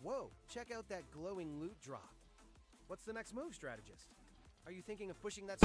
Whoa, check out that glowing loot drop. What's the next move, strategist? Are you thinking of pushing that...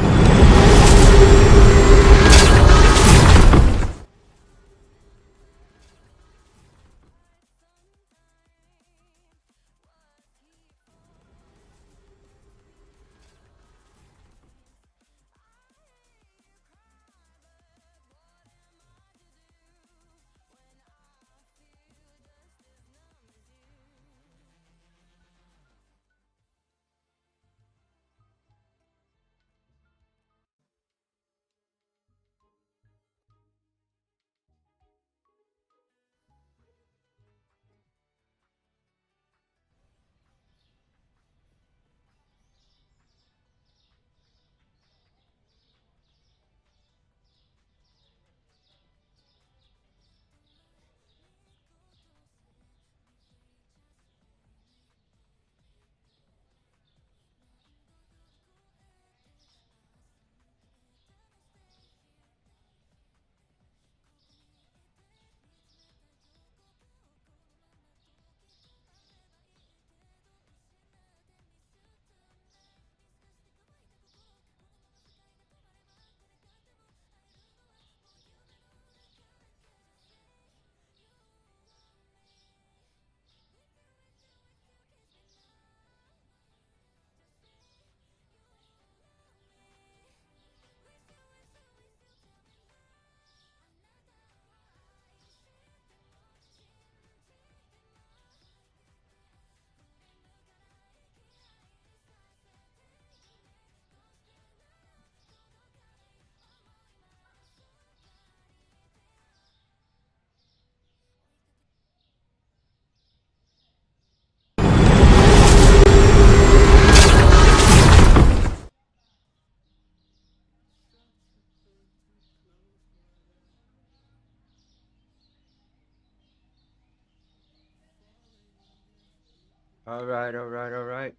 All right.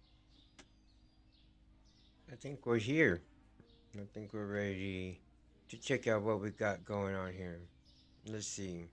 I think we're here. I think we're ready to check out what we got going on here. Let's see.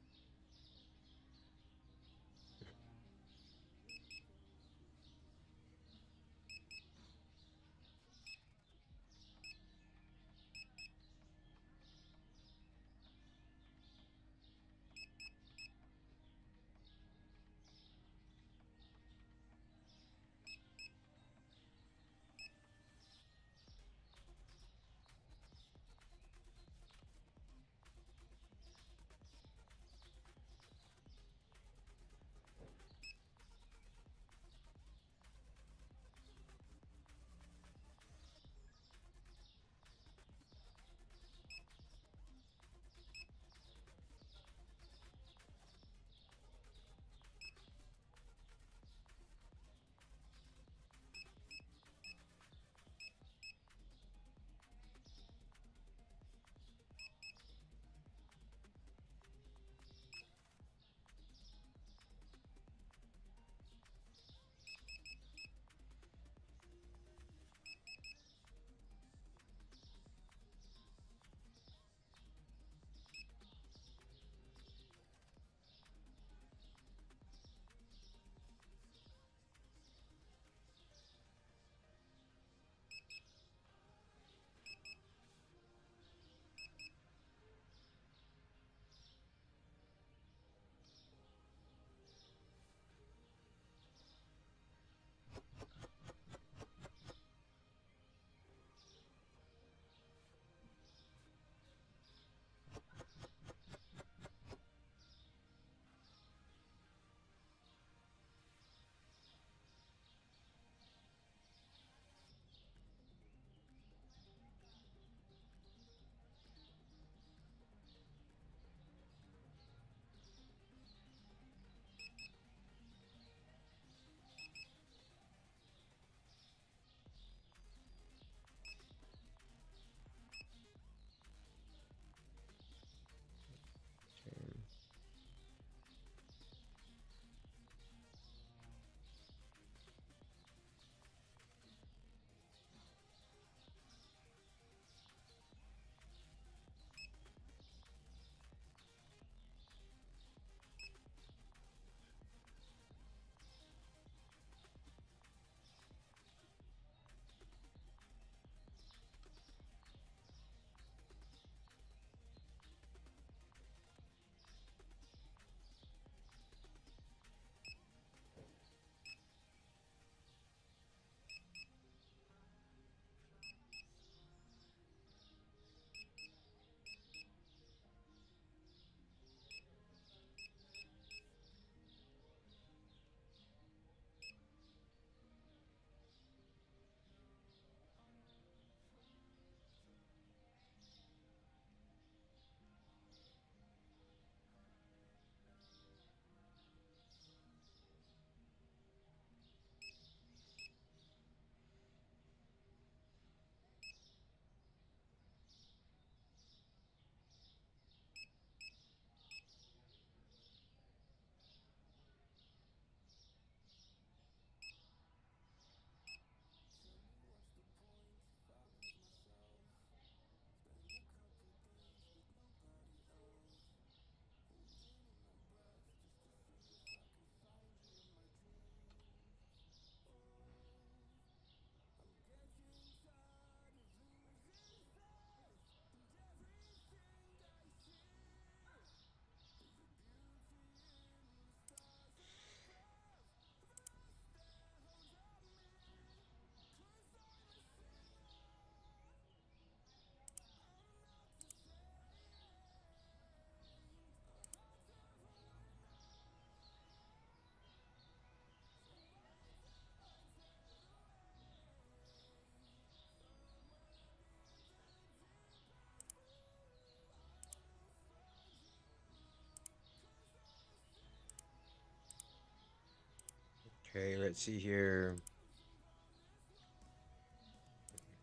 Okay, let's see here.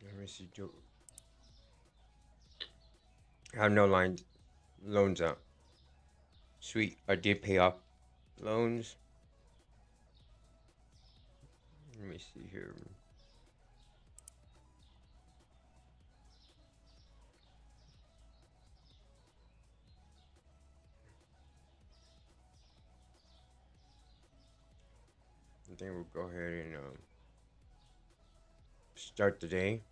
Let me see. I have no loans out. Sweet, I did pay off loans. Let me see here. I think we'll go ahead and start the day.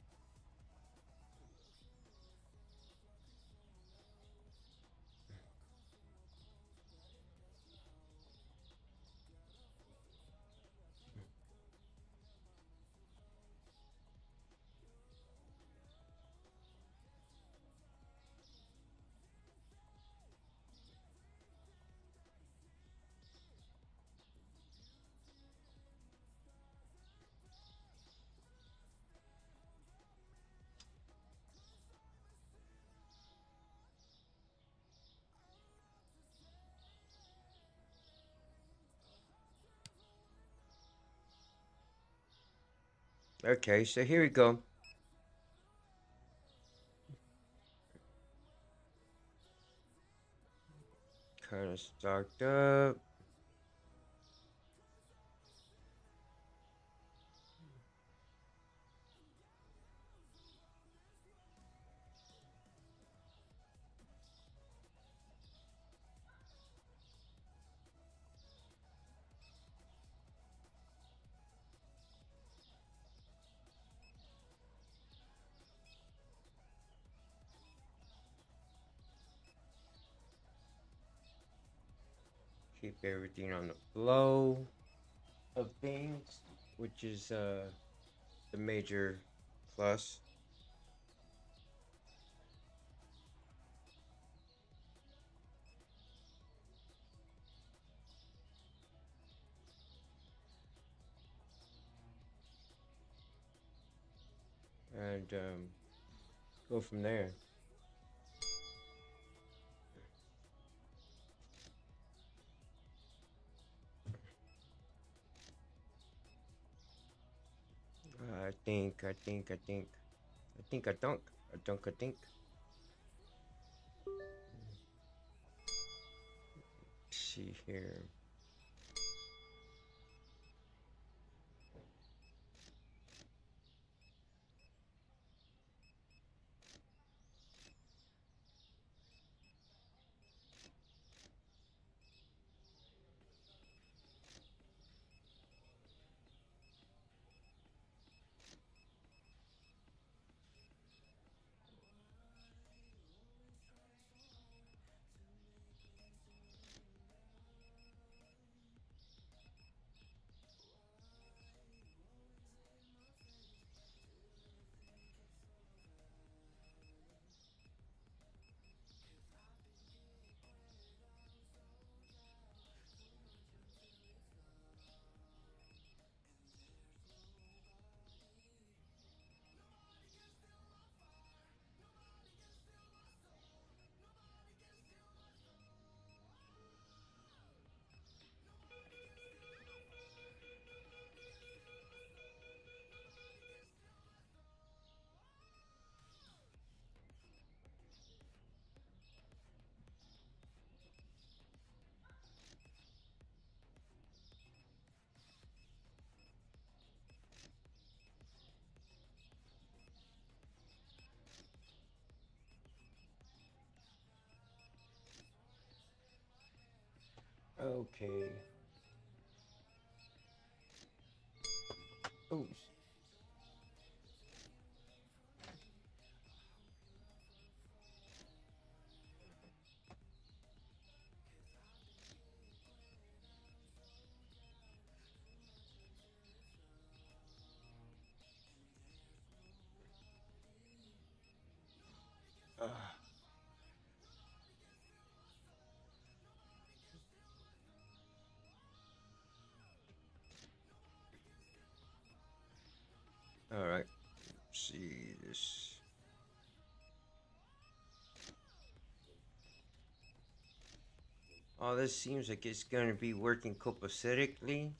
Okay, so here we go. Kind of stocked up. Keep everything on the flow of things, which is the major plus. And go from there. I don't. I think. Let's see here. Okay. Oh. All right. See this. Oh, this seems like it's gonna be working copacetically.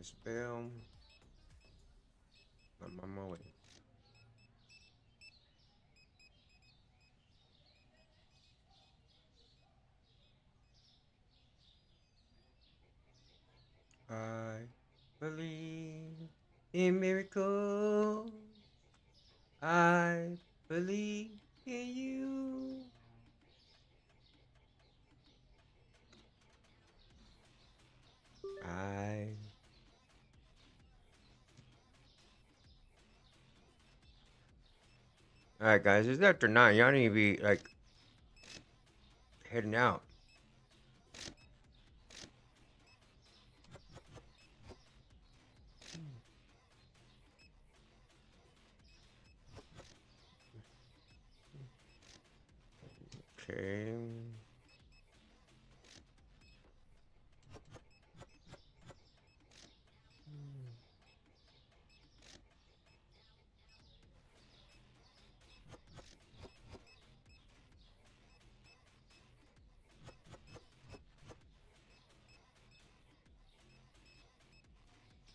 Spell. I'm on my way. I believe in miracles. I believe in you. I. Alright, guys, it's after 9. Y'all need to be, like, heading out. Okay.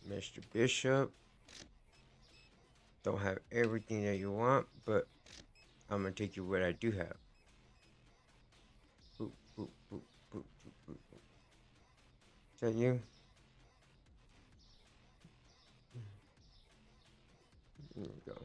Mr. Bishop. Don't have everything that you want, but I'm gonna take you what I do have. Boop, boop, boop, boop, boop, boop. Is that you? There we go.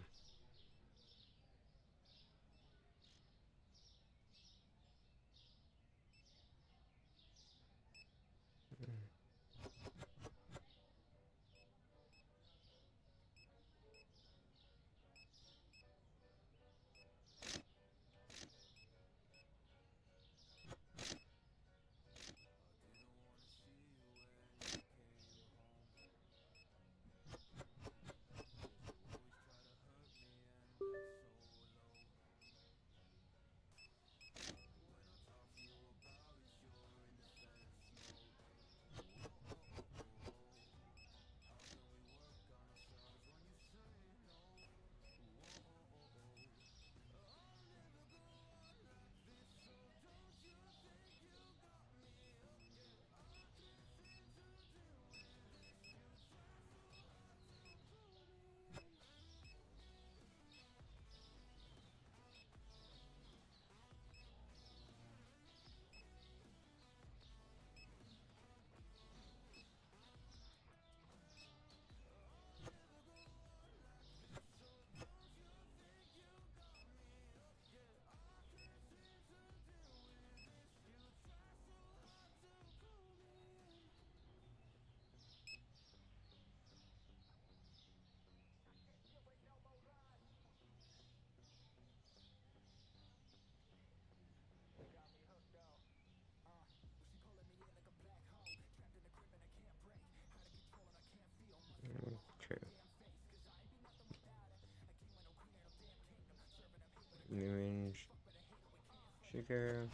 Sugar.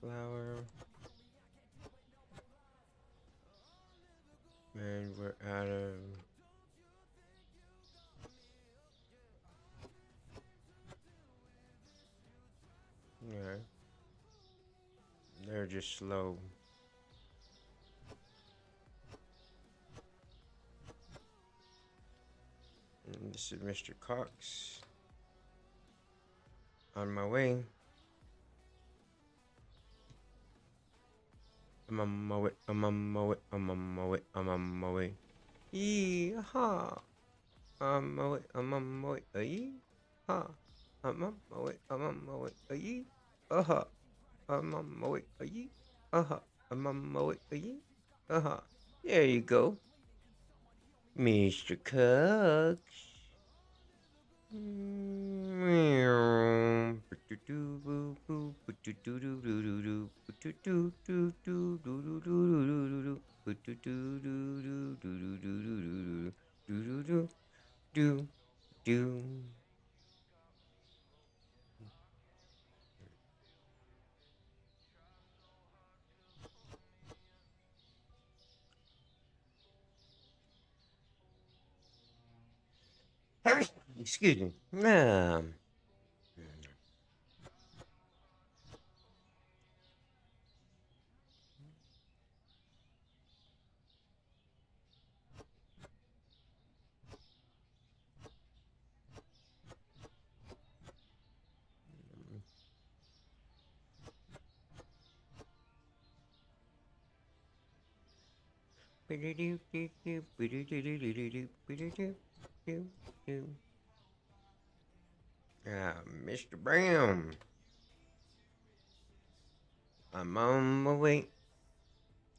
Flour. And we're out of... Yeah. They're just slow. And this is Mr. Cox. On my way. I'm on my way. I'm on my way. I'm on my way. I'm on my way. Yee-haw. I'm on my way. I'm on my way. Yee-haw. I'm on my way. I'm on my way. Yee-haw. I'm on my way. Yee-haw. I'm on my way. Yee-haw. There you go, Mr. Cox. Excuse me. Mr. Brown. I'm on my way.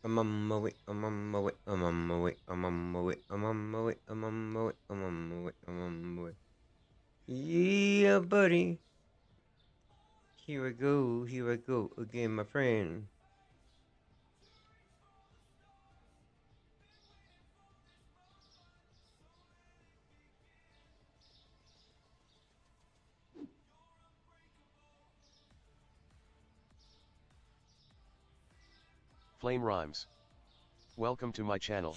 I'm on my way. I'm on my way. I'm on my way. I'm on my way. I'm on my way. I'm on my way. I'm on my way. I'm on my way. Yeah, buddy. Here I go. Here I go again, my friend. Flame Rhymes. Welcome to my channel.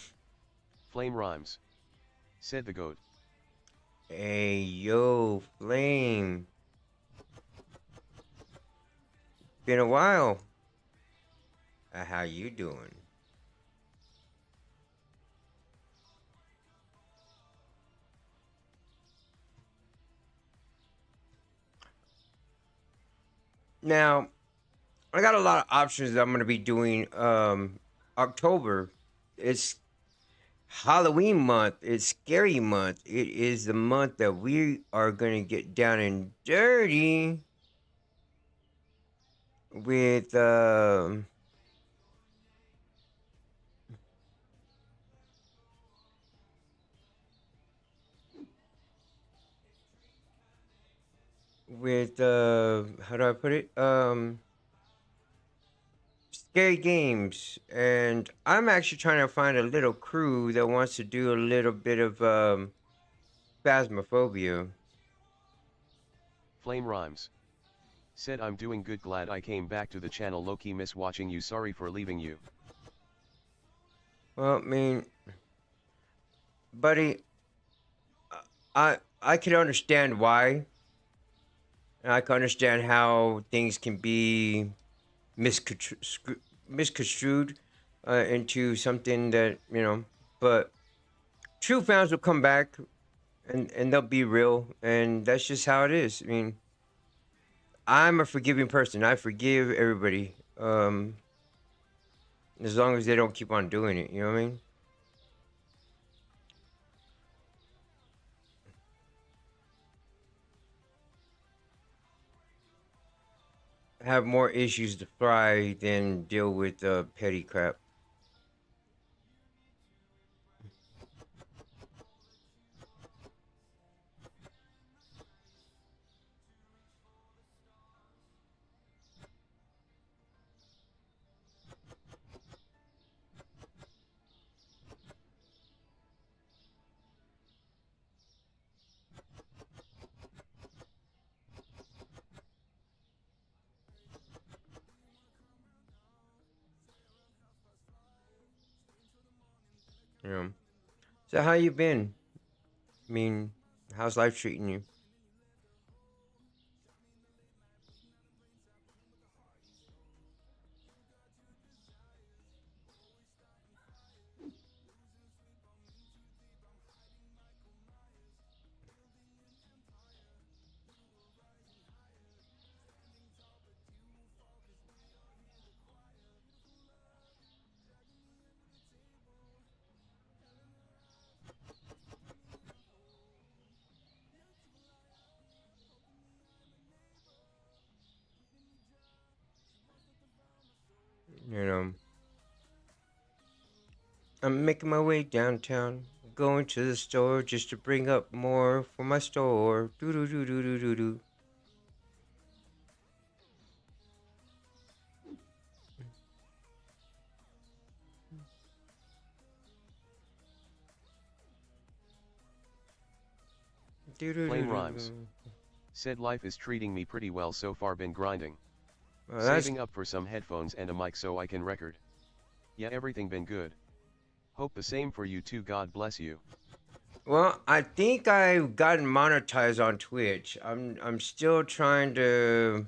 Flame Rhymes. Said the goat. Hey, yo, Flame. Been a while. How you doing? Now, I got a lot of options that I'm gonna be doing. October. It's Halloween month. It's scary month. It is the month that we are gonna get down and dirty with how do I put it? Scary games. And I'm actually trying to find a little crew that wants to do a little bit of phasmophobia. Flame Rhymes. Said I'm doing good, glad I came back to the channel, low-key miss watching you, sorry for leaving you. Well, I mean, buddy, I can understand why. And I can understand how things can be misconstrued into something that, you know, but true fans will come back and they'll be real, and that's just how it is. I mean, I'm a forgiving person. I forgive everybody, as long as they don't keep on doing it. You know what I mean? I have more issues to fry than deal with petty crap. You know. So how you been? I mean, how's life treating you? You know, I'm making my way downtown, going to the store just to bring up more for my store. Do do do do do do do. Do do do Flame do Rhymes. do. Said life is treating me pretty well so far, been grinding. Well, Saving up for some headphones and a mic so I can record. Yeah, everything been good. Hope the same for you too, God bless you. well, I think I've gotten monetized on Twitch. I'm still trying to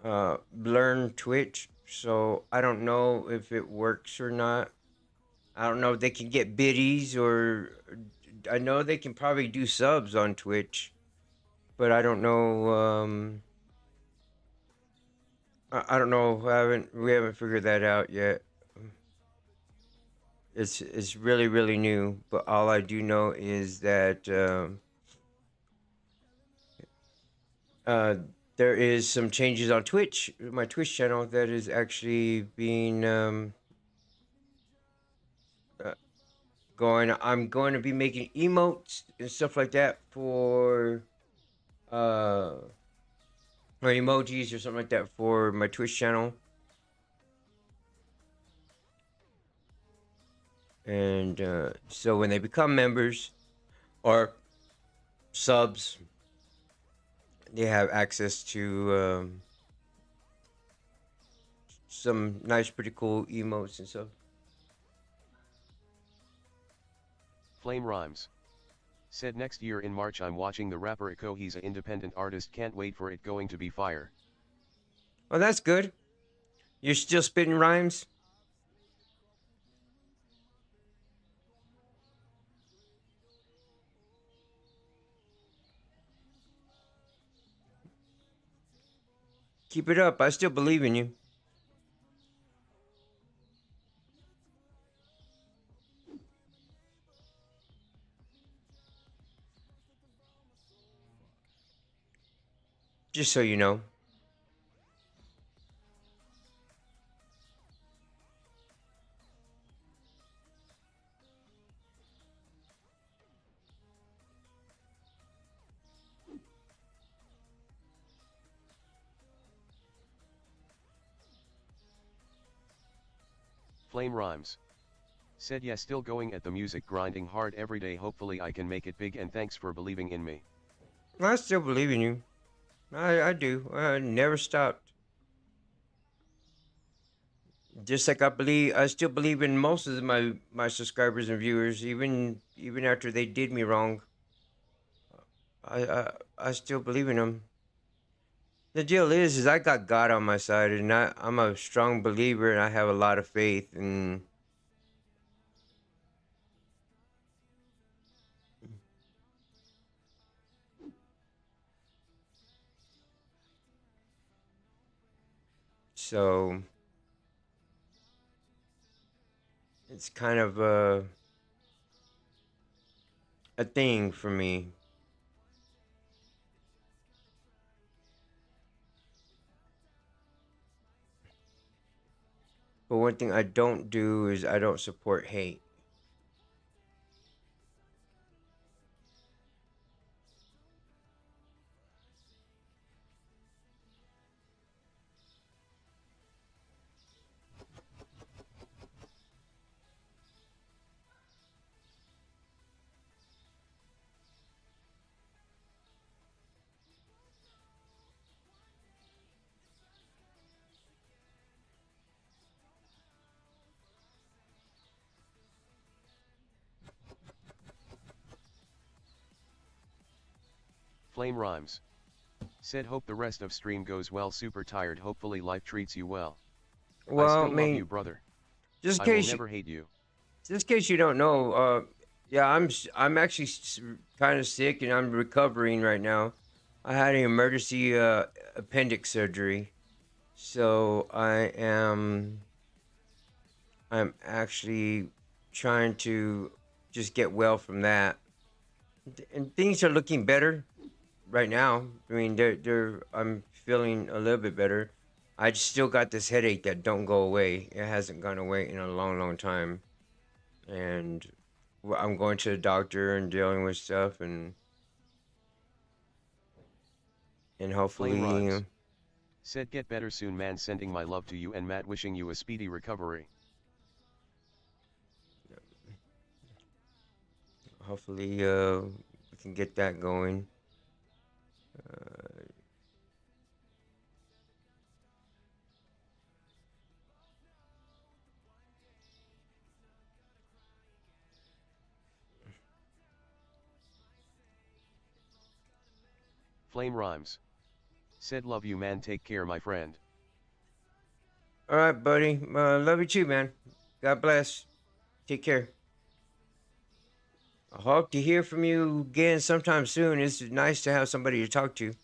learn Twitch, so I don't know if it works or not. I don't know if they can get biddies or I know they can probably do subs on Twitch, but I don't know. I don't know. We haven't figured that out yet. It's really new, but all I do know is that uh, there is some changes on Twitch, my Twitch channel, that is actually being uh, going. I'm going to be making emotes and stuff like that for or emojis or something like that for my Twitch channel. And so when they become members or subs, they have access to some nice, pretty cool emotes and stuff. Flame Rhymes. Said next year in March I'm watching the rapper Echo, he's a independent artist, can't wait for it, going to be fire. Well, that's good. You're still spitting rhymes? Keep it up. I still believe in you. Just so you know. Flame Rhymes. Said yeah, still going at the music, grinding hard every day, hopefully I can make it big, and thanks for believing in me. I still believe in you. I do. I never stopped. Just like I still believe in most of my subscribers and viewers, even after they did me wrong. I I, I still believe in them. The deal is I got God on my side, and I'm a strong believer, and I have a lot of faith, and so it's kind of a thing for me. But one thing I don't do is I don't support hate. Flame Rhymes. Said hope the rest of stream goes well, super tired, hopefully life treats you well. Well, I I still love mean, you, brother. just I in will case you, never hate you. just in case you don't know, yeah, I'm actually kind of sick and I'm recovering right now. I had an emergency appendix surgery, so I'm actually trying to just get well from that, and things are looking better right now. I mean, I'm feeling a little bit better. I just still got this headache that don't go away. It hasn't gone away in a long, long time, and I'm going to the doctor and dealing with stuff, and Flame hopefully, Rhymes. Said get better soon, man, sending my love to you and Matt, wishing you a speedy recovery. hopefully, we can get that going. Uh, Flame Rhymes. Said love you, man, take care, my friend. all right, buddy. Love you too, man. God bless. Take care. I hope to hear from you again sometime soon. It's nice to have somebody to talk to.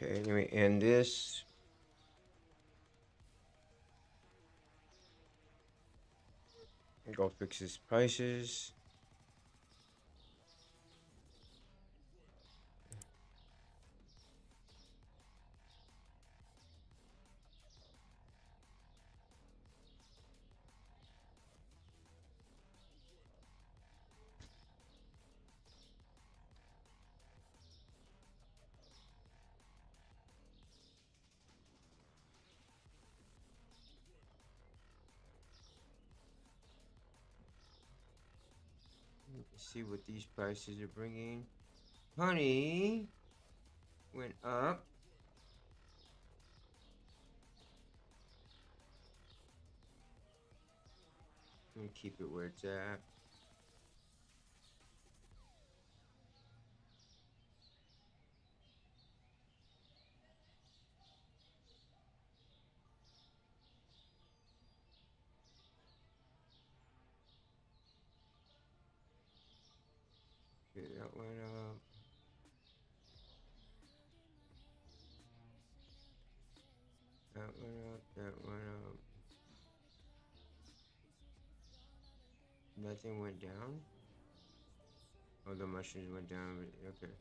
Okay, anyway, end this. Go fix his prices. Let's see what these prices are bringing. Honey went up. Let me keep it where it's at. Okay, that went up. That went up. That went up. Nothing went down. Oh, the mushrooms went down. Okay.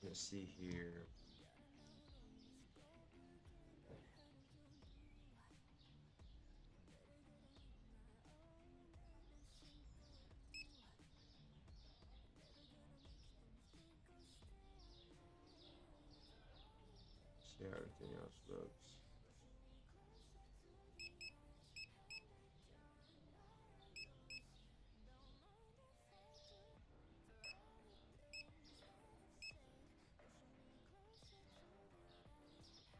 Let's see here. See how everything else looks.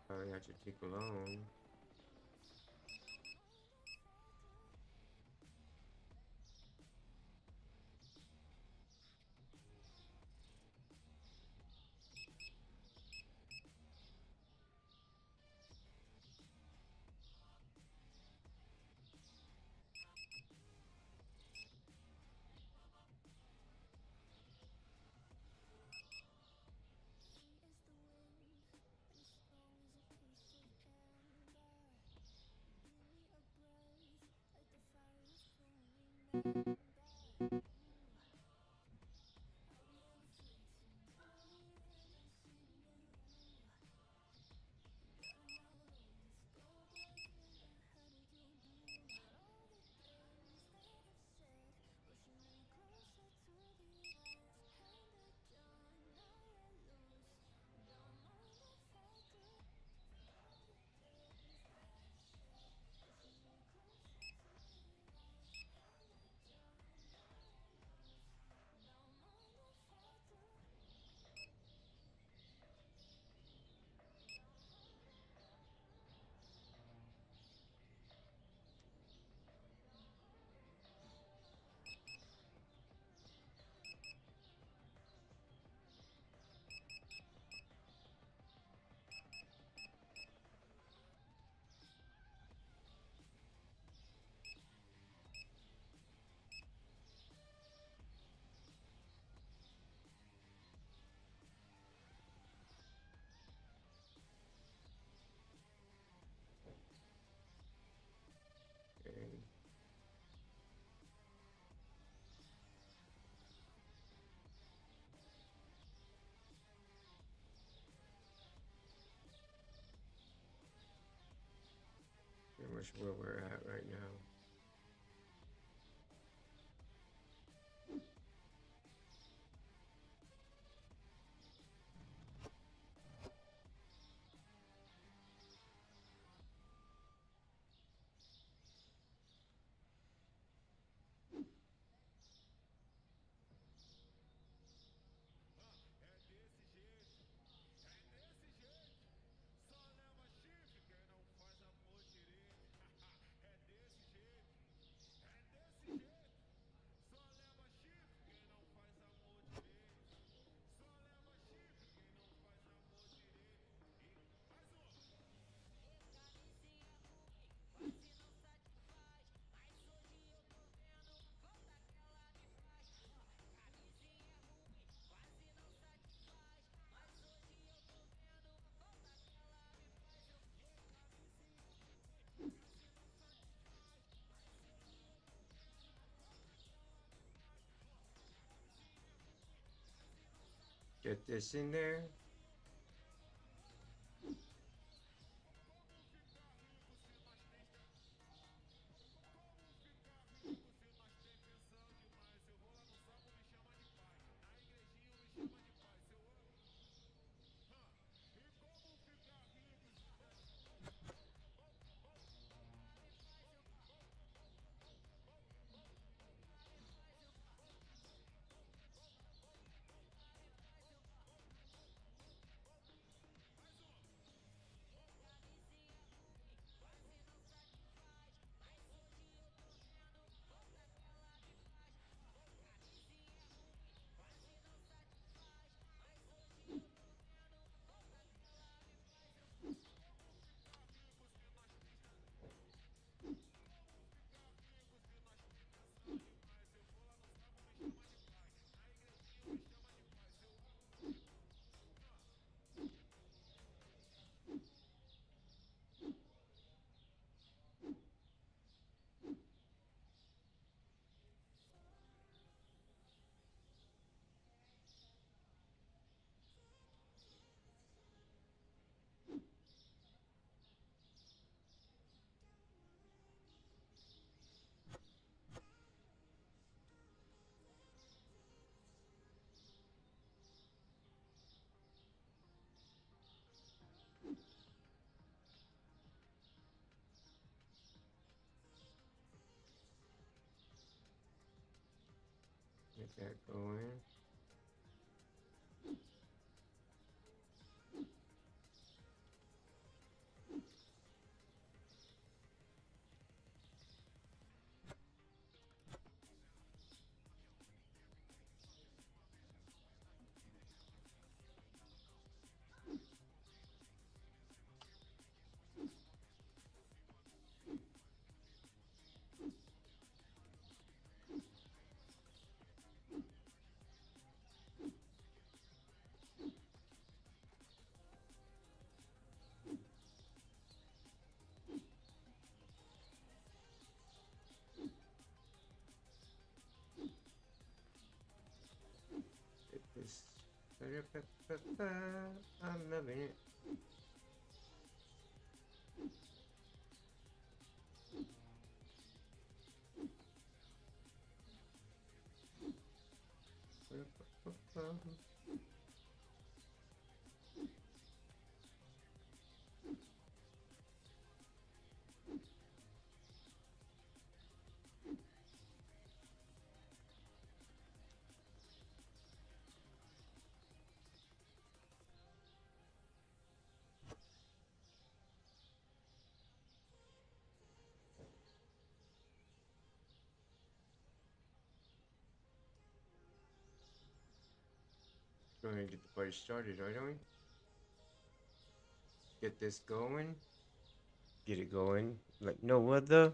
Probably have to take a loan. Okay. Pretty much where we're at right now. Get this in there. Get that going. Get this. I'm loving it. Go ahead and get the party started, right, don't we? Get this going. Get it going like no other.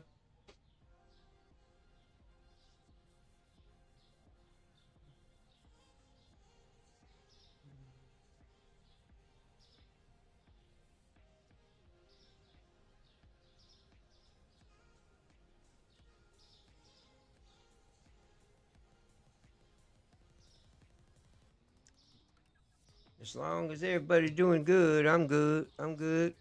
As long as everybody doing good, I'm good. I'm good.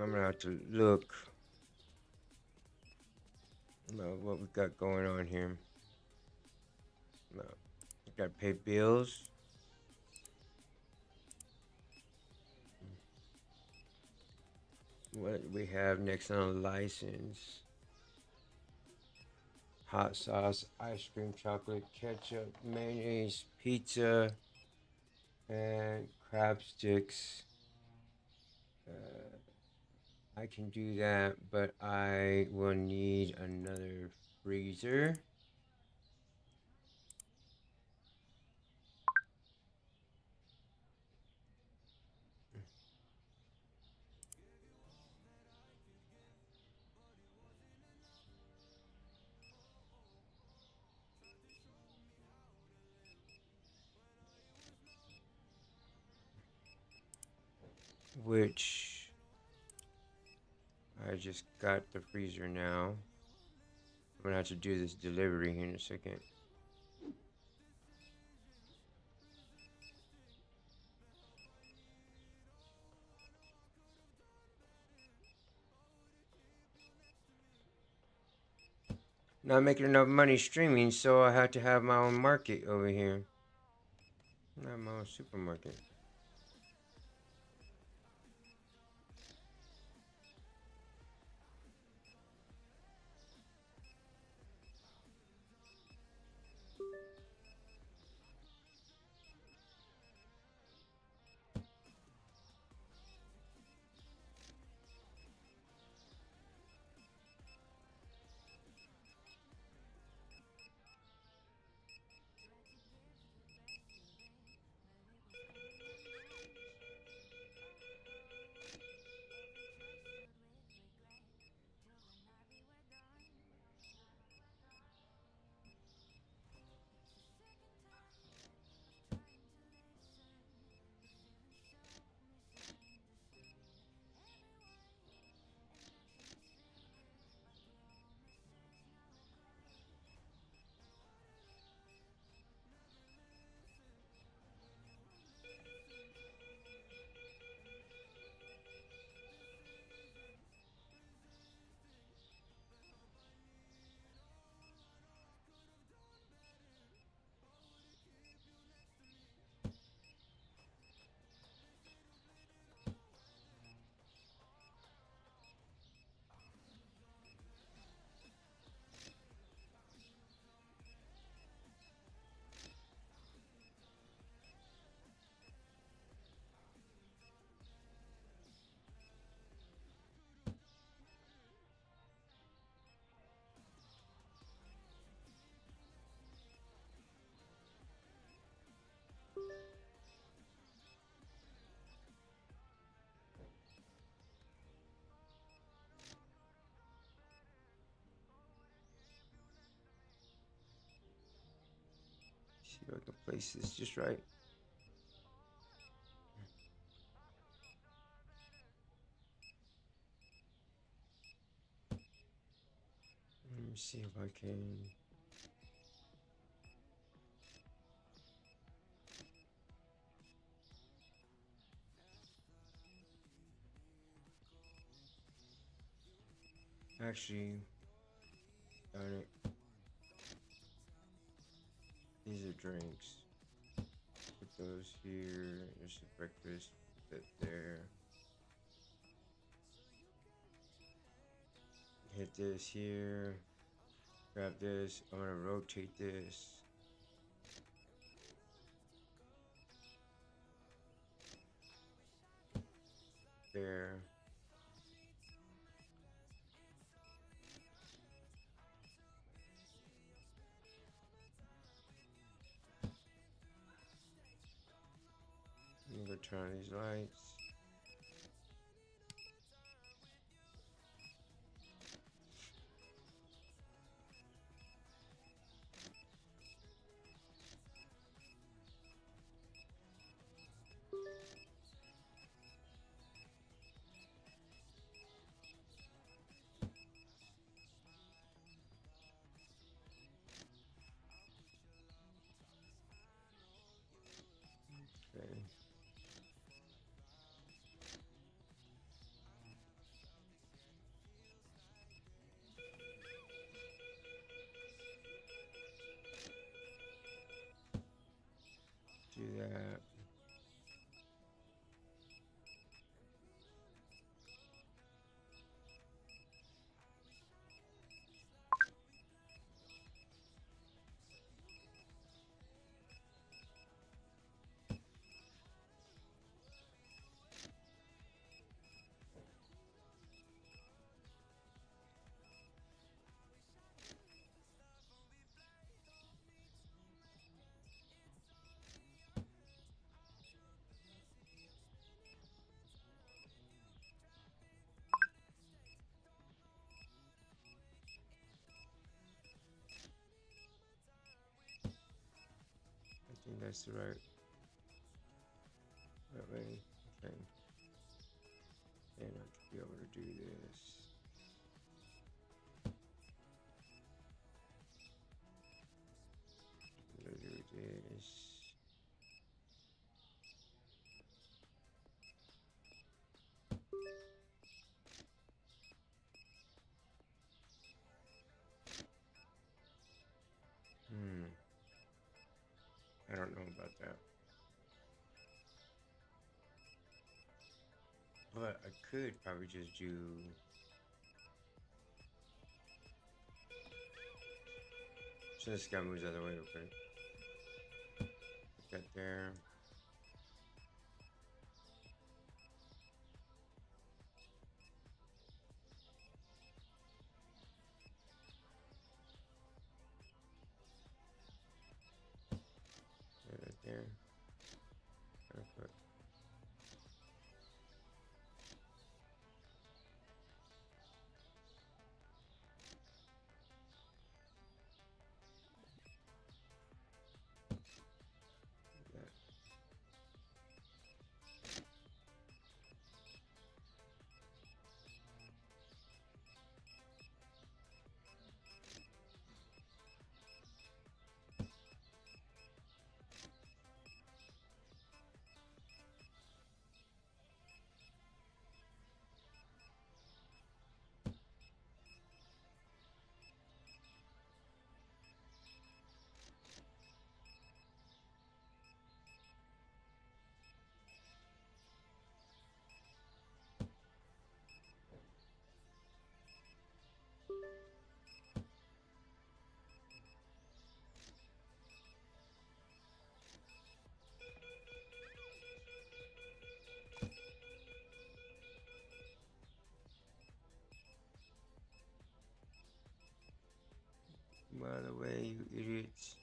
I'm gonna have to look what we got going on here. Gotta pay bills. What we have next on license? Hot sauce, ice cream, chocolate, ketchup, mayonnaise, pizza, and crab sticks. I can do that, but I will need another Freezer. Which I just got the freezer now. I'm gonna have to do this delivery here in a second. Not making enough money streaming, so I had to have my own market over here. Not my own supermarket. See if I can place this just right. Let me see if I can. Actually, darn it. These are drinks. Put those here. There's the breakfast. Put that there. Hit this here. Grab this. I'm gonna rotate this. There. I'm gonna turn on these lights. Okay. that's the right way. Okay. And I should be able to do this. I'm gonna do this. I don't know about that. But I could probably just do... So this guy moves the other way, okay. Put that there. Right there. Perfect. That. By the way, you idiots.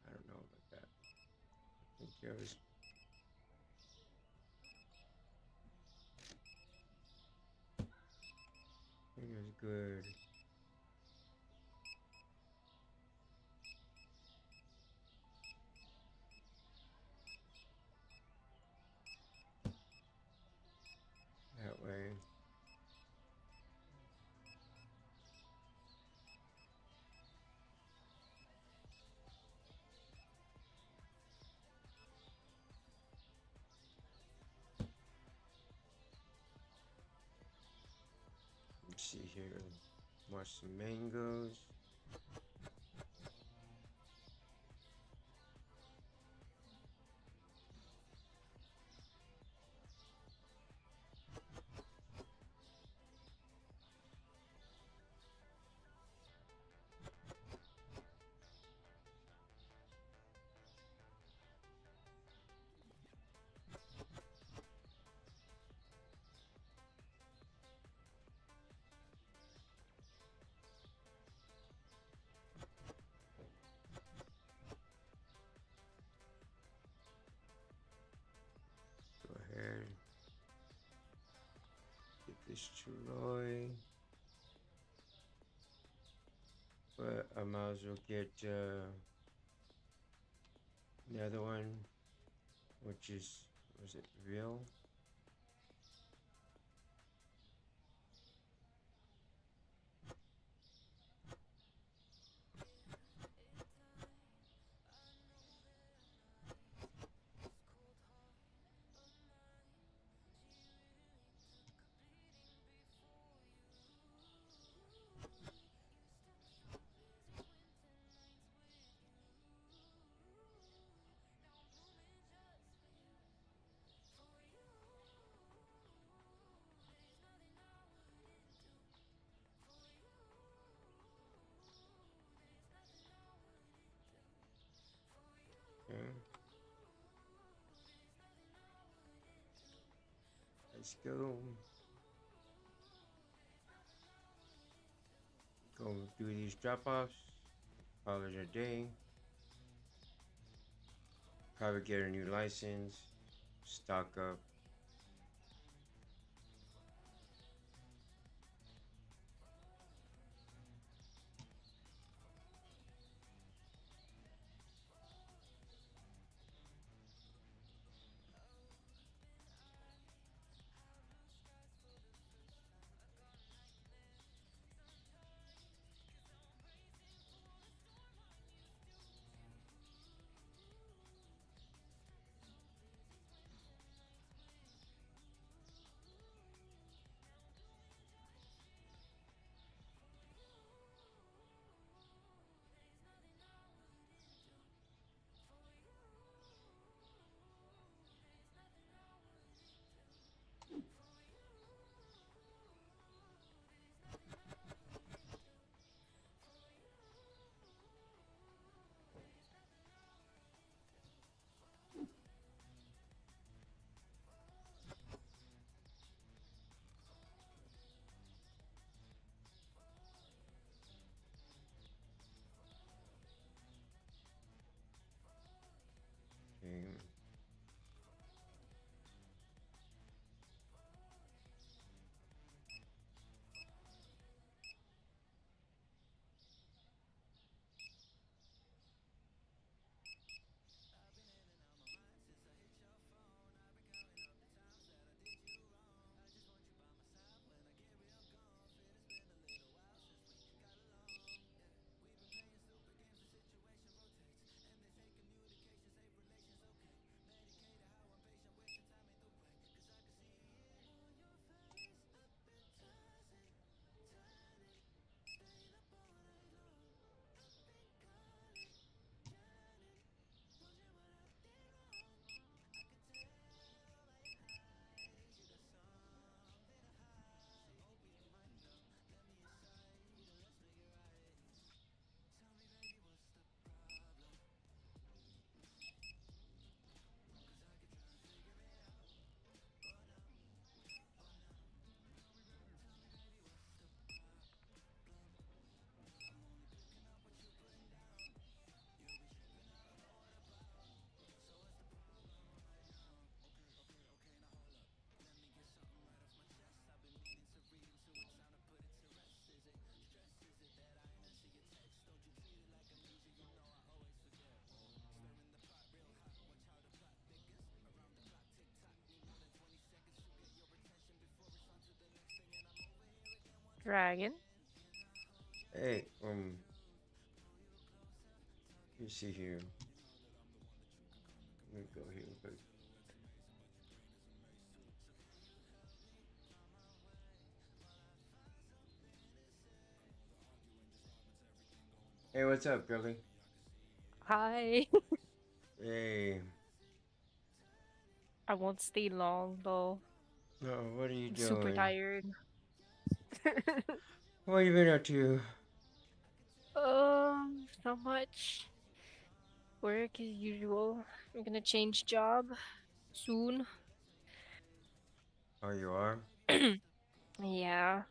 I don't know about that. I think it was... I think it was good. That way. Let's see here. Watch some mangoes. Go ahead. Get this Troy. But I might as well get the other one, which is, was it real? Let's go. Go do these drop-offs. Call it a day. Probably get a new license. Stock up. Okay. Dragon. Hey, let me see here. Let me go here real quick. Hey, what's up, Billy? Hi. Hey. I won't stay long though. Oh, what are you I'm super doing? tired. What have you been up to? Not much. Work as usual. I'm gonna change job soon. Oh, you are? Yeah.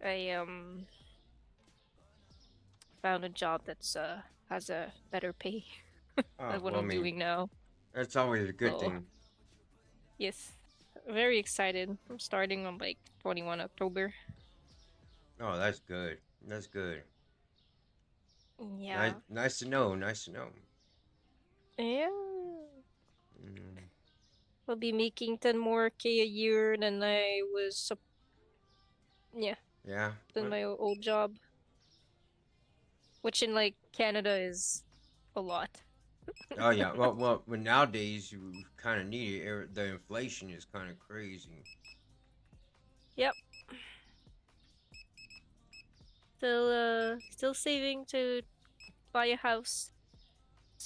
I found a job that's has a better pay Oh, than what well, I I'm mean, doing now. that's always a good So thing. yes. Very excited. I'm starting on like 21 October. Oh, that's good. That's good. Nice, Yeah. nice to know. Nice to know. Yeah. Mm, I'll be making 10 more K a year than I was yeah, yeah. than my old job, which in like Canada is a lot. Oh, yeah. Well, nowadays you kind of need it. The inflation is kind of crazy. Yep. Still saving to buy a house.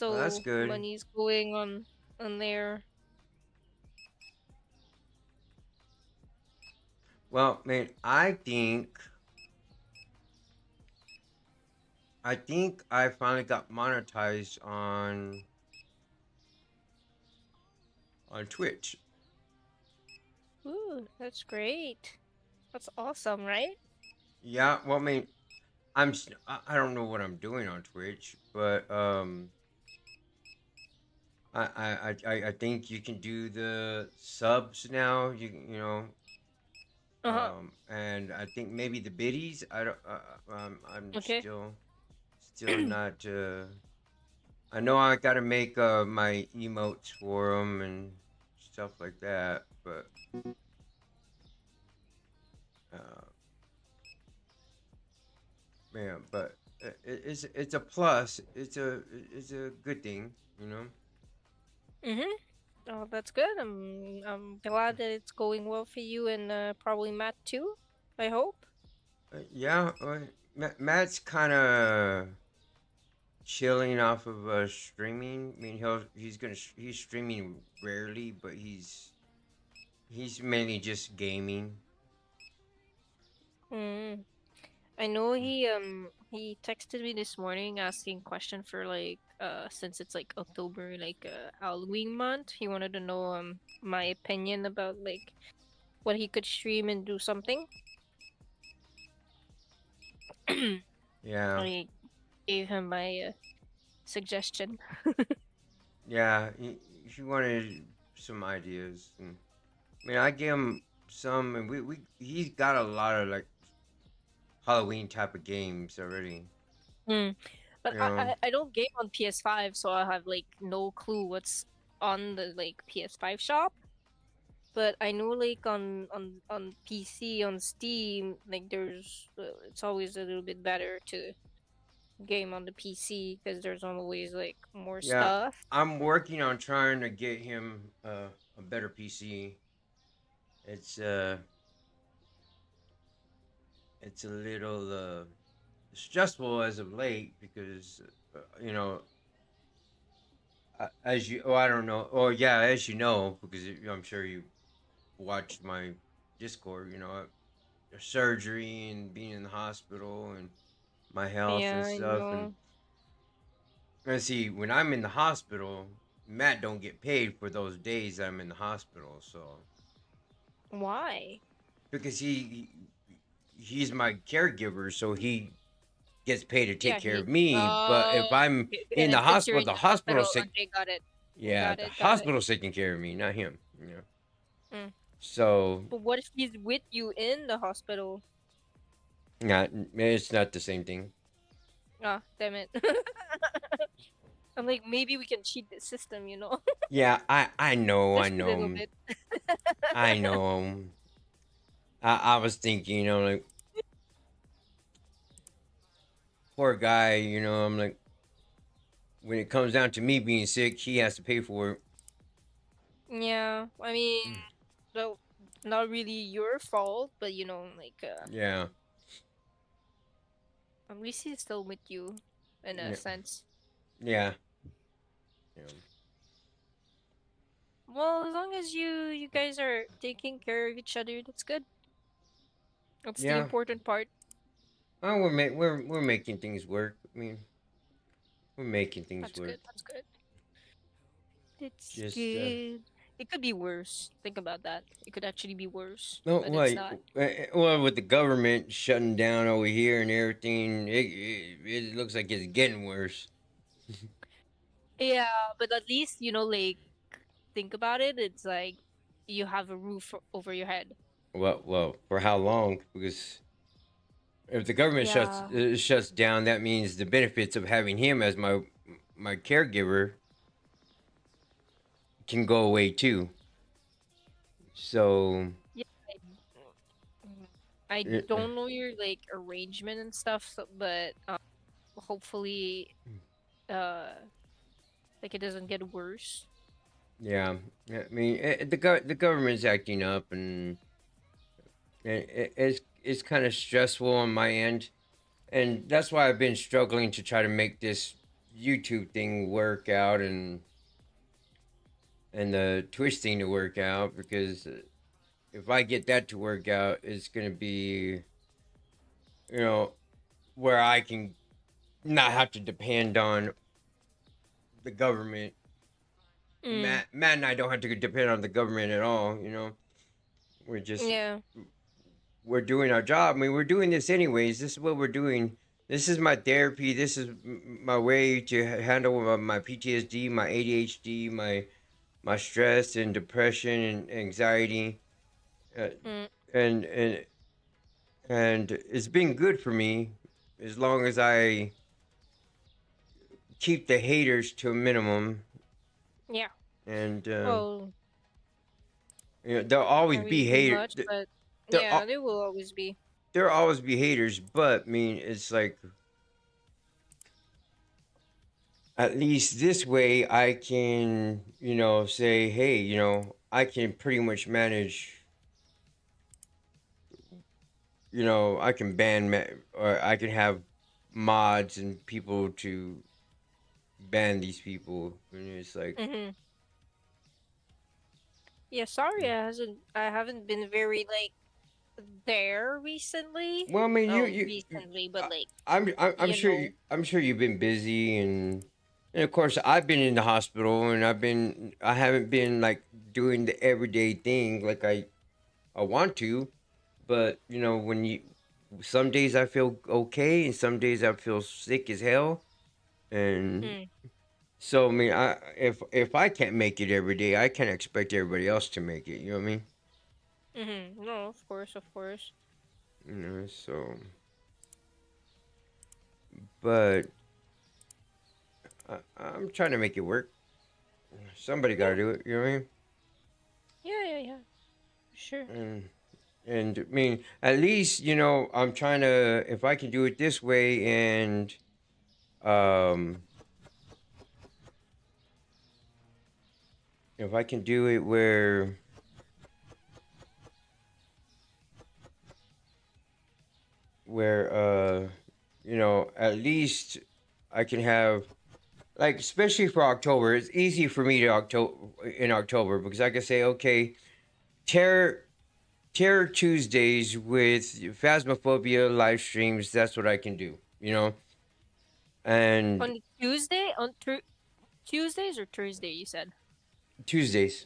Well, that's So good. money's going on there. Well, man, I think I finally got monetized on on Twitch. Ooh, that's great. That's awesome, right? Yeah, well, I mean, I don't know what I'm doing on Twitch, but I think you can do the subs now. You know, Uh-huh. and I think maybe the biddies. I don't. I'm Okay. still not. I know I gotta make my emotes for them and stuff like that, but uh, yeah, but it's a plus. It's a good thing, you know. Mm-hmm. Oh, that's good. I'm glad that it's going well for you and probably Matt too. I hope. Yeah, Matt's kind of chilling off of streaming. I mean, he's streaming rarely, but he's mainly just gaming. Mm. I know he texted me this morning asking question for like since it's like October like Halloween month. He wanted to know my opinion about like what he could stream and do something. Yeah, I gave him my suggestion. yeah. He wanted some ideas, and I mean, I gave him some, and we he's got a lot of like Halloween type of games already. Mm. But You I, know, I I don't game on PS5, so I have like no clue what's on the like PS5 shop. But I know like on PC on Steam, like there's it's always a little bit better to game on the PC because there's always like more yeah. stuff. I'm working on trying to get him a better PC. It's it's a little stressful as of late because you know as you I don't know or yeah as you know because I'm sure you watched my Discord, you know, surgery and being in the hospital and my health Yeah, and I stuff. And know. let's see, when I'm in the hospital, Matt don't get paid for those days I'm in the hospital. So Why? because he's my caregiver, so he gets paid to take Yeah, care of he. me. But Oh, if I'm in and the since you're hospital, in the the hospital hospital, sick. okay, got it, Yeah, got the it, got it. hospital's taking care of me, not him. You know. Mm. So But what if he's with you in the hospital? not it's not the same thing. Ah, damn it. I'm like, maybe we can cheat the system, you know? Yeah, I know, I Just a little know, bit. I know. I was thinking, you know, like poor guy, you know. I'm like, when it comes down to me being sick, he has to pay for it. Yeah, I mean, well, not really your fault, but you know, like, Yeah, at least he's still with you, in a yeah, sense. yeah, yeah. Well, as long as you guys are taking care of each other, that's good. That's the Yeah. important part. Oh, we're making things work. I mean, we're making things That's work. good. That's good. It's Just good. It could be worse. Think about that. It could actually be worse, no, but it's like not. well, with the government shutting down over here and everything, it looks like it's getting worse. Yeah, but at least, you know, like, think about it. It's like you have a roof over your head. Well, for how long? Because if the government Yeah. shuts down, that means the benefits of having him as my caregiver can go away too. So Yeah. Mm, I it, don't know your like arrangement and stuff, but hopefully uh like it doesn't get worse. yeah, I mean the government's acting up, and it's kind of stressful on my end, and that's why I've been struggling to try to make this YouTube thing work out and the Twitch thing to work out because if I get that to work out, it's gonna be you know where I can not have to depend on the government Mm. Matt and I don't have to depend on the government at all. You know, we're just Yeah. we're doing our job. I mean, we're doing this anyways. This is what we're doing. This is my therapy. This is my way to handle my PTSD, my ADHD, my stress and depression and anxiety, uh, Mm. and and and it's been good for me as long as I keep the haters to a minimum. Yeah. And Well, you know, there'll always can't be really do haters. much, but There, yeah, there will always be. there'll always be haters, but I mean, it's like at least this way I can, you know, say, hey, you know, I can pretty much manage. You know, I can or I can have mods and people to ban these people. And it's like, Mm-hmm. Yeah, sorry, I haven't been very like there recently. well, I mean, Oh, recently, but I- like I'm you sure know. I'm sure you've been busy and of course I've been in the hospital and I haven't been like doing the everyday thing like I want to, but you know when you some days I feel okay and some days I feel sick as hell, and Mm. so I mean I if I can't make it every day, I can't expect everybody else to make it. You know what I mean? Mm-hmm. No, of course, of course. You know, so but I'm trying to make it work. Somebody got Yeah, to do it. You know what I mean? yeah. Sure. And I mean, at least you know I'm trying to if I can do it this way, and um, if I can do it where you know at least I can have like especially for October, it's easy for me to October because I can say okay, terror Terror Tuesdays with Phasmophobia live streams. That's what I can do. You know, and On Tuesday, on Tuesdays or Thursday, you said Tuesdays.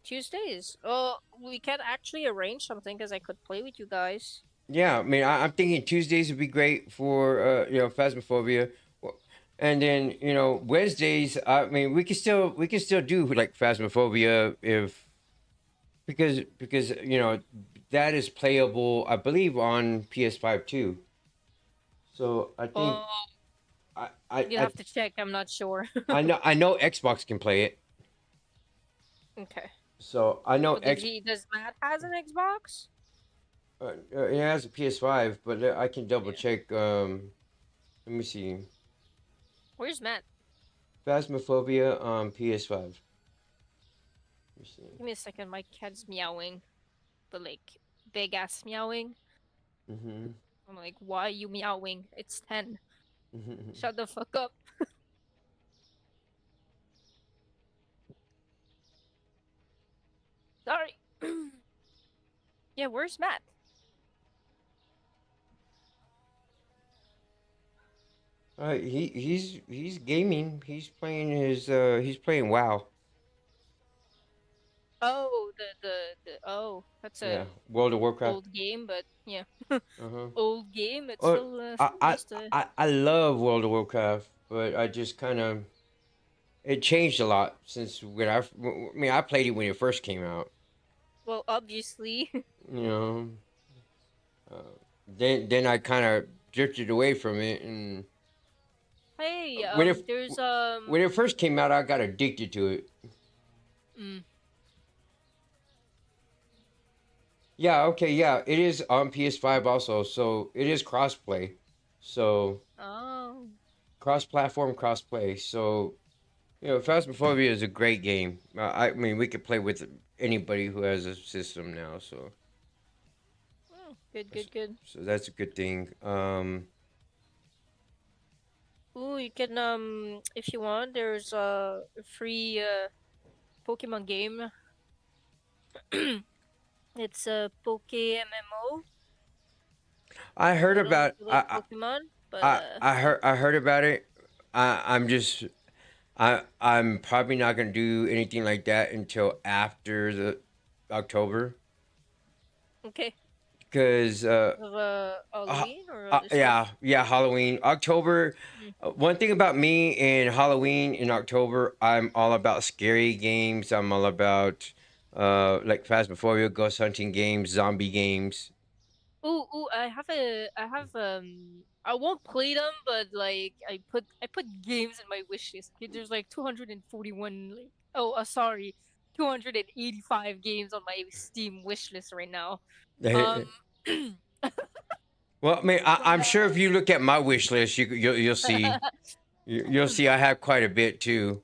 Tuesdays. Oh, we can actually arrange something because I could play with you guys. Yeah, I mean, I'm thinking Tuesdays would be great for you know Phasmophobia, and then you know Wednesdays. I mean, we can still do like Phasmophobia if because you know that is playable. I believe on PS5 too. So I think Oh, I I you I, have to check. I'm not sure. I know Xbox can play it. Okay. So I know Well, does Matt has an Xbox? it has a PS5, but I can double Yeah. check. Let me see. Where's Matt? Phasmophobia on PS5. Let me see. Give me a second. My cat's meowing, but like big ass meowing. Mhm. I'm like, why are you meowing? It's 10. Mhm. Shut the fuck up. Sorry. Yeah, where's Matt? He's gaming. He's playing WoW. Oh, oh, that's Yeah, a World of Warcraft. old game, but yeah, Uh huh. old game. It's Oh, still nice to. I love World of Warcraft, but I just kind of it changed a lot since I mean I played it when it first came out. Well, obviously. You know, then I kind of drifted away from it, and Hey, when it there's when it first came out, I got addicted to it. mm, Yeah, okay, yeah, it is on PS5 also, so it is crossplay. So oh, cross-platform, cross-play. So you know, Phasmophobia is a great game. I mean, we could play with anybody who has a system now, so good. so that's a good thing. Ooh, you can if you want, there's a free Pokemon game. It's a Poke MMO. I heard I don't know if about you like Pokemon, but I heard about it. I'm just I'm probably not gonna do anything like that until after the October, Okay. because Of Halloween or other yeah, stuff? yeah, Halloween, October. Mm. One thing about me in Halloween in October, I'm all about scary games. I'm all about like Phasmophobia, ghost hunting games, zombie games. Ooh, I have I won't play them, but like I put games in my wish list. Okay, there's like 241 like sorry, 285 games on my Steam wish list right now. Um Well, I mean, but I'm sure if you look at my wish list, you'll see you'll see I have quite a bit too.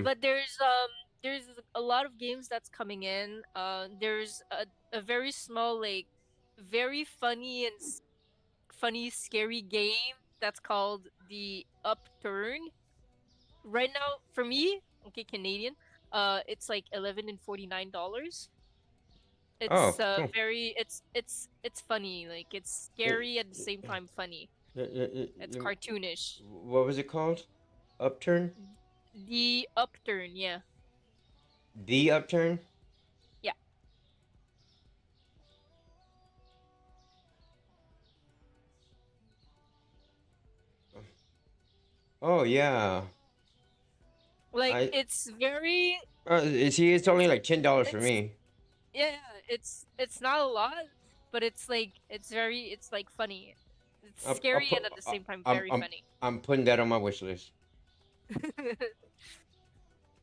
but there's a lot of games that's coming in. There's a very small like very funny and funny scary game that's called the Upturn. Right now for me, okay, Canadian, it's like 11 and $49. Oh, It's cool. very it's funny, like it's scary at the same time funny. It's cartoonish. What was it called? Upturn? The Upturn, yeah. The Upturn? Yeah. Oh yeah. Like I it's very see. It's only like $10 for it's me. yeah, it's not a lot, but it's like it's like funny. It's I'll scary put. and at the same time I'm very I'm funny. I'm putting that on my wish list.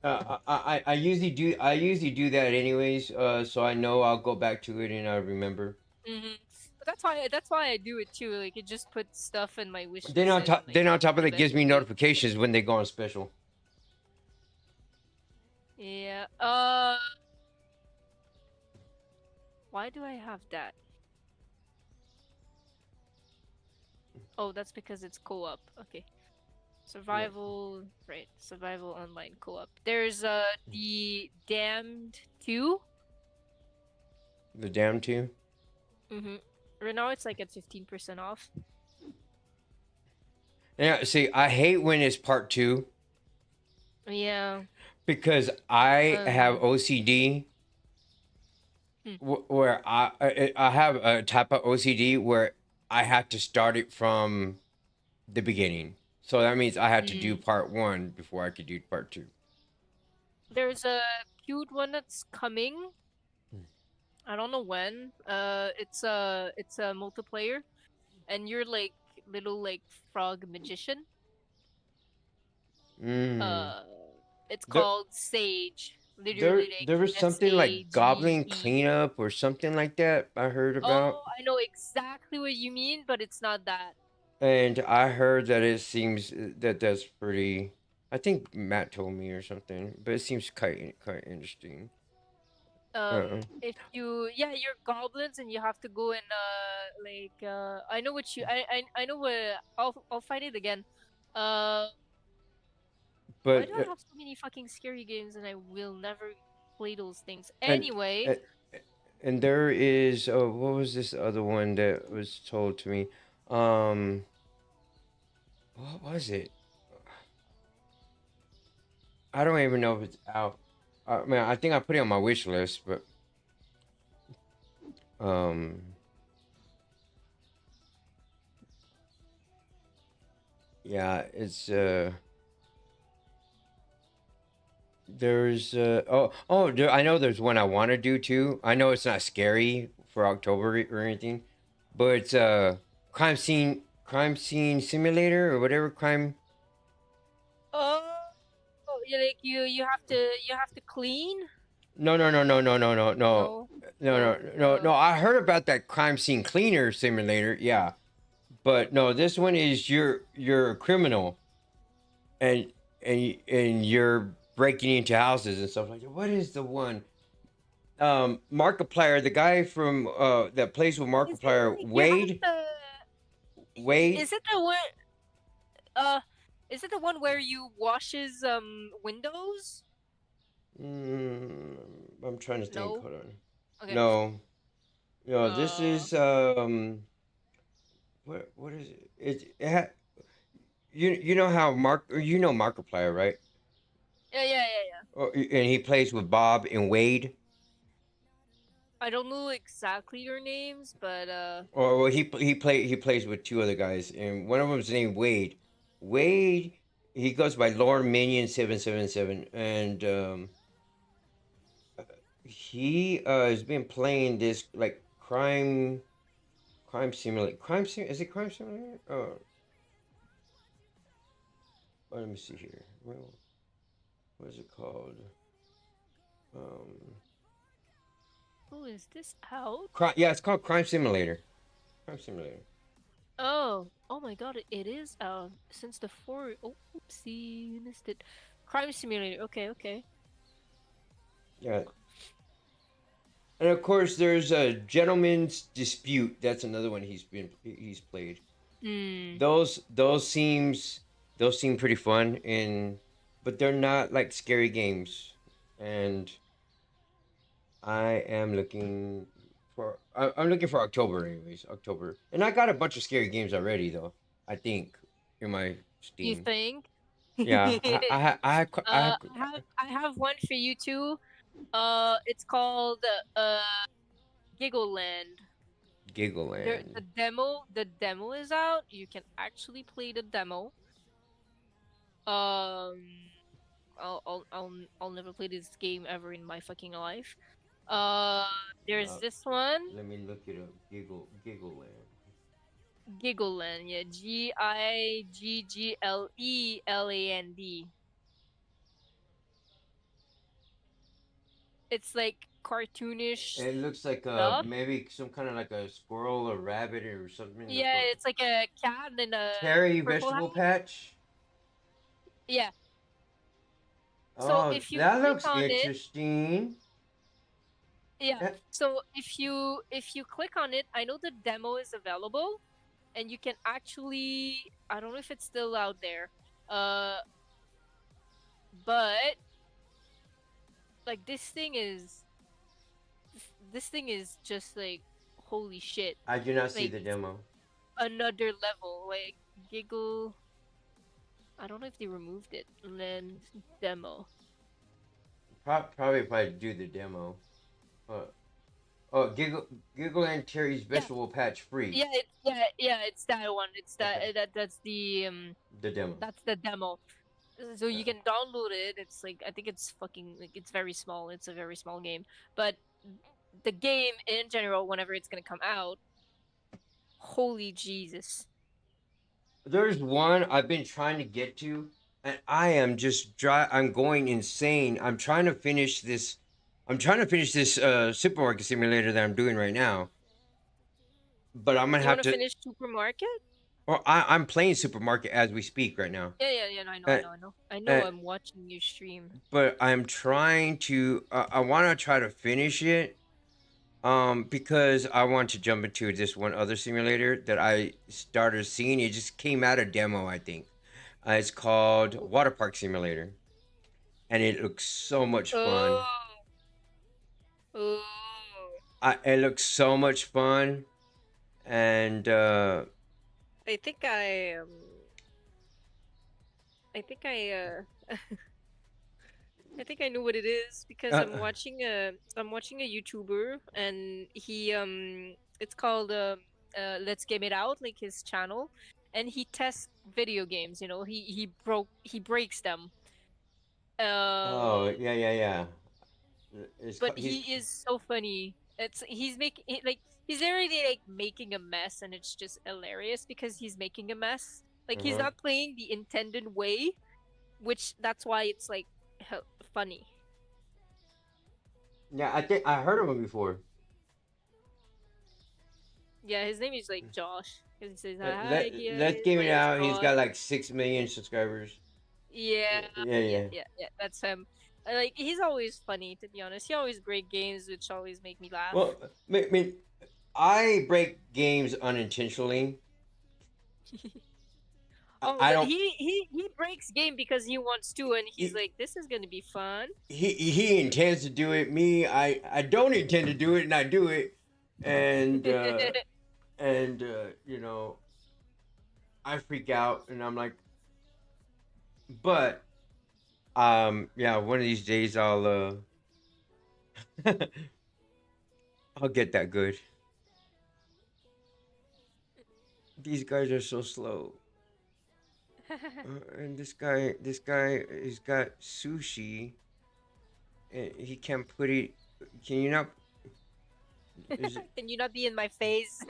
I usually do that anyways. So I know I'll go back to it and I remember. But that's why I do it too. Like it just puts stuff in my wish Then list on and top, like then on top of it, gives me eventually. notifications when they go on special. Yeah. Why do I have that? Oh, that's because it's co-op. Okay. Yeah. Survival, right. Survival online co-op. There's the Damned 2. The damn two. Mm-hmm. Right now it's like at 15% off. Yeah. See, I hate when it's part two Yeah. because I have Um OCD hmm. where I have a type of OCD where I have to start it from the beginning. So that means I had to do Mm. part one before I could do part two. There's a cute one that's coming. I don't know when. It's a multiplayer and you're like little like frog magician. Mm. Uh, it's There, called Sage. there, Literally like there was something like Goblin SAGE. Cleanup or something like that I heard about. Oh, I know exactly what you mean, but it's not that. And I heard that it seems that that's pretty. I think Matt told me or something, but it seems quite interesting. If you yeah, you're goblins and you have to go and I know what you I know what I'll find it again. Uh, why But do I have so many fucking scary games and I will never play those things? and Anyway, and, and there is what was this other one that was told to me? Um, what was it? I don't even know if it's out. I mean, I think I put it on my wish list, but um, yeah, it's there's I know there's one I want to do too. I know it's not scary for October or anything, but it's crime scene simulator or whatever crime. oh, you like you have to clean? No, no, no, no, no, no, no, no, No. no, Oh, no, no, no. I heard about that crime scene cleaner simulator. Yeah, but no, this one is you're a criminal and and you're breaking into houses and stuff like that. What is the one? Markiplier, the guy from that plays with is it Markiplier, like you have Wade. to? Wade. Is it the one? Uh, is it the one where you washes windows? Mm, I'm trying to think. No. Hold on. Okay. No, no. This Uh, is what is it? You know how Markiplier, right? Yeah. And he plays with Bob and Wade. I don't know exactly their names, but Or he plays with two other guys, and one of them's named Wade. Wade, he goes by Lord Minion 777, and he has been playing this like crime simulator. Is it crime simulator? Let me see here. Well, what is it called? Um, oh, is this out? yeah, it's called Crime Simulator. Crime Simulator. Oh my god, it is out since the four. Oh, oopsie, missed it. Crime Simulator. Okay. Yeah, and of course there's a Gentleman's Dispute. That's another one he's played. Hmm. Those seem pretty fun, and but they're not like scary games, and I'm looking for October, anyways. October, and I got a bunch of scary games already, though. I think in my You Steam. think? Yeah, I have one for you too. It's called Giggle Land. Giggle The Land. demo is out. You can actually play the demo. Um, I'll never play this game ever in my fucking life. Uh, there's Uh, this one, Let me look it up. Giggle Land. Giggleland. Yeah, Giggleland. It's like cartoonish It looks like stuff. maybe some kind of like a squirrel or rabbit or something. Yeah, it's like a cat and a Terry purple hat. Vegetable Patch. Yeah. So Oh, if you that click looks on it, interesting. yeah. That- So if you click on it, I know the demo is available, and you can actually, I don't know if it's still out there. But like this thing is just like holy shit. I do not see Like the demo. another level. Like Giggle. I don't know if they removed it. And then demo. Probably if I do the demo. Uh, oh, Giggle and Terry's Yeah, Vegetable Patch free. it's that one. It's that Okay. The demo. that's the demo. So you can download it. It's like I think it's fucking like it's very small. It's a very small game. But the game in general, whenever it's gonna come out, holy Jesus. There's one I've been trying to get to, and I am just dry. I'm going insane. I'm trying to finish this supermarket simulator that I'm doing right now. But I'm gonna You have wanna to. finish Supermarket? Or I'm playing supermarket as we speak right now. Yeah, no, Uh, I know uh, I'm watching you stream. but I'm trying to. I want to try to finish it. Because I want to jump into this one other simulator that I started seeing. It just came out of demo, I think. It's called Water Park Simulator, and it looks so much fun. Oh. Oh. It looks so much fun, and I think I think I think I know what it is because uh, I'm watching a YouTuber and he it's called Let's Game It Out, like his channel, and he tests video games, you know. He breaks them. oh Um yeah. but he is so funny. He's making like he's already like making a mess and it's just hilarious because he's making a mess. Like he's uh-huh. not playing the intended way, which that's why it's like funny. Yeah, I think I heard of him before. Yeah, his name is like Josh. 'Cause he says hi Let's guys, game my it name is out. He's Josh. got like 6 million subscribers. Yeah, Yeah. that's him. Like he's always funny to be honest. He always break games which always make me laugh. Well, I mean, I break games unintentionally. Oh, I but don't. he breaks game because he wants to and he's He, like this is going to be fun. he intends to do it. Me, I don't intend to do it, and I do it, and you know, I freak out, and I'm like, but Yeah, one of these days I'll get that good. These guys are so slow. And this guy, he's got sushi, and he can't put it. Can you not? Is it? Can you not be in my face?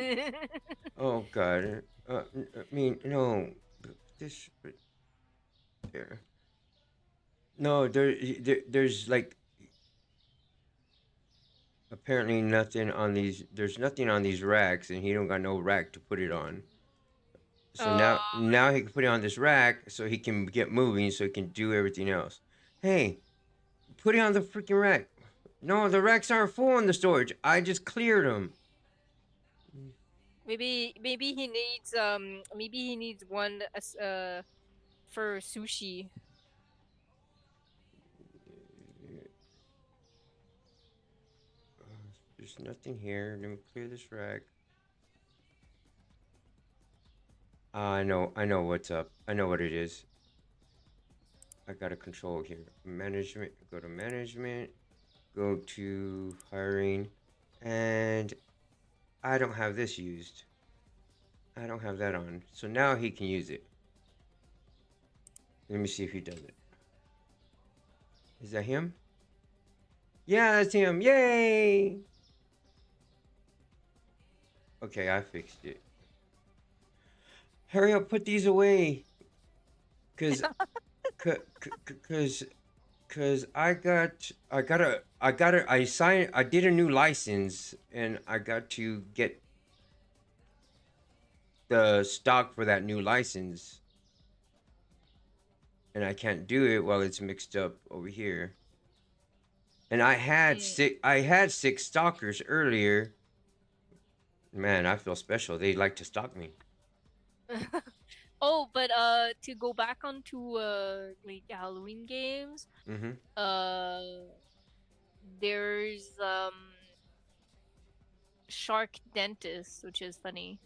Oh God. I mean, no. This there. No, there's like apparently nothing on these. There's nothing on these racks, and he don't got no rack to put it on. So uh, now he can put it on this rack, so he can get moving, so he can do everything else. Hey, put it on the freaking rack. No, the racks aren't full in the storage. I just cleared them. maybe he needs one for sushi. There's nothing here. Let me clear this rack. I know what's up. I know what it is. I got a control here. Management. Go to management. Go to hiring, and I don't have this used. I don't have that on. So now he can use it. Let me see if he does it. Is that him? Yeah, that's him. Yay! Okay, I fixed it. Hurry up, put these away. Cause, cause, cause I did a new license, and I got to get the stock for that new license. And I can't do it while it's mixed up over here. And I had six stalkers earlier. Man, I feel special. They like to stalk me. Oh, but to go back onto like Halloween games, Mm-hmm. there's Shark Dentist, which is funny.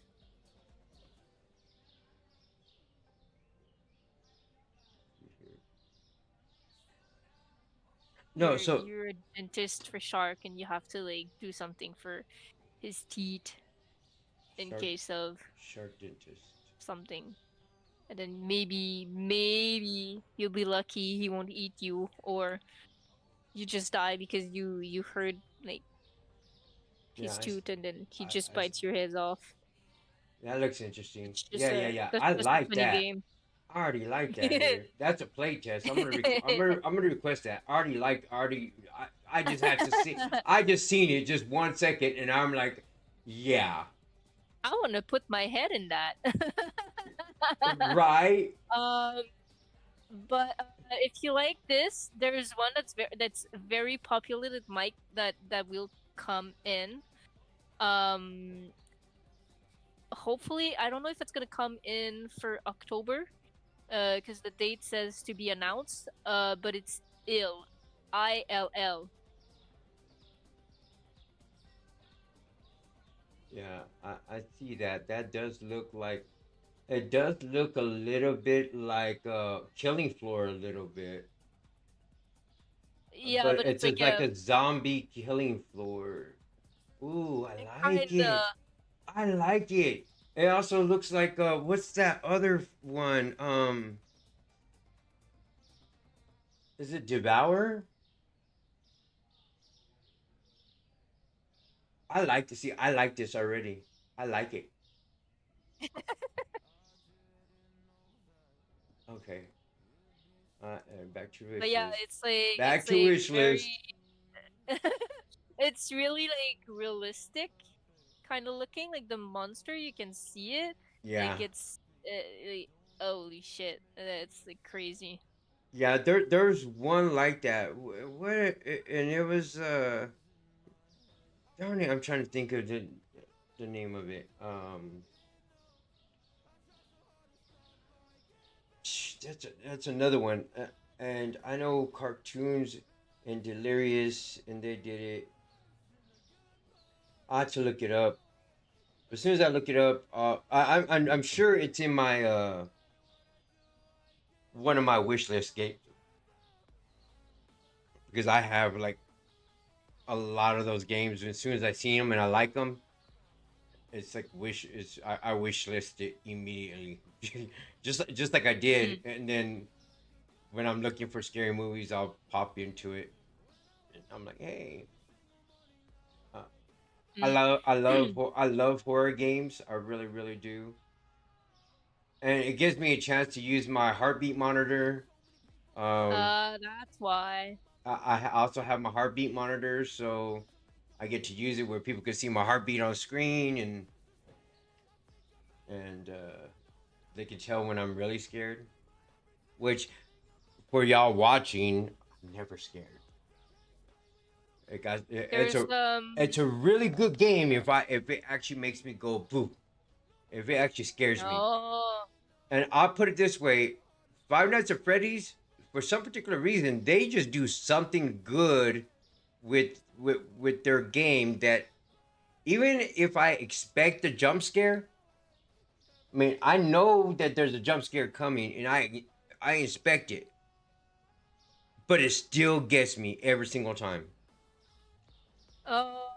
No, so You're a dentist for Shark, and you have to like do something for his teeth in shark case of shark dentist. something. And then maybe you'll be lucky he won't eat you, or you just die because you heard like Yeah, his tooth and then he I, just I, bites your heads off. that looks interesting. It's just Yeah. that's I just a like funny that. game. I already like that here. That's a play test. I'm gonna request that. I just had to see. I just seen it just 1 second, and I'm like, yeah, I want to put my head in that. right. um, but if you like this, there's one that's very popular that that will come in. Um, hopefully, I don't know if it's gonna come in for October, because the date says to be announced. But it's ILL. Yeah, I see that. That does look like it does look a little bit like Killing Floor a little bit, Yeah, but but it's it's like just like a zombie Killing Floor. Ooh, I like kinda. it. I like it. It also looks like what's that other one? Is it Devour? I like to see. I like this already. I like it. Okay. Back to wish But yeah, list. it's Back to like wish very. list. It's really like realistic, kind of looking like the monster. You can see it. Yeah. Like it's like, holy shit, it's like crazy. Yeah, there's one like that. What and it was darn it, I'm trying to think of the name of it. That's another one. And I know cartoons and Delirious and they did it. I had to look it up. As soon as I look it up, I'm sure it's in my one of my wish list games. because I have like a lot of those games. As soon as I see them and I like them, it's like I wish list it immediately, just like I did. And then when I'm looking for scary movies, I'll pop into it. And I'm like, hey, uh, I love horror games. I really really do. And it gives me a chance to use my heartbeat monitor. That's why. I also have my heartbeat monitor, so I get to use it where people can see my heartbeat on screen, and they can tell when I'm really scared. Which, for y'all watching, I'm never scared. There's It's a really good game if it actually makes me go boo, if it actually scares me. Oh. And I'll put it this way: Five Nights at Freddy's, for some particular reason, they just do something good with their game that even if I expect a jump scare, I mean, I know that there's a jump scare coming, and I expect it, but it still gets me every single time. Oh.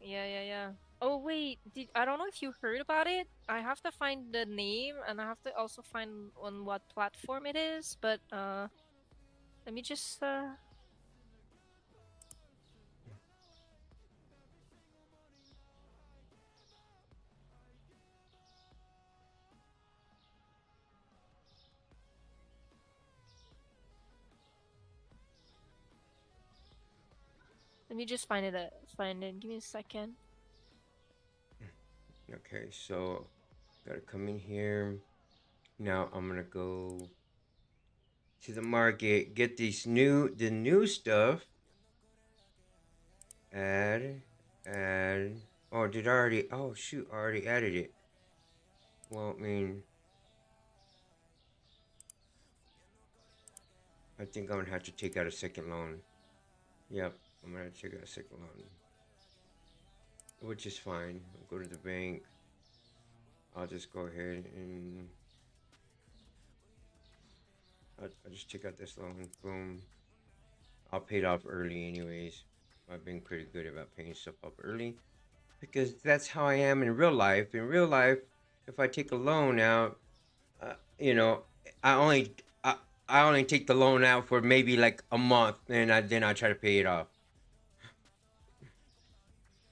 Yeah. Oh wait, I don't know if you heard about it. I have to find the name and I have to also find on what platform it is, but let me just find it. Give me a second. Okay, so gotta come in here. Now I'm gonna go to the market, get the new stuff. Add. Oh, did I already? Oh shoot, I already added it. Well, I mean, I think I'm gonna have to take out a second loan. Yep, I'm gonna take out a second loan, which is fine. I'll go to the bank. I'll just go ahead and I'll just take out this loan. Boom. I'll pay it off early, anyways. I've been pretty good about paying stuff up early because that's how I am in real life. In real life, if I take a loan out, you know, I only I, I only take the loan out for maybe like a month, and then I try to pay it off.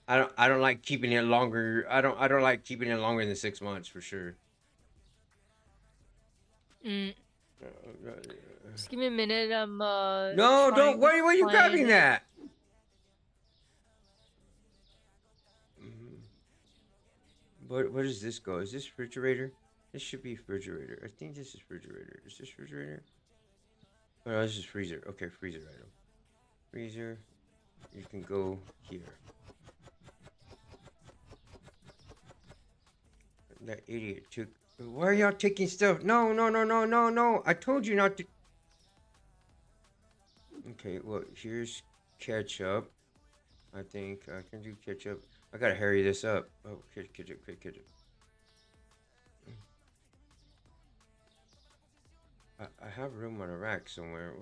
I don't like keeping it longer. I don't like keeping it longer than 6 months for sure. Mm. Uh, Just give me a minute. I'm no, don't. trying to Why are you find grabbing it. that? Where does this go? Is this refrigerator? This should be refrigerator. I think this is refrigerator. Is this refrigerator? Oh, no, this is freezer. Okay, freezer item. Freezer. You can go here. That idiot took. Why are y'all taking stuff? No. I told you not to. Okay, well, here's ketchup. I think I can do ketchup. I gotta hurry this up. Oh, ketchup. I have room on a rack somewhere.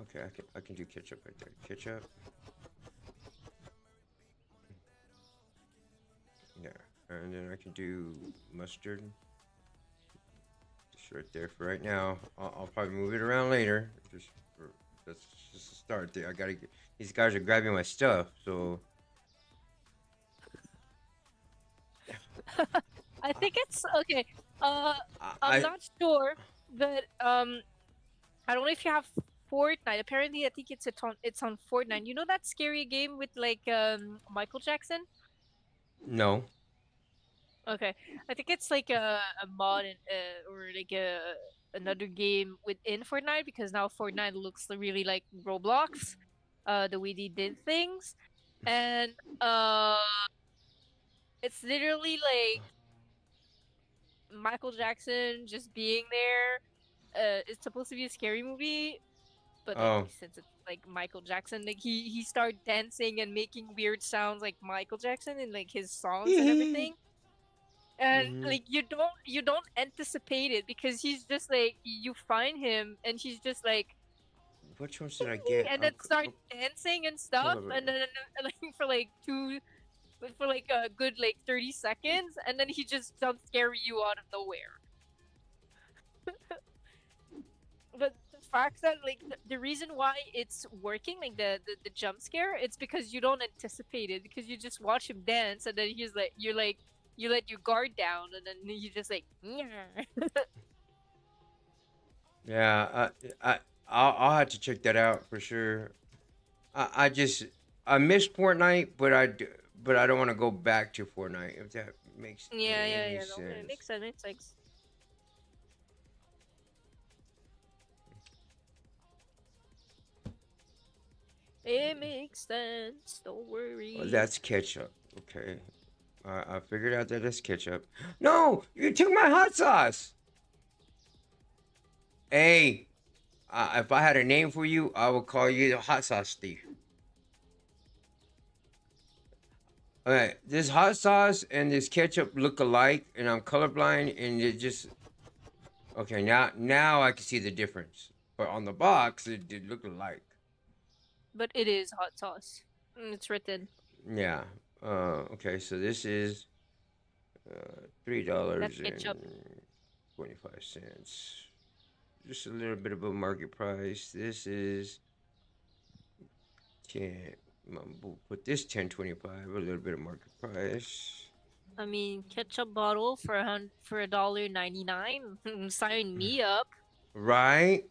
Okay, I can do ketchup right there. Ketchup. Yeah, and then I can do mustard. Just right there for right now. I'll probably move it around later. That's just a start there. I gotta get. These guys are grabbing my stuff, so. I think it's okay. I'm I not sure, but I don't know if you have Fortnite. Apparently, I think it's on Fortnite. You know that scary game with like Michael Jackson? no. Okay, I think it's like a mod or like another game within Fortnite because now Fortnite looks really like Roblox, the way they did things, and it's literally like Michael Jackson just being there. It's supposed to be a scary movie, but like Oh. since it's like Michael Jackson, like he started dancing and making weird sounds like Michael Jackson in like his songs and everything. And Mhm. like you don't anticipate it because he's just like you find him and he's just like which ones did I get? and then start dancing and stuff, and then like for like a good like 30 seconds, and then he just jump scare you out of nowhere. But the fact that like the reason why it's working, like the jump scare, it's because you don't anticipate it, because you just watch him dance, and then he's like you let your guard down, and then you just like Yeah, I'll have to check that out for sure. I just I miss Fortnite, but I don't want to go back to Fortnite if that makes any no, it sense. makes sense. It's like it makes sense. Don't worry. Oh, that's ketchup. Okay, I figured out that it's ketchup. No, you took my hot sauce. Hey, if I had a name for you, I would call you the hot sauce thief. Okay, this hot sauce and this ketchup look alike, and I'm colorblind, and it just okay. Now I can see the difference. But on the box, it did look alike. But it is hot sauce. It's written. Yeah. Okay. So this is $3 That's ketchup. and 25 cents. Just a little bit above market price. This is 10. We'll put this 10.25. A little bit of market price. I mean, ketchup bottle for $1.99. Sign me up. Right.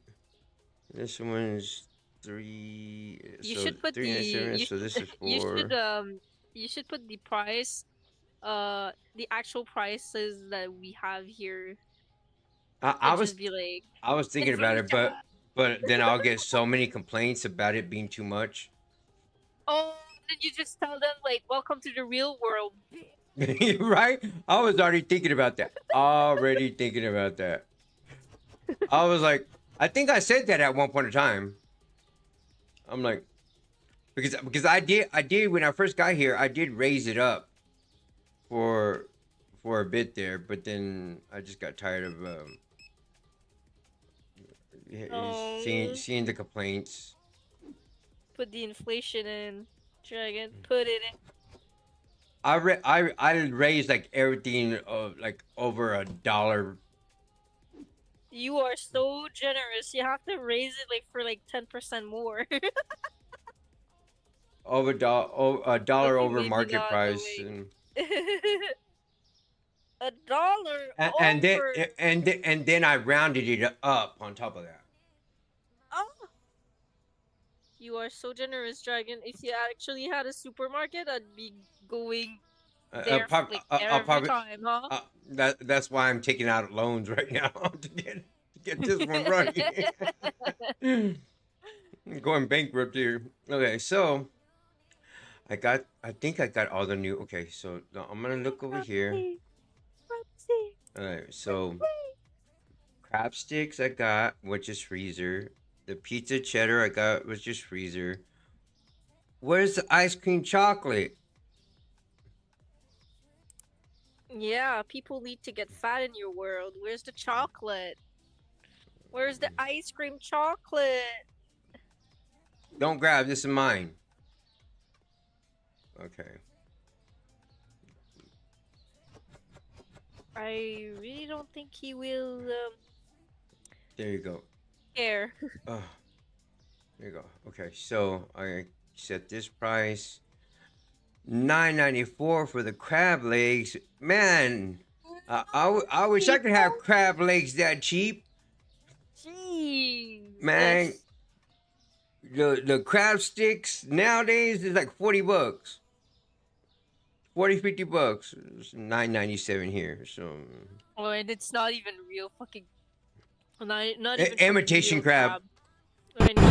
This one's three. You So should put 3.97. So this is you four. you should put the price, the actual prices that we have here. I And was just be like, I was thinking about it, Influencer. but then I'll get so many complaints about it being too much. Oh, then you just tell them like, welcome to the real world. Right? I was already thinking about that. Already thinking about that. I was like, I think I said that at one point in time. I'm like, because I did when I first got here, I did raise it up for a bit there, but then I just got tired of Oh, seeing the complaints. put the inflation in, Dragon. Put it in. I raised like everything like over $1. You are so generous. You have to raise it like for like 10% more. Over a dollar Okay, over maybe market not. No price, way. and $1 and then over. and then I rounded it up on top of that. Oh, you are so generous, Dragon. If you actually had a supermarket, I'd be going there like I'll every probably time, huh? that's why I'm taking out loans right now to get this one running. Going bankrupt here. Okay, so I think I got all the new. Okay, so now I'm gonna look over here. All right, so crab sticks I got, which is freezer. The pizza cheddar I got was just freezer. Where's the ice cream chocolate? Yeah, people need to get fat in your world. Where's the chocolate? Where's the ice cream chocolate? Don't grab. This is mine. Okay. I really don't think he will There you go. care. There you go. Okay, so I set this price $9.94 for the crab legs. Man, I wish I could have crab legs that cheap. Jeez. Man, the crab sticks nowadays is like $40. 40-50 bucks. It's $9.97 here. So Oh, and it's not even real fucking. Not even fucking imitation real crab. I know.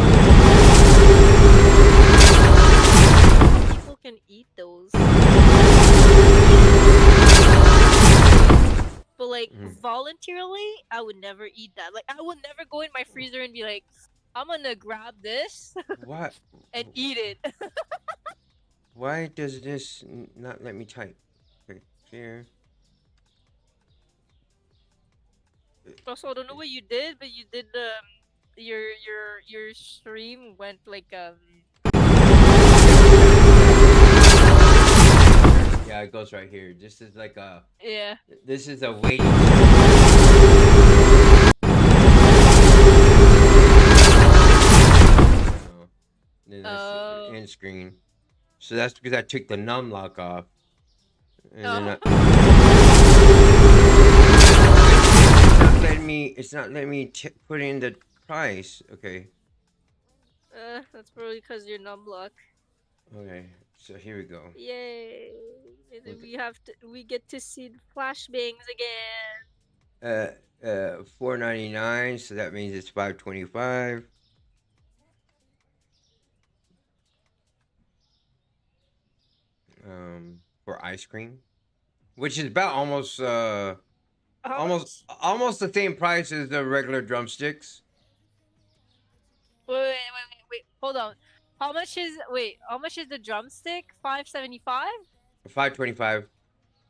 People can eat those. But like voluntarily, I would never eat that. Like I would never go in my freezer and be like, I'm gonna grab this What? and eat it. Why does this not let me type? Right here. Also, I don't know what you did, but you did your stream went like Yeah, it goes right here. This is like a. yeah. This is a waiting. Then that's Oh. end screen. So that's because I took the num lock off. And then Oh. it's not letting me. It's not letting me put in the price. Okay. That's probably because you're numlock. Okay. So here we go. Yay! And then Okay. we get to see the flashbangs again. 4.99. So that means it's 5.25. For ice cream, which is about almost How much? almost the same price as the regular drumsticks. Wait. Hold on. How much is How much is the drumstick? 575? 5.25.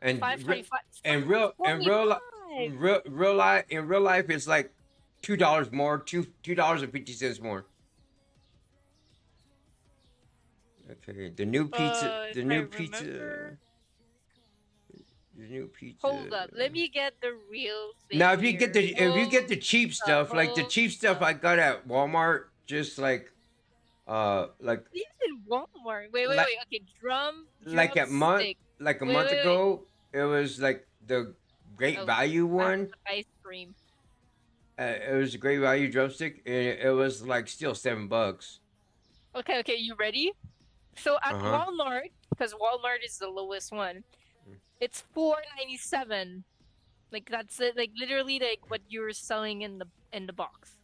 And 525. and real and real life in real life it's like $2 more, $2.50 more. Okay, the new pizza, If I remember. the new pizza. Hold up. Let me get the real thing. Now, if you get the Hold cheap up, stuff, like the hold cheap stuff up. I got at Walmart, just like These in Walmart. Wait. like Okay, like a month drumstick. like a Wait, month wait, wait. ago, it was like the great Oh, value I have one. ice cream. It was a great value drumstick, and it was like still $7. Okay, you ready? So at Uh huh. Walmart, because Walmart is the lowest one, it's 4.97. Like that's it. Like literally, like what you were selling in the box.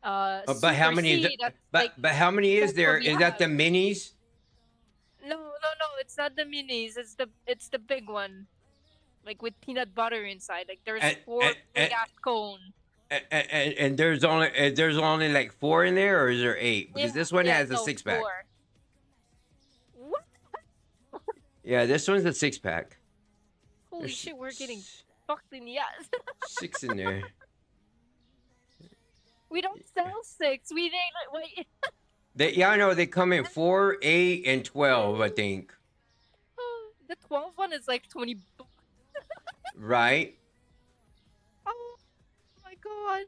But how Super many? C. That's like But how many is that's what there? we Is that have. the minis? No. It's not the minis. It's the big one. Like with peanut butter inside. Like there's And four and big and, ass cone. and there's only like four in there, or is there eight? Because this one has a No, 6 pack. 4. What? Yeah, this one's a 6 pack. Holy There's shit, we're getting fucked in the ass. 6 in there. We don't sell 6. We didn't wait. Yeah, I know they come in 4, 8, and 12. I think. The 12 one is like 20 bucks. Right. Oh my god.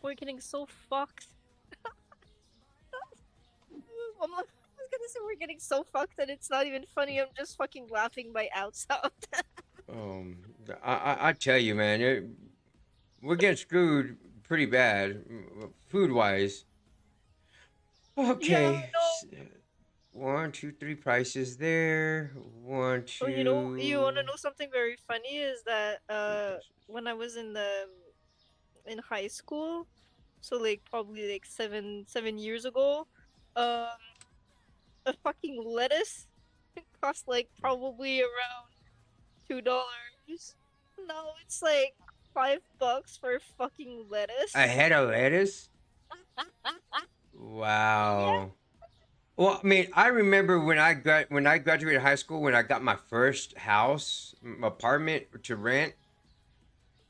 We're getting so fucked. I was gonna say we're getting so fucked that it's not even funny. I'm just fucking laughing my outs out. I tell you, man, we're getting screwed pretty bad, food wise. Yeah, Okay. no. 1, 2, 3 prices there. 1, Oh, 2. you wanna know something very funny is that when I was in high school, so like probably like 7 years ago, um a fucking lettuce cost like probably around $2. Now it's like $5 for fucking lettuce. A head of lettuce. Yeah. Wow. Well, I mean, I remember when when I graduated high school, when I got my first house apartment to rent.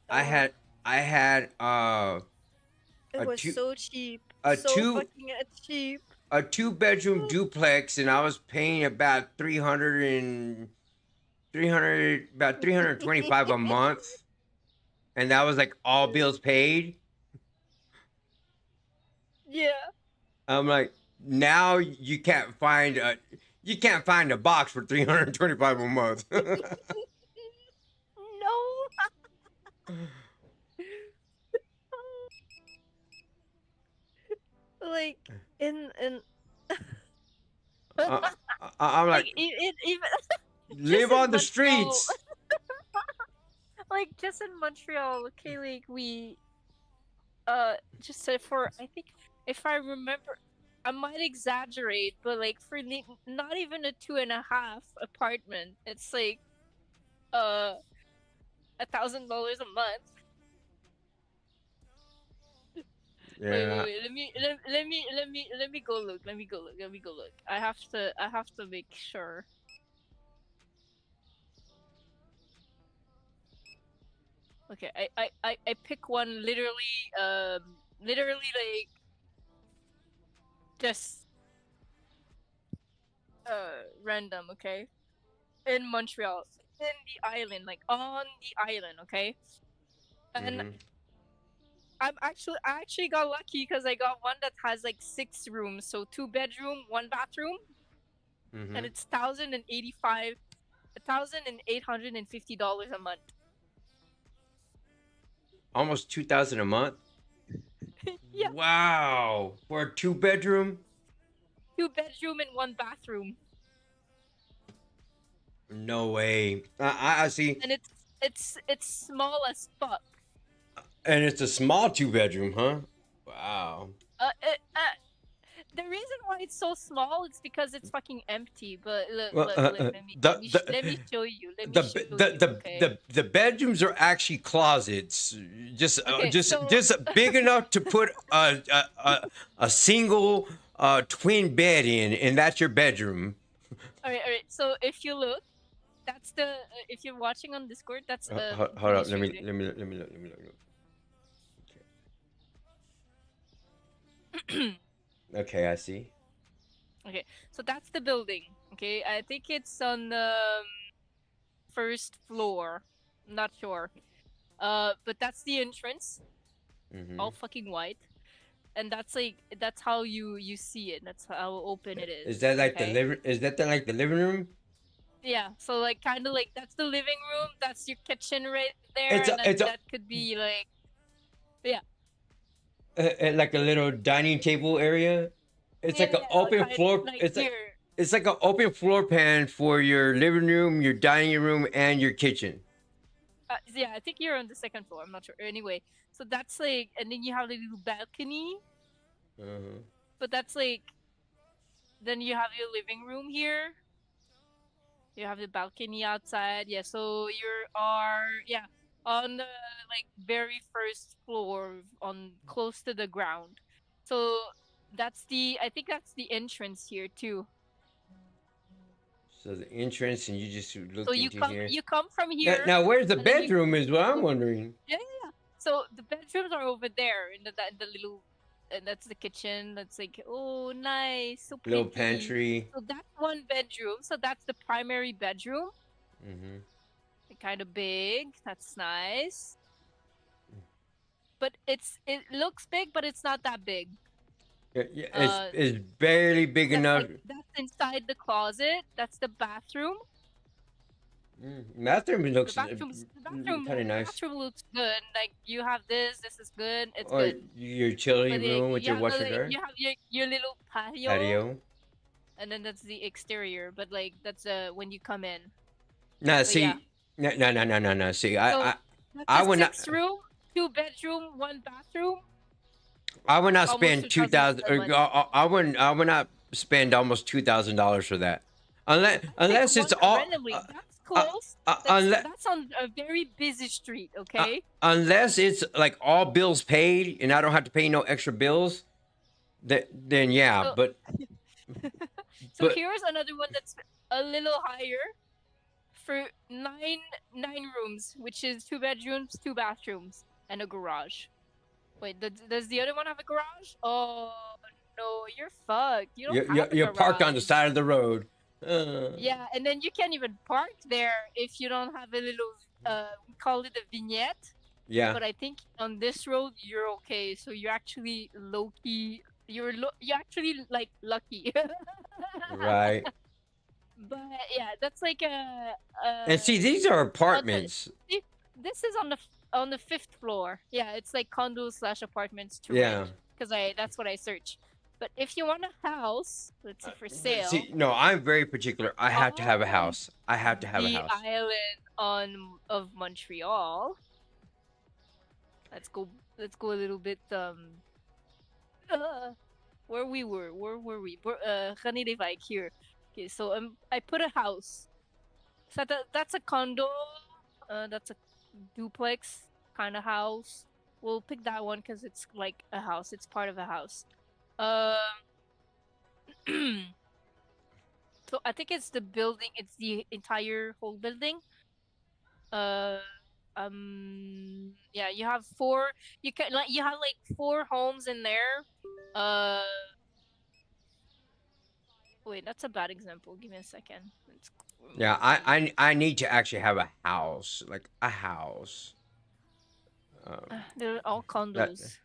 I Uh-huh. had I had It a was two so cheap. a So two fucking cheap. a 2 bedroom duplex, and I was paying about 300 about 325 a month, and that was like all bills paid. Yeah. I'm like, now you can't find a box for 325 a month. No. Like in uh, I'm like like, it even just live in on the Montreal. streets. Like just in Montreal, okay, like we just said for I think if I remember, I might exaggerate, but like for not even a 2.5 apartment, it's like uh $1,000 a month. Yeah. Wait. Let me go look. Let me go look. I have to make sure. Okay, I pick one literally like just random, okay? In Montreal, in the island, like on the island, okay? And Mm-hmm. I actually got lucky because I got one that has like 6 rooms, so 2 bedroom, 1 bathroom, Mm-hmm. and it's $1,850 a month. Almost 2,000 a month. Yeah, Wow, for a 2 bedroom. 2 bedroom and 1 bathroom, No way. I see, and it's small as fuck. and it's a small 2 bedroom, huh? Wow. It, the reason why it's so small is because it's fucking empty. But look, Well, look, look. Let me show you. Let me the show the you. the Okay. the bedrooms are actually closets, Okay. So just big enough to put a single twin bed in, and that's your bedroom. all right. So if you look, that's the if you're watching on Discord, that's Hold let me up, show you. let me look. Okay, I see. Okay. So that's the building. Okay. I think it's on the first floor. I'm not sure. But that's the entrance, Mm-hmm. all fucking white, and that's how you see it. That's how open it is. Is that like the Okay. living? Is that like the living room? Yeah, so like kind of like that's the living room, that's your kitchen right there, It's and a then it's a that could be like yeah, like a little dining table area. It's yeah, like an yeah, like open kind floor. like here. It's like an open floor pan for your living room, your dining room, and your kitchen. Yeah, I think you're on the second floor. I'm not sure. Anyway, so that's like, and then you have a little balcony, Uh-huh. but that's like, then you have your living room here. You have the balcony outside. Yeah, so you are yeah on the like very first floor on close to the ground. So that's the I think that's the entrance here too. So the entrance, and you just So look into here. you come from Now, here, now where's the and then you bedroom? Is what I'm go. wondering. Yeah, yeah, yeah. So the bedrooms are over there in the little, and that's the kitchen. That's like oh nice, so Little pretty. pantry. So that's 1 bedroom. So that's the primary bedroom. Mm-hmm. Kind of big. That's nice. But it looks big, but it's not that big. Yeah, yeah, Uh, it's barely big that's enough. like that's inside the closet. That's the bathroom. Bathroom looks kind of The nice. bathroom looks good. Like you have this. This is good. It's Or good. your chili But like room with your washer dryer you have your little patio, patio. and then that's the exterior. But like that's when you come in. Now But yeah, see, no. See, so that's I a would not, 6 room, 2 bedroom, 1 bathroom, I would not almost spend two two thousand thousand. a month. I would not spend almost $2,000 for that, I pick unless one it's all, randomly. That's uh, close. unless That's on a very busy street. Okay. unless it's like all bills paid and I don't have to pay no extra bills. Then yeah, So so but here's another one that's a little higher for nine rooms, which is 2 bedrooms, 2 bathrooms, and a garage. Wait, does the other one have a garage? Oh no, you're fucked. You don't have a you're parked on the garage. side of the road. Yeah, and then you can't even park there if you don't have a little we call it a vignette. Yeah, But I think on this road you're okay. So you're actually low key. You're actually like lucky. right. But yeah, that's like And see, these are on the apartments. see, this is on the fifth floor. Yeah, it's like condos slash apartments to Yeah. rent because I that's what I search. But if you want a house, let's see for sale See, no, I'm very particular. I have to have a on house. I have to have a the house. island on of Montreal. Let's go. Let's go a little bit. Uh, where were we? René Lévesque here. Okay, so I put a house. So that's a condo. That's a duplex kind of house. We'll pick that one because it's like a house. It's part of a house. Um. So I think it's the building. It's the entire whole building. Uh. yeah, you have four. You have like four homes in there. Uh, wait, that's a bad example. Give me a second. Let's Yeah, remove the. I need to actually have a house, like a house. They're all That condos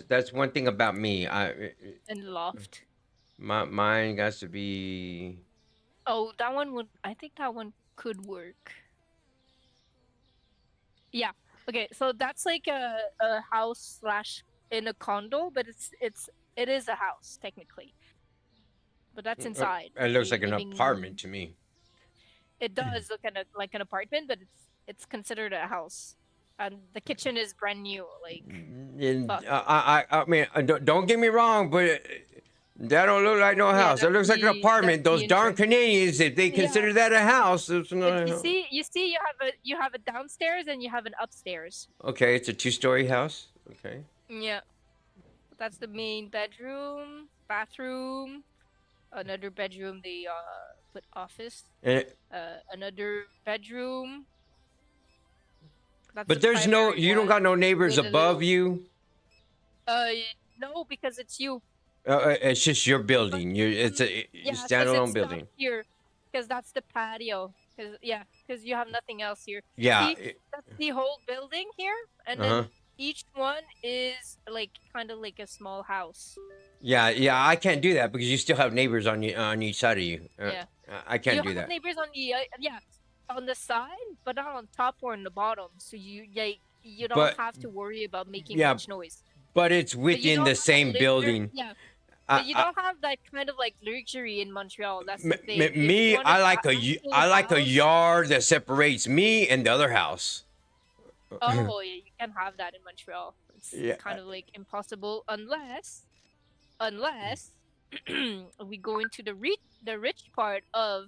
that's one thing about me. and loft. Mine got to be. Oh, that one would. I think that one could work. Yeah. Okay, so that's like a house slash in a condo, but it is a house technically. But that's inside. It So looks you're like an living. apartment to me. It does look like an apartment, but it's considered a house, and the kitchen is brand new. Like, And fuck. I mean, don't get me wrong, but that don't look like no Yeah, house. It looks like an that's apartment. the Those darn entrance. Canadians, if they Yeah, consider that a house, it's not but a house. you see, you have a downstairs and you have an upstairs. Okay, it's a two-story house. Okay. Yeah, that's the main bedroom, bathroom, another bedroom. They put office. And Another bedroom. That's the but there's no, primary you don't one got no neighbors with a above little. you. Uh, no, because it's you. It's just your But building. It's a yeah, because standalone it's not building. here. Because that's the patio. Because yeah, because you have nothing else here. Yeah. See, that's the whole building here, and Uh huh. then each one is like kind of like a small house. Yeah, yeah. I can't do that because you still have neighbors on you on each side of you. Yeah, I you can't do have that. neighbors on the yeah on the side, but not on top or on the bottom. So you don't But have to worry about making yeah, much noise. but it's But you within don't the have that same building. yeah. I, But you I, don't have that kind of like luxury in Montreal. That's the thing. If you me, want an actual I like a house, yard that separates me and the other house. oh yeah, you can have that in Montreal. It's Yeah. kind of like impossible unless we go into the rich part of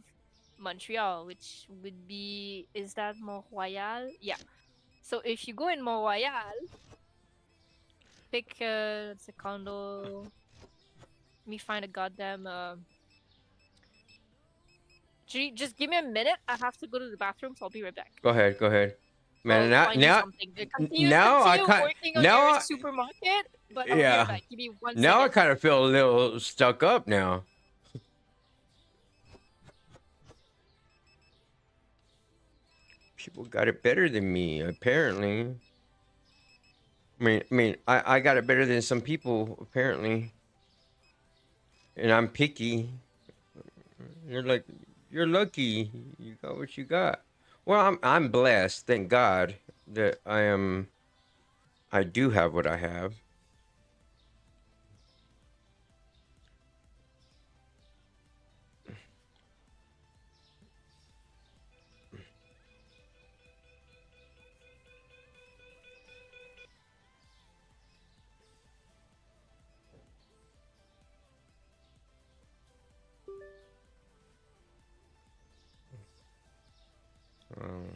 Montreal, which would be is that Mont Royal? Yeah. So if you go in Mont Royal, pick it's a condo. Let me find a goddamn just give me a minute. I have to go to the bathroom, so I'll be right back. Go ahead. Go ahead. Man, I'll now, find you now, something. now I Continue kind, working on now, your supermarket, but I'll be right yeah. back. Give me one Now I second. kind of feel a little stuck up now. People got it better than me, apparently. I got it better than some people, apparently. And I'm picky. You're like, you're lucky. You got what you got. Well, I'm blessed, thank God, that I do have what I have. Um,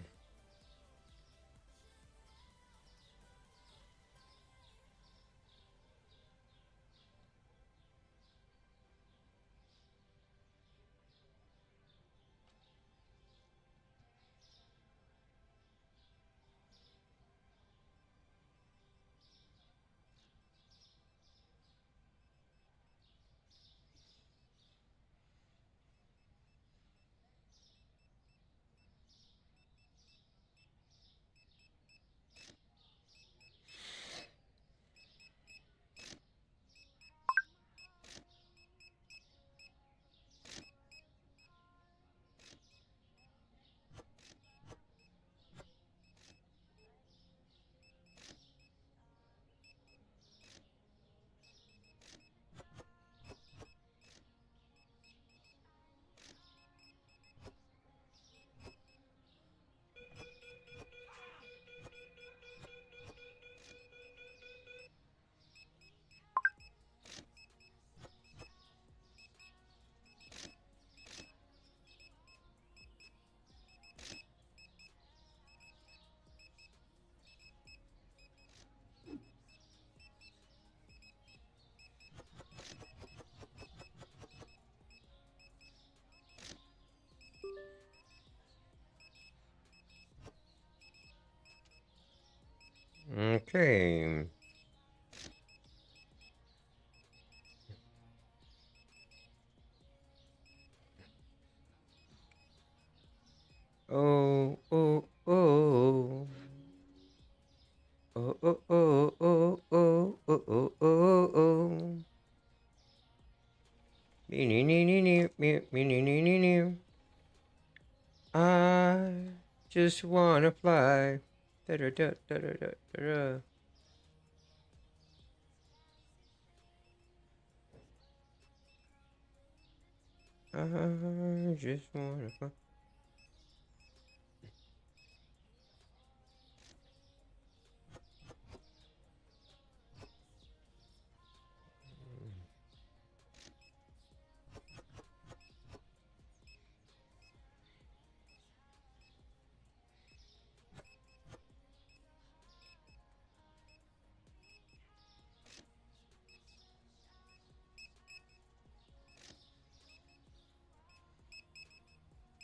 Okay. Oh, oh, oh. Oh, oh, oh, oh, oh, oh, oh, oh, oh. I just wanna fly. Da da da da da da da. I just wanna fly.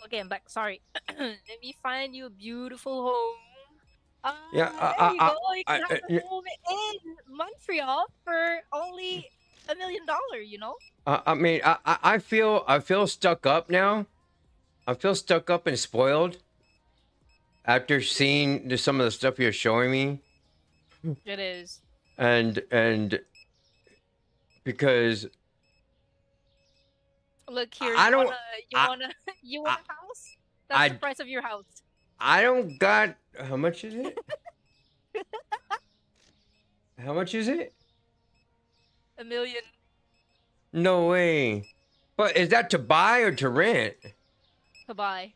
Okay, I'm back. Sorry. Let me find you a beautiful home. Yeah, There you go. You I, can have a home in Montreal for only $1 million. You know. I mean, I feel stuck up now. I feel stuck up and spoiled after seeing some of the stuff you're showing me, It is. and because Look here. I don't, You I, wanna you I, want a house? That's the I, price of your house. I don't got. How much is it? How much is it? $1 million No way. But is that to buy or to rent? to buy.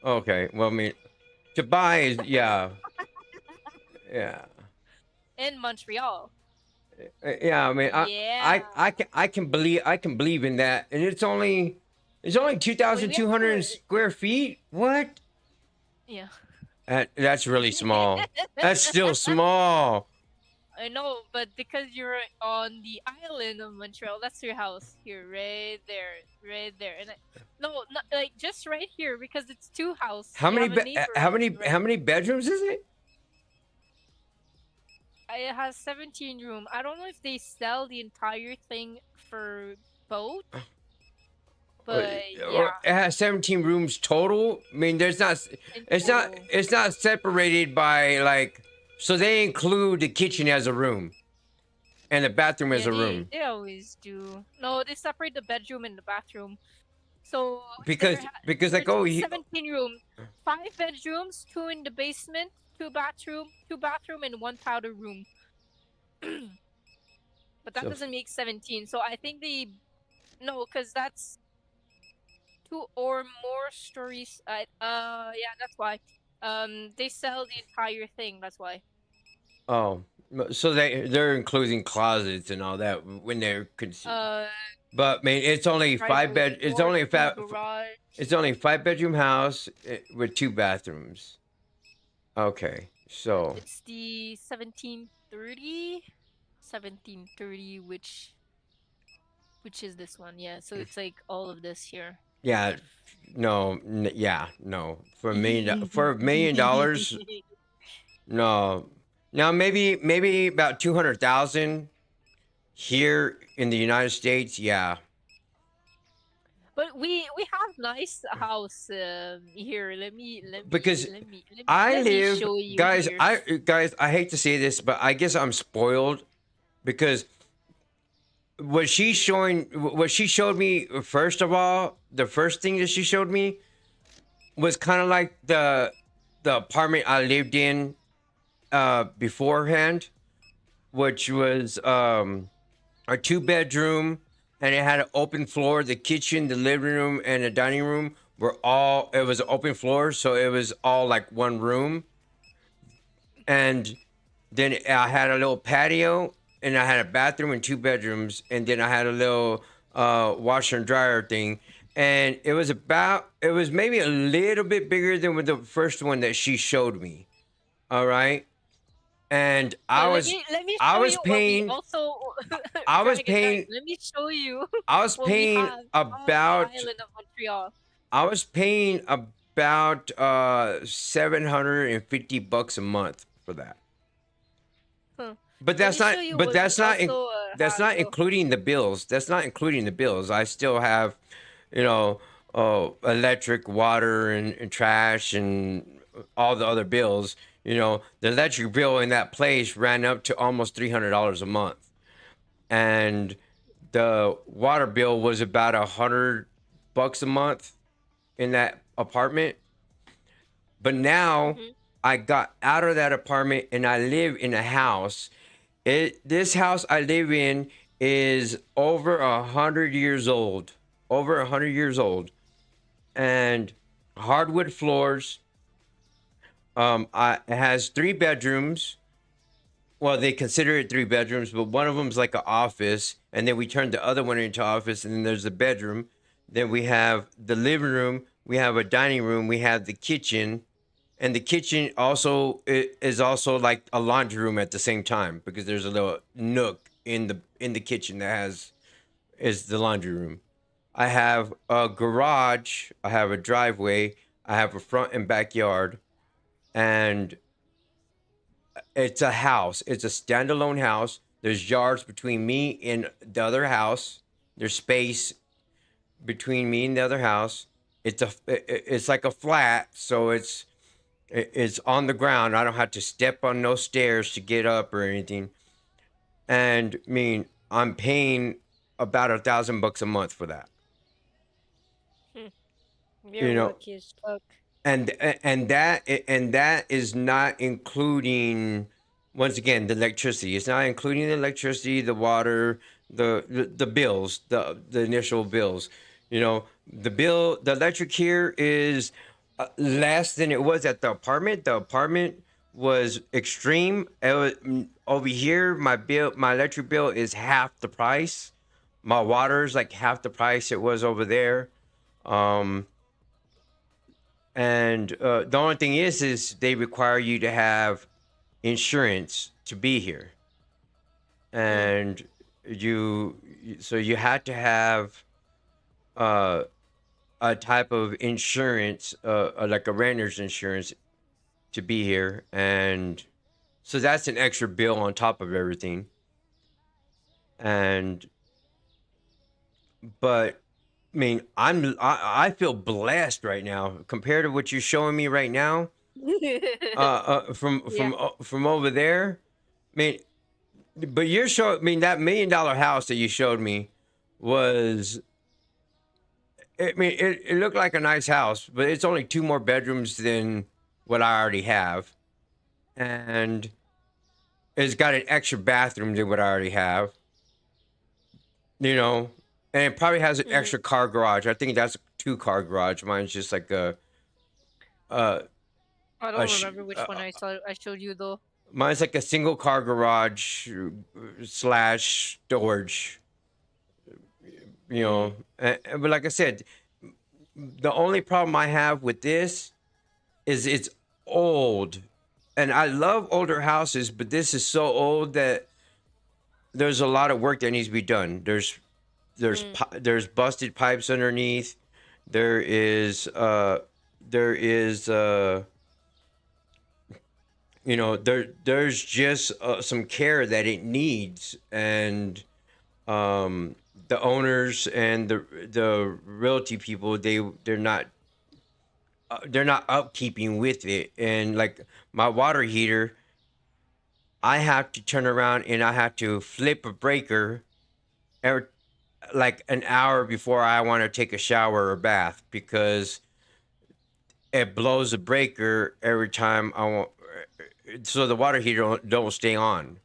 Okay. Well, I mean, to buy is yeah, yeah, In Montreal. yeah. I mean, Yeah. I can believe in that, and it's only 2,200 square feet. What? Yeah. That's really small. That's still small. I know, but because you're on the island of Montreal, that's your house here, right there, and no, not like just right here because it's two house. How You many have a neighbor right. how many bedrooms is it? It has 17 room. I don't know if they sell the entire thing for both, but yeah, It has 17 rooms total. I mean, there's not. in It's not. total. It's not separated by like. So they include the kitchen as a room, and the bathroom as Yeah, a room. they always do. No, they separate the bedroom and the bathroom. So Because like there's oh 17 room, 5 bedrooms, 2 in the basement, 2 bathroom, and 1 powder room. But that So- doesn't make 17. So I think no, because that's 2 or more stories. Yeah, that's why. They sell the entire thing. That's why. oh, so they're including closets and all that when they're But I mean, it's only five bed. It's only garage. It's only 5 bedroom house with 2 bathrooms. Okay, so It's the 1730, which is this one. Yeah, so it's like all of this here. yeah, no, yeah, no. For $1 million, no. Now maybe about 200,000 here in the United States. Yeah, But we have nice house here. Because let me I let me live, show you guys. here. Guys, I hate to say this, but I guess I'm spoiled because what she showed me first of all, the first thing that she showed me was kind of like the apartment I lived in beforehand, which was a 2 bedroom, and it had an open floor. The kitchen, the living room, and the dining room were all. It was an open floor, so it was all like one room. And then I had a little patio, and I had a bathroom and 2 bedrooms, and then I had a little washer and dryer thing. And it was maybe a little bit bigger than with the first one that she showed me. All right. And Let me I show was you paying, what we also. I was Dragon, paying, let me show you I was what we paying have on the about, island of Montreal. I was paying about $750 a month for that. But Let me show you what we also that's have not though. including the bills. That's not including the bills. I still have, you know, electric, water, and trash, and all the other bills. You know, the electric bill in that place ran up to almost $300 a month, and the water bill was about $100 a month in that apartment. But now Hmm. I got out of that apartment and I live in a house. This house I live in is over 100 years old. Over 100 years old, and hardwood floors. It has 3 bedrooms. Well, they consider it 3 bedrooms, but one of them's like an office, and then we turned the other one into office, and then there's a bedroom. Then we have the living room. We have a dining room. We have the kitchen, and the kitchen also is also like a laundry room at the same time because there's a little nook in the kitchen that has is the laundry room. I have a garage, I have a driveway, I have a front and backyard, and it's a house. It's a standalone house. There's yards between me and the other house. There's space between me and the other house. It's like a flat, so it's on the ground. I don't have to step on no stairs to get up or anything. And I mean, I'm paying about $1,000 a month for that. You're You know, lucky as fuck. and that is not including, once again, the electricity. It's not including the electricity, the water, the bills, the initial bills. The electric here is less than it was at the apartment. The apartment was extreme. Over here, my electric bill is half the price. My water is like half the price it was over there. Um, and the only thing is they require you to have insurance to be here, Mm. and you had to have uh, a type of insurance, like a renter's insurance, to be here, and so that's an extra bill on top of everything. And but I mean, I feel blessed right now compared to what you're showing me right now. From Yeah. from over there. I mean, but you're showing. I mean, that $1 million house that you showed me was. I mean, it looked like a nice house, but it's only 2 more bedrooms than what I already have, and it's got an extra bathroom than what I already have. You know, and it probably has an Mhm. extra car garage. I think that's a 2 car garage. Mine's just like a, I a don't sh- remember which one I showed you though. mine's like a single car garage slash storage. Mm. But like I said, the only problem I have with this is it's old, and I love older houses, but this is so old that there's a lot of work that needs to be done. Mm. There's busted pipes underneath. There is there is there's just some care that it needs, and um the owners and the realty people, they're not upkeeping with it. And like my water heater, I have to turn around and I have to flip a breaker every, like an hour before I want to take a shower or bath, because it blows the breaker every time I want, so the water heater don't stay on.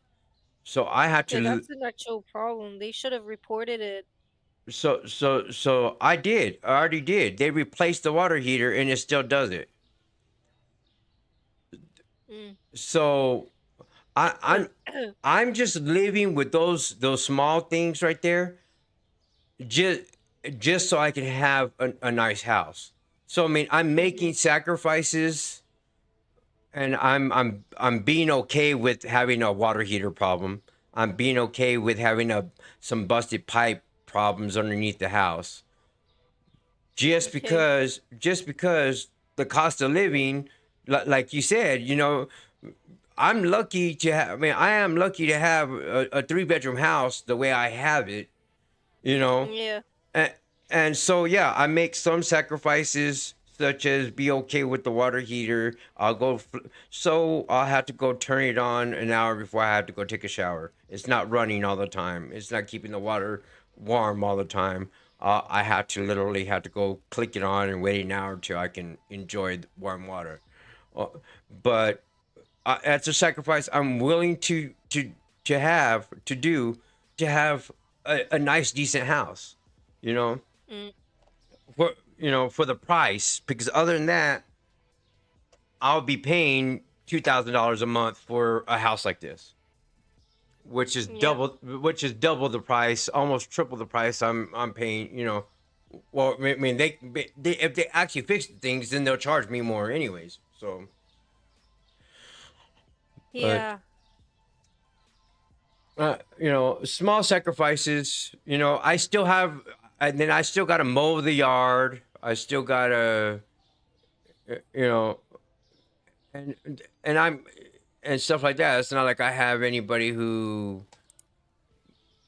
So I had Yeah, to that's an actual problem. They should have reported it. so I already did. They replaced the water heater and it still does it. Mm. So I, I'm I'm just living with those small things right there, just just so I can have a nice house. So I mean, I'm making Mhm. sacrifices, and I'm being okay with having a water heater problem. I'm being okay with having a some busted pipe problems underneath the house. Okay. Just because the cost of living, like you said, I'm lucky to have. I mean, I am lucky to have a 3 bedroom house the way I have it. You know, Yeah. and, and so yeah, I make some sacrifices, such as be okay with the water heater. So I'll have to go turn it on an hour before I have to go take a shower. It's not running all the time. It's not keeping the water warm all the time. I have to literally have to go click it on and wait an hour till I can enjoy the warm water. Uh, but that's a sacrifice I'm willing to have a nice decent house, you know, Mm, for the price, because other than that I'll be paying $2,000 a month for a house like this, yeah. which is double the price, almost triple the price I'm paying, well, I mean, they if they actually fix things, then they'll charge me more anyways, so. But Yeah. small sacrifices. I still have, and then I still got to mow the yard. I still got to, you know, and and I'm and stuff like that. It's not like I have anybody who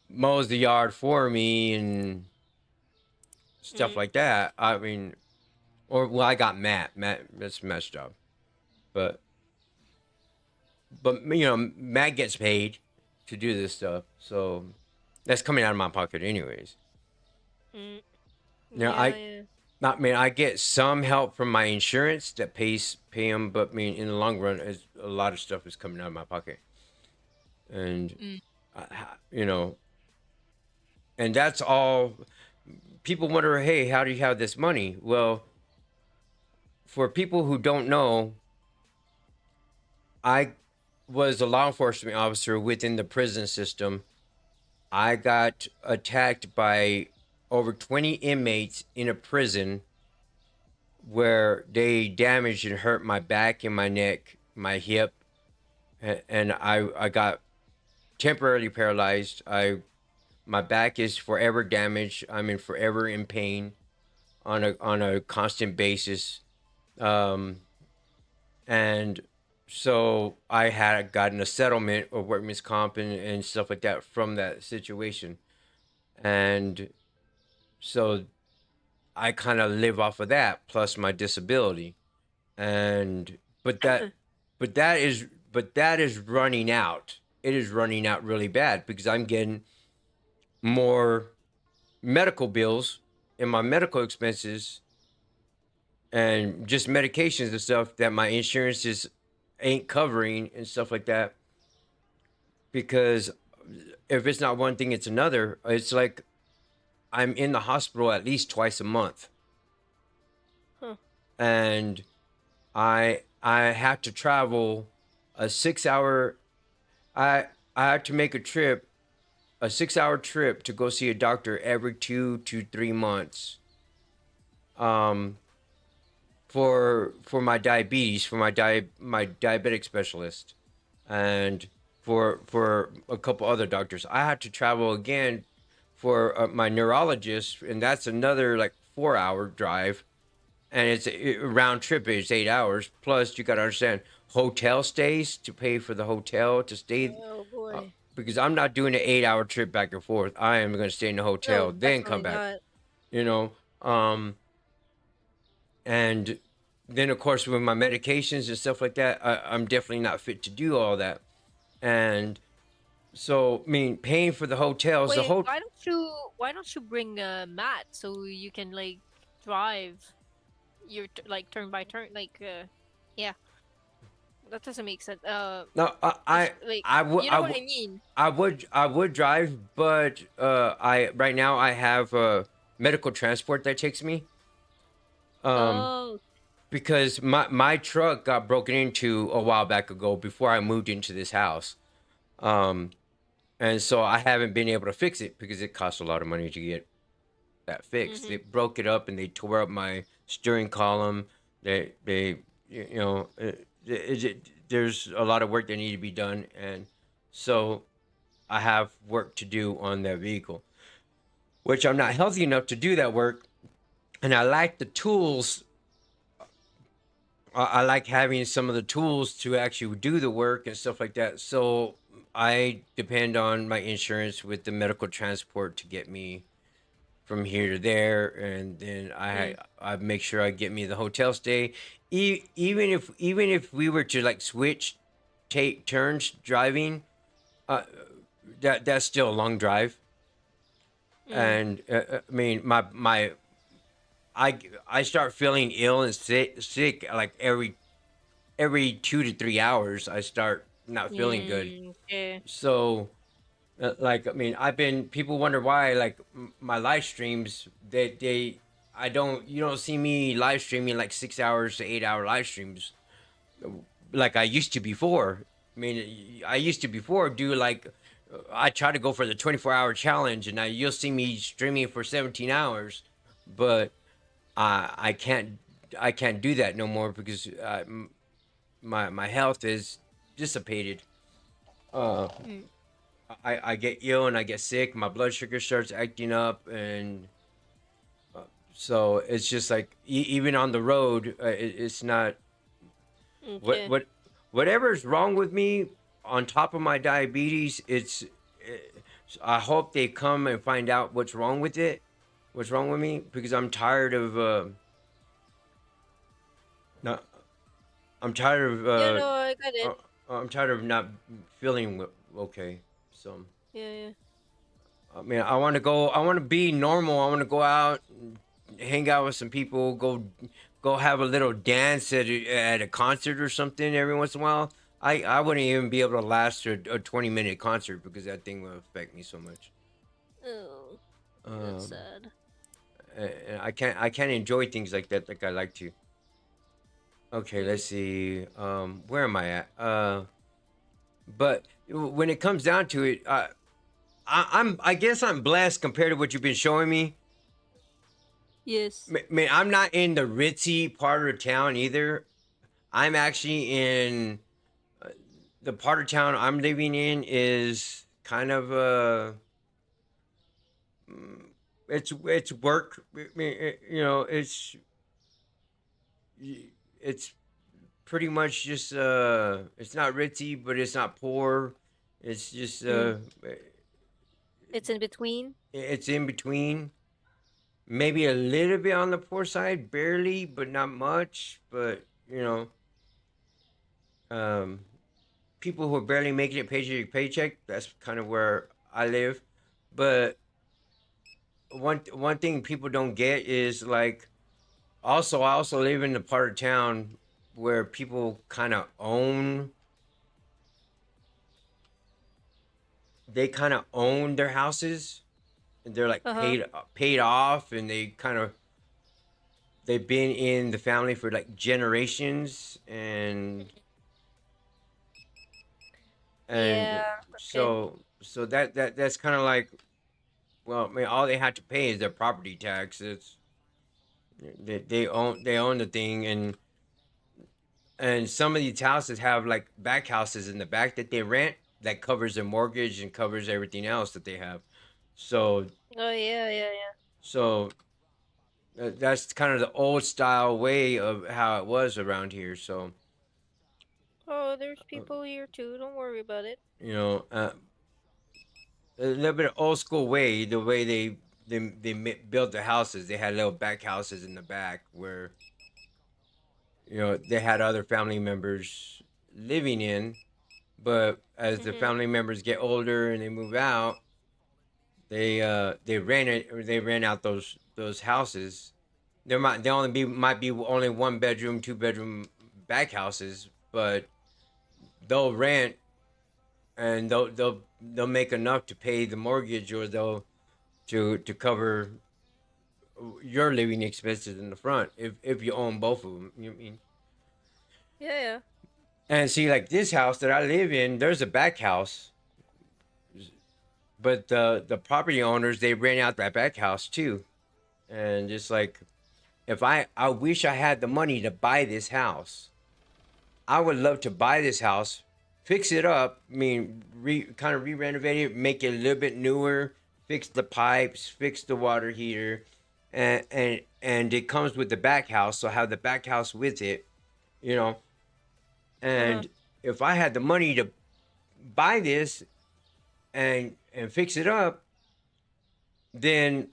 mows the yard for me and stuff Mm, like that. I mean, or well, I got Matt. Matt, that's Matt's job, but Matt gets paid to do this stuff, so that's coming out of my pocket anyways. mm, You know, yeah. Yeah. I get some help from my insurance that pay them, but I mean, in the long run, a lot of stuff is coming out of my pocket, and Mm. uh, you know, and that's all. People wonder, hey, how do you have this money? Well, for people who don't know, I was a law enforcement officer within the prison system. I got attacked by over 20 inmates in a prison where they damaged and hurt my back and my neck, my hip, and I got temporarily paralyzed. My back is forever damaged. Forever in pain on a constant basis. Um, and so I had gotten a settlement of workman's comp and stuff like that from that situation. And so I kind of live off of that plus my disability. And but that is running out. It is running out really bad because I'm getting more medical bills and my medical expenses and just medications and stuff that my insurances ain't covering and stuff like that. Because if it's not one thing, it's another. It's like I'm in the hospital at least twice a month, Huh. and I have to travel a 6 hour. I had to make a 6 hour trip to go see a doctor every 2 to 3 months. Um, for my diabetes, for my diabetic specialist, and for a couple other doctors. I had to travel again for my neurologist, and that's another like 4 hour drive, and it's a round trip. It's 8 hours. Plus, you got to understand hotel stays to pay for the hotel to stay. Oh Uh, boy. because I'm not doing an 8 hour trip back and forth. I am going to stay in the No, hotel, then come definitely back. not. You know, um, and then of course with my medications and stuff like that, I'm definitely not fit to do all that. And so, I mean, paying for the hotels, the Wait, whole why don't you bring Matt so you can like drive your like turn by turn yeah, that doesn't make sense. no, If like I would you know what I mean. I would drive, but I right now I have medical transport that takes me. Um, Oh. because my truck got broken into a while back ago before I moved into this house. Um, and so I haven't been able to fix it because it costs a lot of money to get that fixed. They Mhm. broke it up and they tore up my steering column. They you know there's a lot of work that need to be done, and so I have work to do on that vehicle, which I'm not healthy enough to do that work, and I lack the tools I like having some of the tools to actually do the work and stuff like that. So I depend on my insurance with the medical transport to get me from here to there, and then I make sure I get me the hotel stay. Even if we were to like switch, take turns driving, uh, that's still a long drive. And I mean, I start feeling ill and sick like every 2 to 3 hours. I start not feeling good. Okay. So like I mean, I've been people wonder why like my live streams they I don't you don't see me live streaming like 6 hours to 8 hour live streams like I used to before. I mean, I used to before do like I try to go for the 24-hour challenge, and now you'll see me streaming for 17 hours, but I can't I can't do that no more because my health is dissipated. Uh, Mm. I get ill and I get sick. My blood sugar starts acting up, and so it's just like even on the road, it's not what Okay. what whatever's wrong with me. On top of my diabetes, I hope they come and find out what's wrong with it, what's wrong with me, because I'm tired of not. I'm tired of Yeah, no, I got uh, it. I'm tired of not feeling okay. So. Yeah, yeah. I mean, I want to go. I want to be normal. I want to go out, hang out with some people, go have a little dance at a concert or something every once in a while. I wouldn't even be able to last a 20-minute concert because that thing will affect me so much. Oh, that's Um, sad. and I can't enjoy things like that like I like to. Okay, Mm. let's see. Where am I at? But when it comes down to it, I guess I'm blessed compared to what you've been showing me. Yes. Man, I'm not in the ritzy part of town either. I'm actually in the part of town I'm living in is kind of mm, it's work. I mean, it's pretty much just it's not ritzy, but it's not poor. It's just Mm. It's in between. it's in between. Maybe a little bit on the poor side, barely, but not much. But um, people who are barely making it paycheck to paycheck. That's kind of where I live. But one thing people don't get is like I also live in the part of town where people kind of own their houses, and they're like Uh huh. paid off, and they've been in the family for like generations, and Yeah. Okay. so that's kind of like, well, I mean, all they have to pay is their property tax. They own the thing, and some of these houses have like back houses in the back that they rent that covers their mortgage and covers everything else that they have. So Oh yeah, yeah, yeah. so that's kind of the old style way of how it was around here. So Oh, there's uh, people here too. Don't worry about it. you know, a little bit of old school way, the way they built the houses. They had little back houses in the back where they had other family members living in, but as the Mhm. family members get older and they move out, they rent out those houses. There only be might be only 1 bedroom, 2 bedroom back houses, but they'll rent, and they'll make enough to pay the mortgage, or they'll to cover your living expenses in the front if you own both of them. You know what I mean? Yeah, yeah. And see, like this house that I live in, there's a back house, but the property owners, they rent out that back house too. And just like, if I wish I had the money to buy this house, I would love to buy this house, fix it up. I mean, kind of re-renovate it, make it a little bit newer, fix the pipes, fix the water heater, and it comes with the back house. So have the back house with it, you know. And if I had the money to buy this and fix it up, then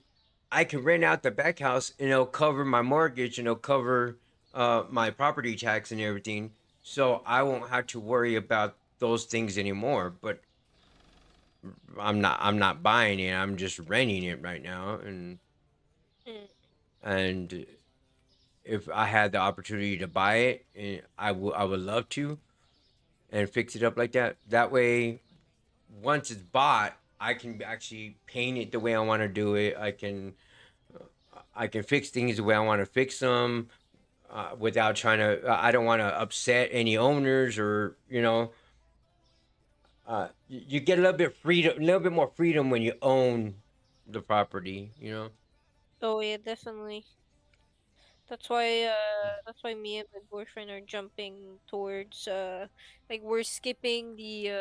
I can rent out the back house and it'll cover my mortgage and it'll cover my property tax and everything. So I won't have to worry about those things anymore. But I'm not buying it. I'm just renting it right now. And if I had the opportunity to buy it, I would love to and fix it up like that. That way, once it's bought, I can actually paint it the way I want to do it. I can fix things the way I want to fix them without trying to. I don't want to upset any owners or you get a little bit freedom, a little bit more freedom when you own the property. Oh yeah, definitely. That's why me and my boyfriend are jumping towards like we're skipping the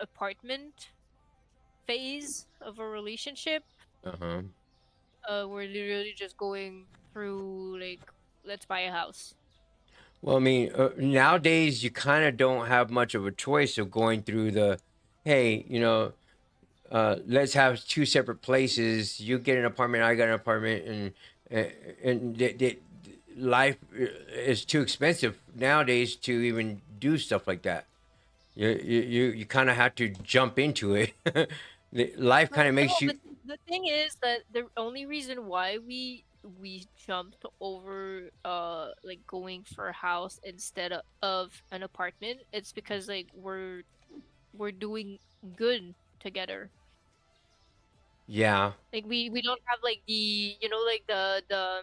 apartment phase of a relationship. Uh huh. We're literally just going through like let's buy a house. Well, I mean, nowadays you kind of don't have much of a choice of going through the, hey, let's have two separate places. You get an apartment, I got an apartment, and life is too expensive nowadays to even do stuff like that. You kind of have to jump into it. Life kind of makes No, you. the thing is that the only reason why we jumped over like going for a house instead of an apartment, it's because like we're doing good together. Yeah, Like we don't have like the like the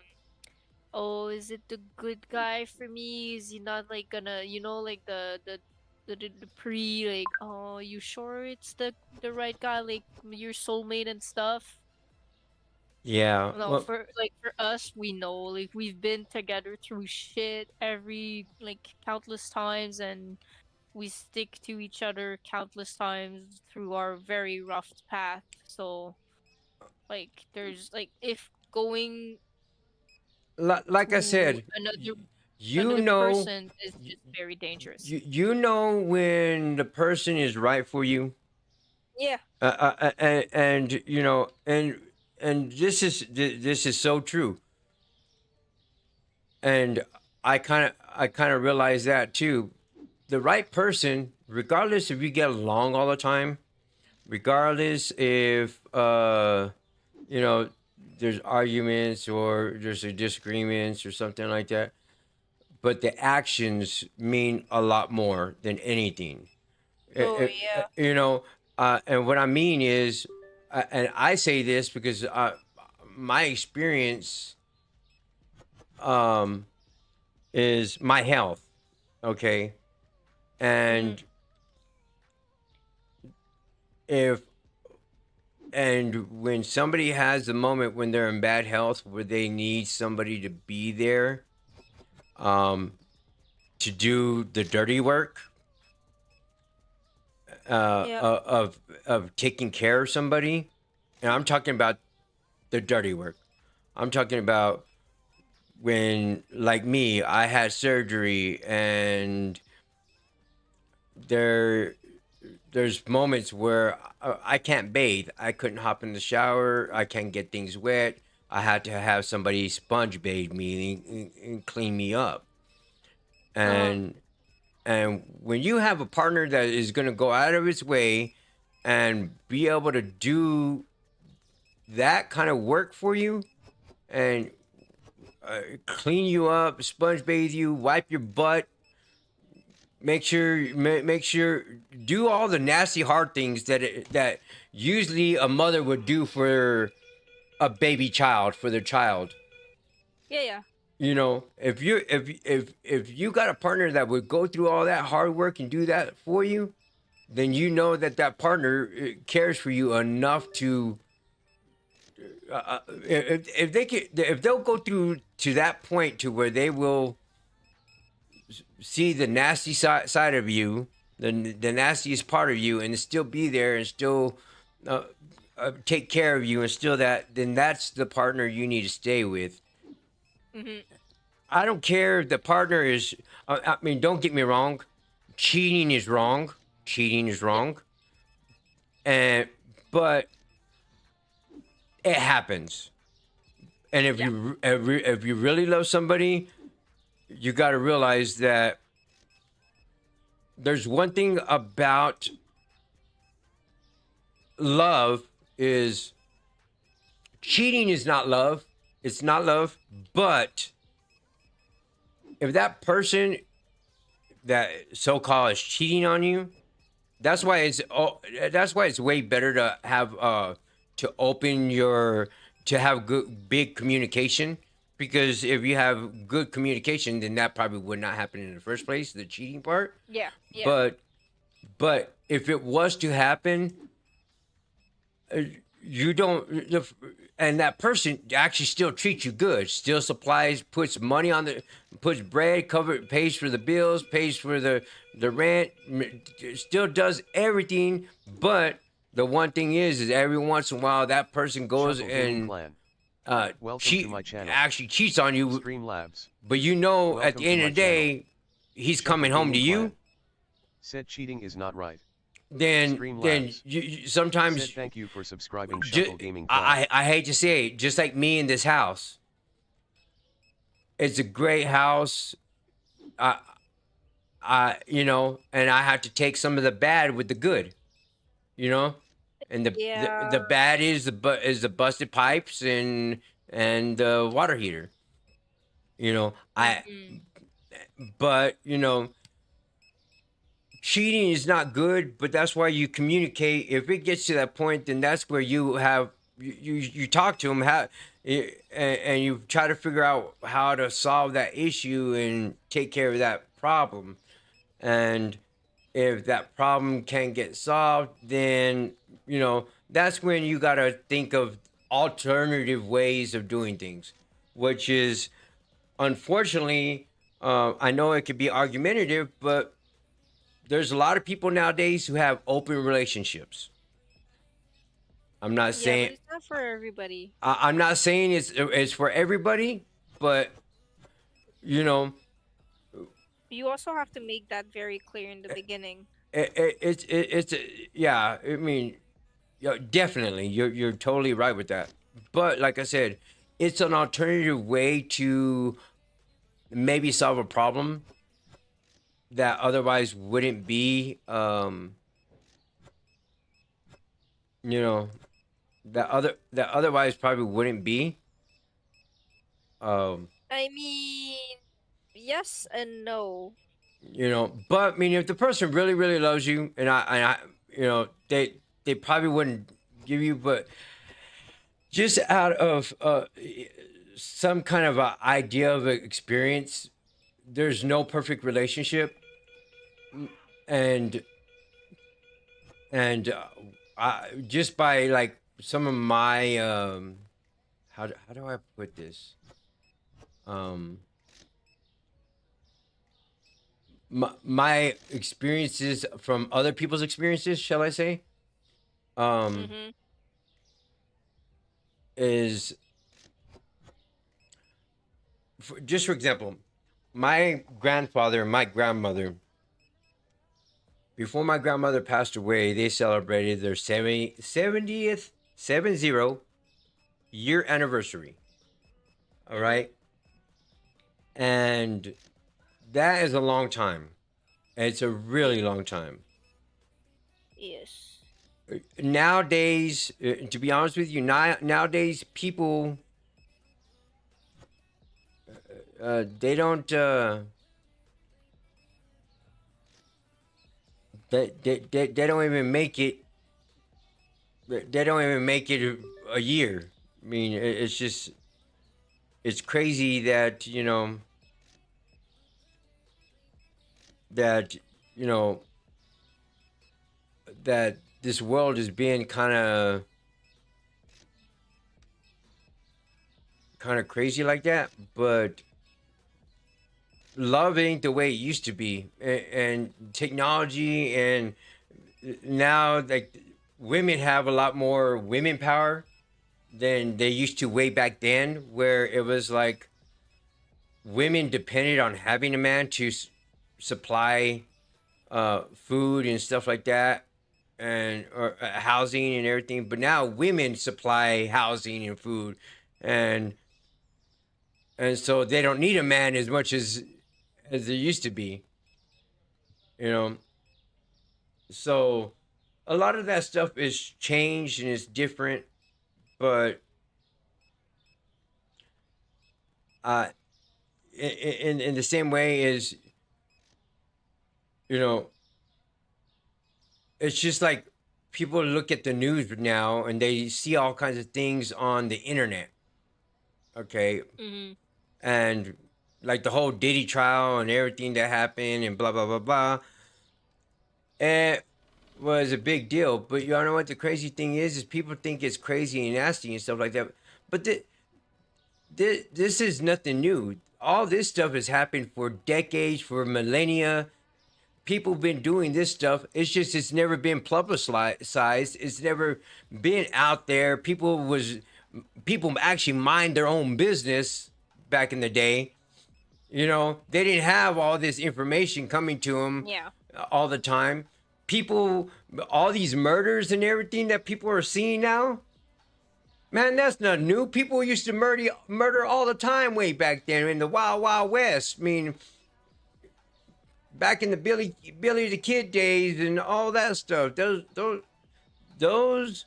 oh, is it the good guy for me? Is he not like gonna like the pre like, oh, you sure it's the right guy, like your soulmate and stuff? yeah. No, Well, for us, we know like we've been together through shit every like countless times, and we stick to each other countless times through our very rough path. So like there's like if going like I to said, you another know, person is just very dangerous. you know when the person is right for you, Yeah. and and this is so true, and I kind of realize that too. The right person, regardless if you get along all the time, regardless if you know there's arguments or there's a disagreements or something like that, but the actions mean a lot more than anything. Oh yeah. And what I mean is, and I say this because my experience um, is my health, okay, Mm-hmm. and if and when somebody has a moment when they're in bad health where they need somebody to be there um, to do the dirty work Yeah. of taking care of somebody, and I'm talking about the dirty work. I'm talking about when, like me, I had surgery, and there there's moments where I can't bathe. I couldn't hop in the shower. I can't get things wet. I had to have somebody sponge bathe me and clean me up. Uh-huh. And when you have a partner that is going to go out of its way and be able to do that kind of work for you and clean you up, sponge bathe you, wipe your butt, make sure do all the nasty hard things that usually a mother would do for a baby child, for their child. Yeah, yeah. If you got a partner that would go through all that hard work and do that for you, then you know that partner cares for you enough to if they'll go through to that point to where they will see the nasty side of you, the nastiest part of you, and still be there and still uh, take care of you and still that, then that's the partner you need to stay with. Mm-hmm. I don't care if the partner is. I mean, don't get me wrong. Cheating is wrong. Cheating is wrong. And but it happens. And if you really love somebody, you got to realize that there's one thing about love is cheating is not love. It's not love, but if that person that so-called is cheating on you, that's why it's way better to have to open your to have good big communication, because if you have good communication, then that probably would not happen in the first place, the cheating part. Yeah. But if it was to happen, you don't and that person actually still treats you good, still supplies, puts money on puts bread, pays for the bills, pays for the rent, still does everything. But the one thing is every once in a while that person goes Shuffle Gaming and Clan. cheat, to my channel. actually cheats on you. Streamlabs. But you know, at Welcome the end to of the my day, he's Shuffle coming home to Gaming you. Clan. Said cheating is not right. Then Streamlabs. you sometimes Said thank you for subscribing. Shuffle Gaming Clan. I hate to say it, just like me in this house. It's a great house. You know, and I have to take some of the bad with the good, you know, and the bad is the busted pipes and the water heater, you know. But you know, cheating is not good, but that's why you communicate. If it gets to that point, then that's where you have you talk to them and you try to figure out how to solve that issue and take care of that problem. And if that problem can't get solved, then you know that's when you got to think of alternative ways of doing things, which is unfortunately, I know it could be argumentative, but there's a lot of people nowadays who have open relationships. I'm not saying but it's not for everybody. I'm not saying it's for everybody, but you know, You also have to make that very clear in the beginning. it's yeah. I mean, yeah, definitely, you're totally right with that. But like I said, it's an alternative way to maybe solve a problem that otherwise wouldn't be, you know, that otherwise probably wouldn't be. I mean, yes and no. You know, but I mean, if the person really, really loves you, and I, you know, they probably wouldn't give you, but just out of some kind of a idea of experience, there's no perfect relationship, and just by like some of my how do I put this my experiences from other people's experiences, shall I say, is just for example, my grandfather and my grandmother, before my grandmother passed away, they celebrated their 70th 70 year anniversary. All right. And that is a long time. It's a really long time. Yes. Nowadays, to be honest with you, nowadays people they don't they don't even make it. They don't even make it a year. I mean, it's just it's crazy that that you know that this world is being kind of crazy like that, but love ain't the way it used to be. And technology, and now like women have a lot more women power than they used to way back then, where it was like women depended on having a man to supply food and stuff like that, and or housing and everything. But now women supply housing and food, and so they don't need a man as much as there used to be. You know, so a lot of that stuff is changed and it's different, but uh, in the same way is, you know, it's just like people look at the news now and they see all kinds of things on the internet. Okay. Mm-hmm. And like the whole Diddy trial and everything that happened and blah, blah, blah, blah. It was a big deal. But y'all know what the crazy thing is people think it's crazy and nasty and stuff like that. But this is nothing new. All this stuff has happened for decades, for millennia. People been doing this stuff. It's just it's never been publicized. It's never been out there. People actually mind their own business back in the day. You know, they didn't have all this information coming to them all the time. People, all these murders and everything that people are seeing now, man, that's not new. People used to murder all the time way back then in the Wild Wild West. I mean, back in the Billy the Kid days and all that stuff. Those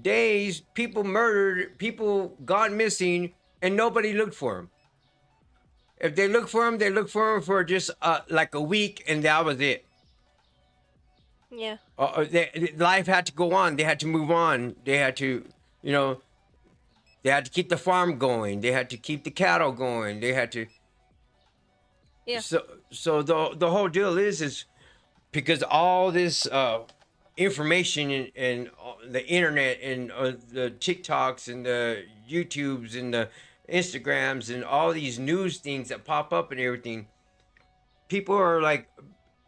days, people murdered, people got missing, and nobody looked for them. If they looked for them, they looked for them for just like a week, and that was it. Yeah. Life had to go on. They had to move on. They had to, you know, they had to keep the farm going. They had to keep the cattle going. They had to. Yeah. So the whole deal is because all this information and the internet and the TikToks and the YouTubes and the Instagrams and all these news things that pop up and everything, people are like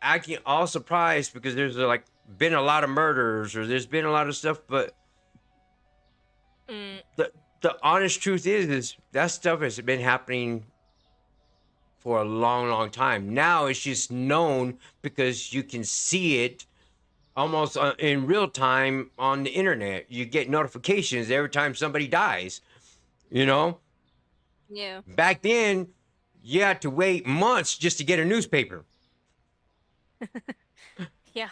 acting all surprised because there's like been a lot of murders or there's been a lot of stuff, but the honest truth is that stuff has been happening for a long, long time. Now it's just known because you can see it almost in real time on the internet. You get notifications every time somebody dies, you know? Yeah. Back then, you had to wait months just to get a newspaper. Yeah.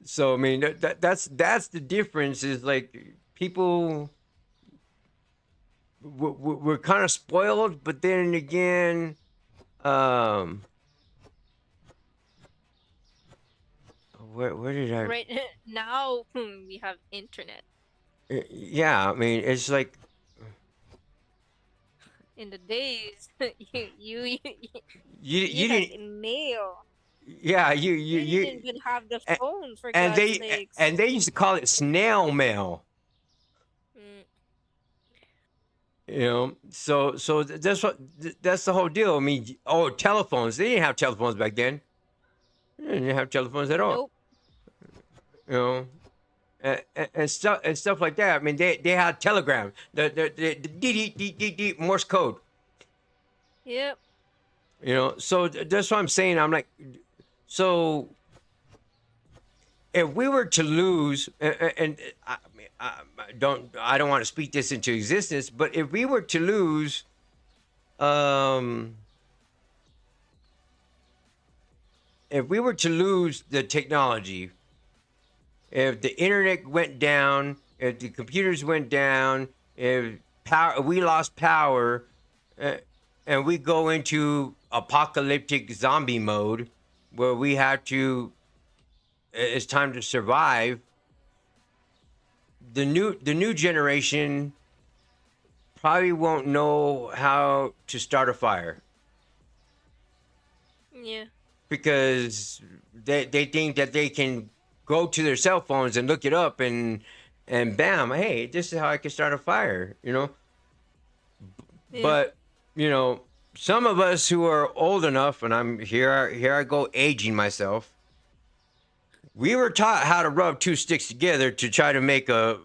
So, I mean, that's the difference is like people, we're kind of spoiled, but then again, where did I? Right now we have internet. Yeah, I mean, it's like In the days, you you had didn't. mail. Yeah, You you didn't even have the phone for and God's sakes. they used to call it snail mail. Mm, You know, so that's the whole deal. I mean, telephones. They didn't have telephones back then. They didn't have telephones at all. nope. You know, and stuff like that. I mean, they had telegram, the Morse code. Yep. You know, so that's what I'm saying. I'm like, so if we were to lose, and I don't want to speak this into existence, but if we were to lose, if we were to lose the technology, if the internet went down, if the computers went down, if we lost power, and we go into apocalyptic zombie mode, where we have to, it's time to survive. The new generation probably won't know how to start a fire. Yeah. Because they think that they can go to their cell phones and look it up and bam, hey, this is how I can start a fire, you know? Yeah. But, you know, some of us who are old enough, and I'm here I go aging myself, we were taught how to rub two sticks together to try to make a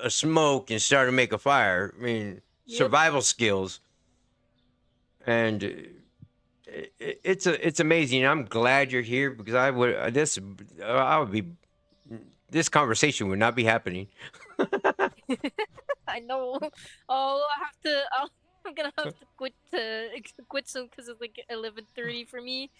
smoke and start to make a fire. I mean, Yep. survival skills. and it's amazing. I'm glad you're here because I would be this conversation would not be happening. I know. Oh, I have to. I'm gonna have to quit soon because it's like 11:30 for me.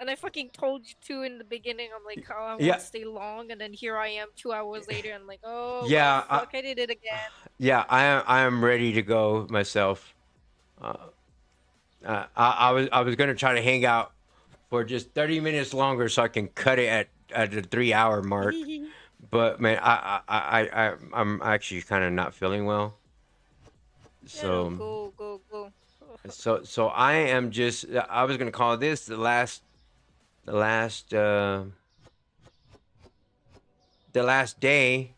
And I fucking told you too in the beginning. I'm like, oh, I Yeah, won't stay long, and then here I am 2 hours later. I'm like, oh well, yeah, fuck, I did it again. yeah. I am ready to go myself. Uh, I was gonna try to hang out for just 30 minutes longer so I can cut it at the 3 hour mark. But man, I'm actually kind of not feeling well. Yeah, no, So go. so I am just I was gonna call this the last uh the last day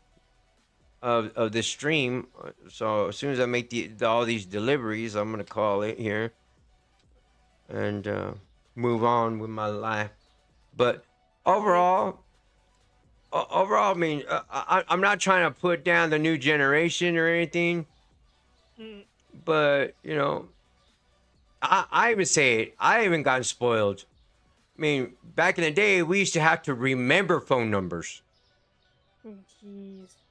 of this stream. So as soon as I make all these deliveries, I'm gonna call it here and move on with my life. But overall, overall, I mean, I'm not trying to put down the new generation or anything, Mm, but you know, I even say it. I even got spoiled. I mean, back in the day, we used to have to remember phone numbers. Jeez.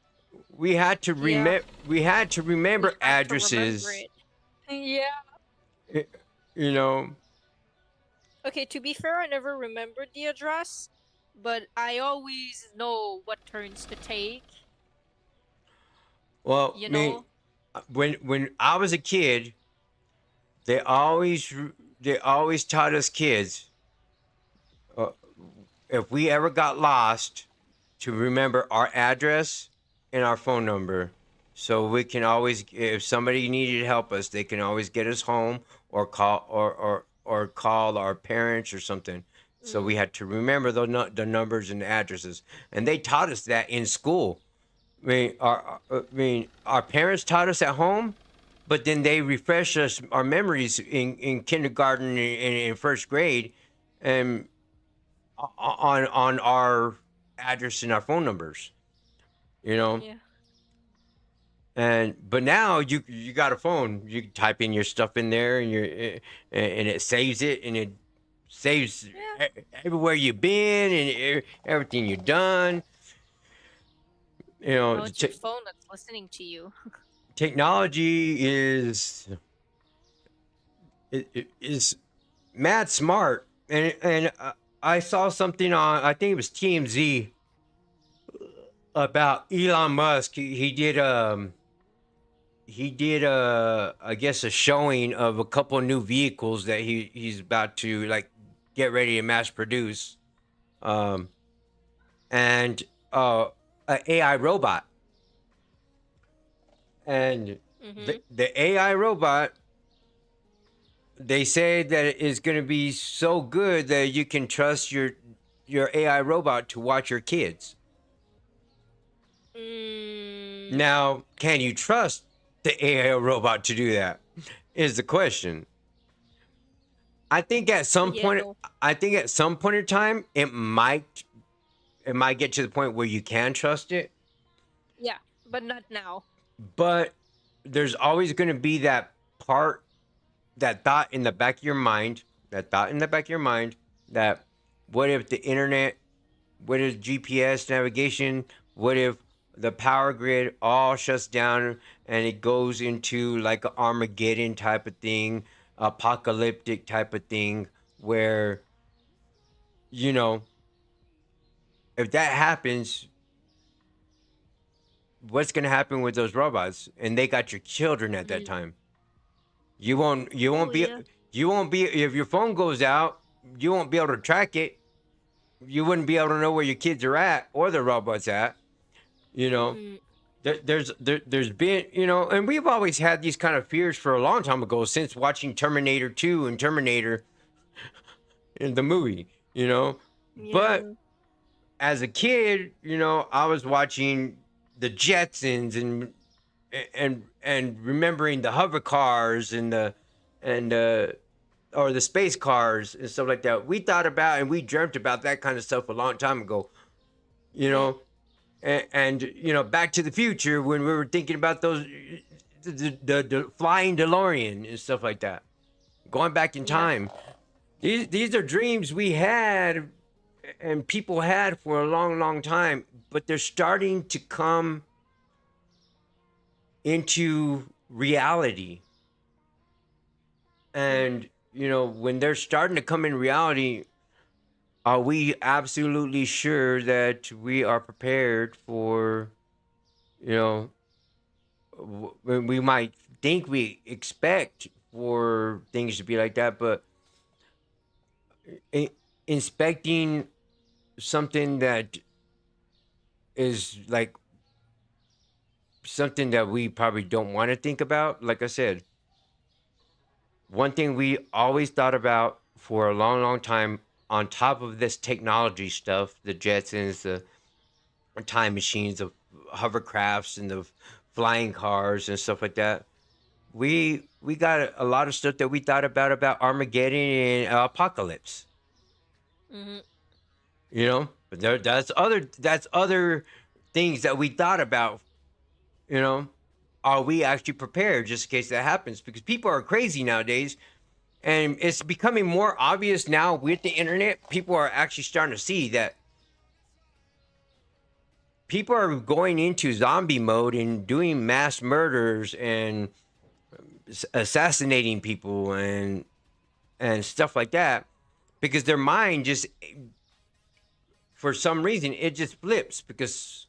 We had to Yeah, remember. We had to we remember had to remember addresses. it. Yeah. eh, You know. Okay, to be fair, I never remembered the address, but I always know what turns to take. Well, You I mean, know. when I was a kid, they always they always taught us kids uh, if we ever got lost to remember our address and our phone number, so we can always, if somebody needed to help us, they can always get us home or call our parents or something. So we Mm, had to remember the numbers and the addresses, and they taught us that in school. Our parents taught us at home, but then they refreshed us our memories in kindergarten and in first grade, and on our address and our phone numbers. You know, yeah. but now you got a phone. You type in your stuff in there, and it saves it, and it saves Yeah. everywhere you've been and everything you've done. You know, Now it's your phone that's listening to you. technology is mad smart, and I saw something on, I think it was TMZ, about Elon Musk. He did I guess a showing of a couple of new vehicles that he's about to like get ready to mass produce, um and an AI robot, and Mm-hmm. the AI robot, they say that it is going to be so good that you can trust your AI robot to watch your kids. Mm, Now, can you trust the AI robot to do that? Is the question. I think at some yeah, point, no. I think at some point in time, it might get to the point where you can trust it, Yeah, but not now. but there's always going to be that part, that thought in the back of your mind, that what if the internet, what if GPS navigation, what if the power grid all shuts down and it goes into like an Armageddon type of thing, apocalyptic type of thing, where, you know, if that happens, what's going to happen with those robots? And they got your children at that Mm. time. You won't Oh be, yeah. if your phone goes out, you won't be able to track it. You wouldn't be able to know where your kids are at or the robots at. You know, Mm, there's been, and we've always had these kind of fears for a long time ago, since watching Terminator 2 and Terminator in the movie. But yeah. as a kid, I was watching the Jetsons and remembering the hover cars and or the space cars and stuff like that. We thought about and we dreamt about that kind of stuff a long time ago. You Mm, know, and Back to the Future, when we were thinking about those, the flying DeLorean and stuff like that. going back in Yeah. time. These are dreams we had and people had for a long, long time, but they're starting to come into reality. And, you know, when they're starting to come in reality, are we absolutely sure that we are prepared for, you know, when we might think we expect for things to be like that, but in, inspecting something that is like something that we probably don't want to think about. Like I said, one thing we always thought about for a long, long time, on top of this technology stuff, the Jetsons, the time machines, the hovercrafts, and the flying cars and stuff like that. We got a lot of stuff that we thought about Armageddon and Apocalypse. Hmm. You know, but that's other things that we thought about. You know, are we actually prepared just in case that happens? Because people are crazy nowadays, and it's becoming more obvious now with the internet. People are actually starting to see that people are going into zombie mode and doing mass murders and assassinating people and stuff like that because their mind just for some reason it just flips because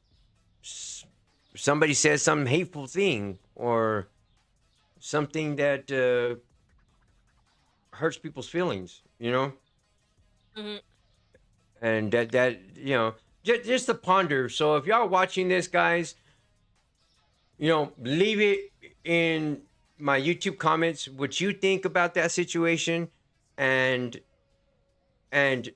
somebody says some hateful thing or something that hurts people's feelings, you know, Hmm. and that you know just to ponder. So if y'all watching this, guys, you know, leave it in my YouTube comments what you think about that situation, and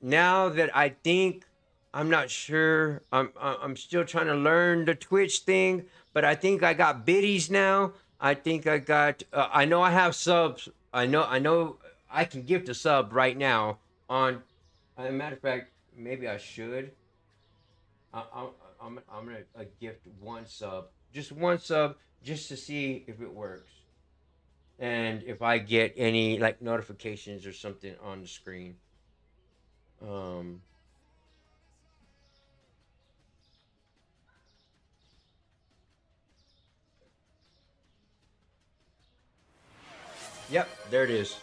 now that I think I'm not sure, I'm still trying to learn the Twitch thing, but I think I got biddies now. I think I got. I know I have subs. I know I can gift a sub right now on. As a matter of fact, maybe I should. I, I, I'm gonna gift one sub, just one sub, just to see if it works and if I get any like notifications or something on the screen. Um, Yep, there it is.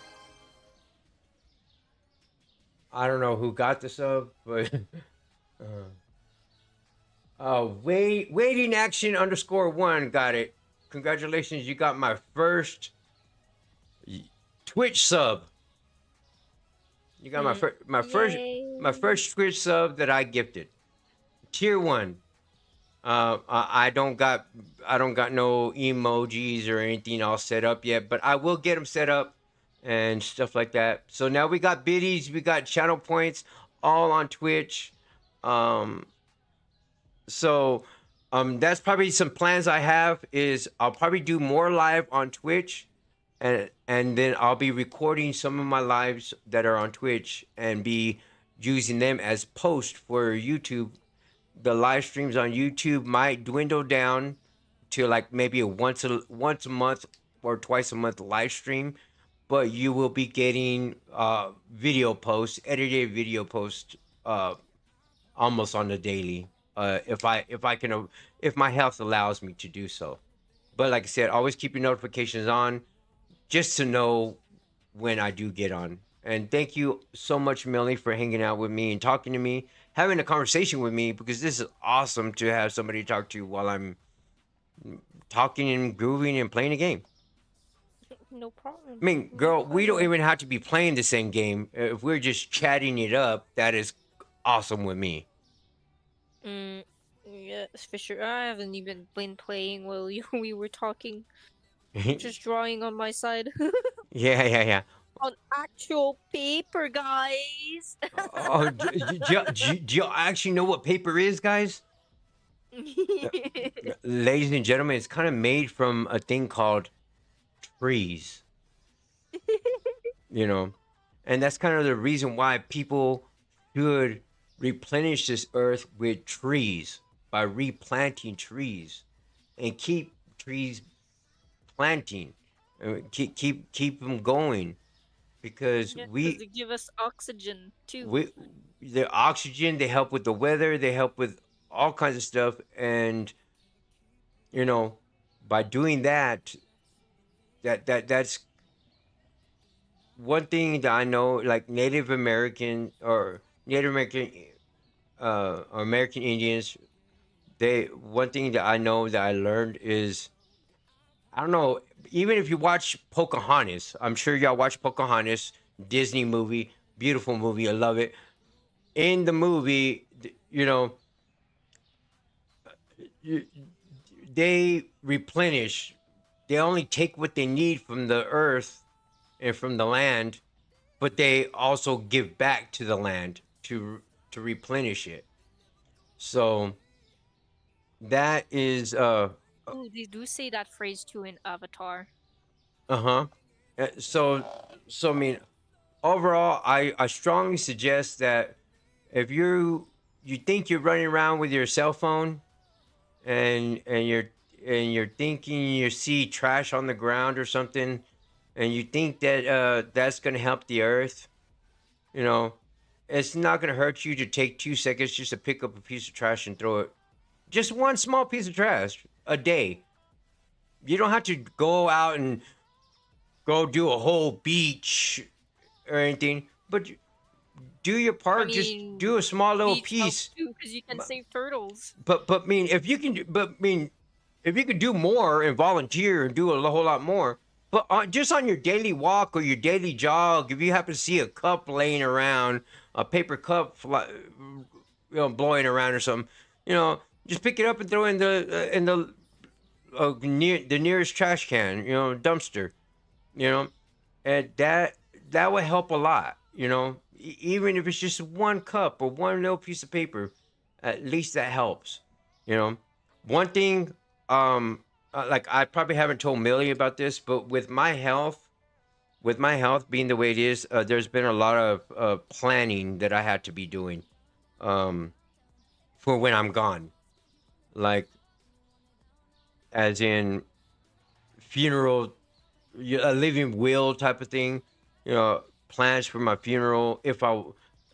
I don't know who got the sub, but waiting action underscore one got it. Congratulations, you got my first Twitch sub. You got my Yay. first Twitch sub that I gifted. Tier one. I don't got no emojis or anything all set up yet, but I will get them set up and stuff like that. So now we got biddies, we got channel points, all on Twitch. Um, so that's probably some plans I have. Is I'll probably do more live on Twitch, and then I'll be recording some of my lives that are on Twitch and be using them as posts for YouTube. The live streams on YouTube might dwindle down to like maybe a once a month or twice a month live stream, but you will be getting video posts, edited video posts, almost on the daily. If my health allows me to do so. But like I said, always keep your notifications on just to know when I do get on. And thank you so much, Millie, for hanging out with me and talking to me, having a conversation with me, because this is awesome to have somebody to talk to while I'm talking and grooving and playing a game. No problem. I mean, No girl, we don't problem. even have to be playing the same game. If we're just chatting it up, that is awesome with me. Yes, for sure. I haven't even been playing while we were talking. Yeah, Just drawing on my side. yeah, yeah. On actual paper, guys. Oh, do you actually know what paper is, guys? Ladies and gentlemen, it's kind of made from a thing called trees, you know, and that's kind of the reason why people should replenish this earth with trees by replanting trees and keep trees planting, keep them going. because Yeah, because they give us oxygen too. we the oxygen, they help with the weather, they help with all kinds of stuff, and you know, by doing that, that's one thing that I know, like Native American or Native American or American Indians, they one thing that I know that I learned is I don't know, even if you watch Pocahontas, I'm sure y'all watch Pocahontas, Disney movie, beautiful movie, I love it. In the movie, you- they replenish. They only take what they need from the earth and from the land, but they also give back to the land to replenish it. So that is Oh, they do say that phrase too in Avatar. uh-huh. So I mean, overall, I strongly suggest that if you think you're running around with your cell phone and you're thinking you see trash on the ground or something, and you think that that's going to help the earth, you know, it's not going to hurt you to take 2 seconds just to pick up a piece of trash and throw it. Just one small piece of trash a day. You don't have to go out and go do a whole beach or anything, but do your I part. Just mean, do a small little beach piece. helps too because you can save turtles. But I mean, if you can, but I mean, if you could do more and volunteer and do a whole lot more, but just on your daily walk or your daily jog, if you happen to see a cup laying around, a paper cup, blowing around or something, just pick it up and throw it in the near the nearest trash can, dumpster, you know, and that would help a lot, even if it's just one cup or one little piece of paper, at least that helps, you know. One thing, like I probably haven't told Millie about this, but with my health being the way it is, there's been a lot of planning that I had to be doing, um, for when I'm gone, like as in funeral, a living will type of thing, plans for my funeral. If I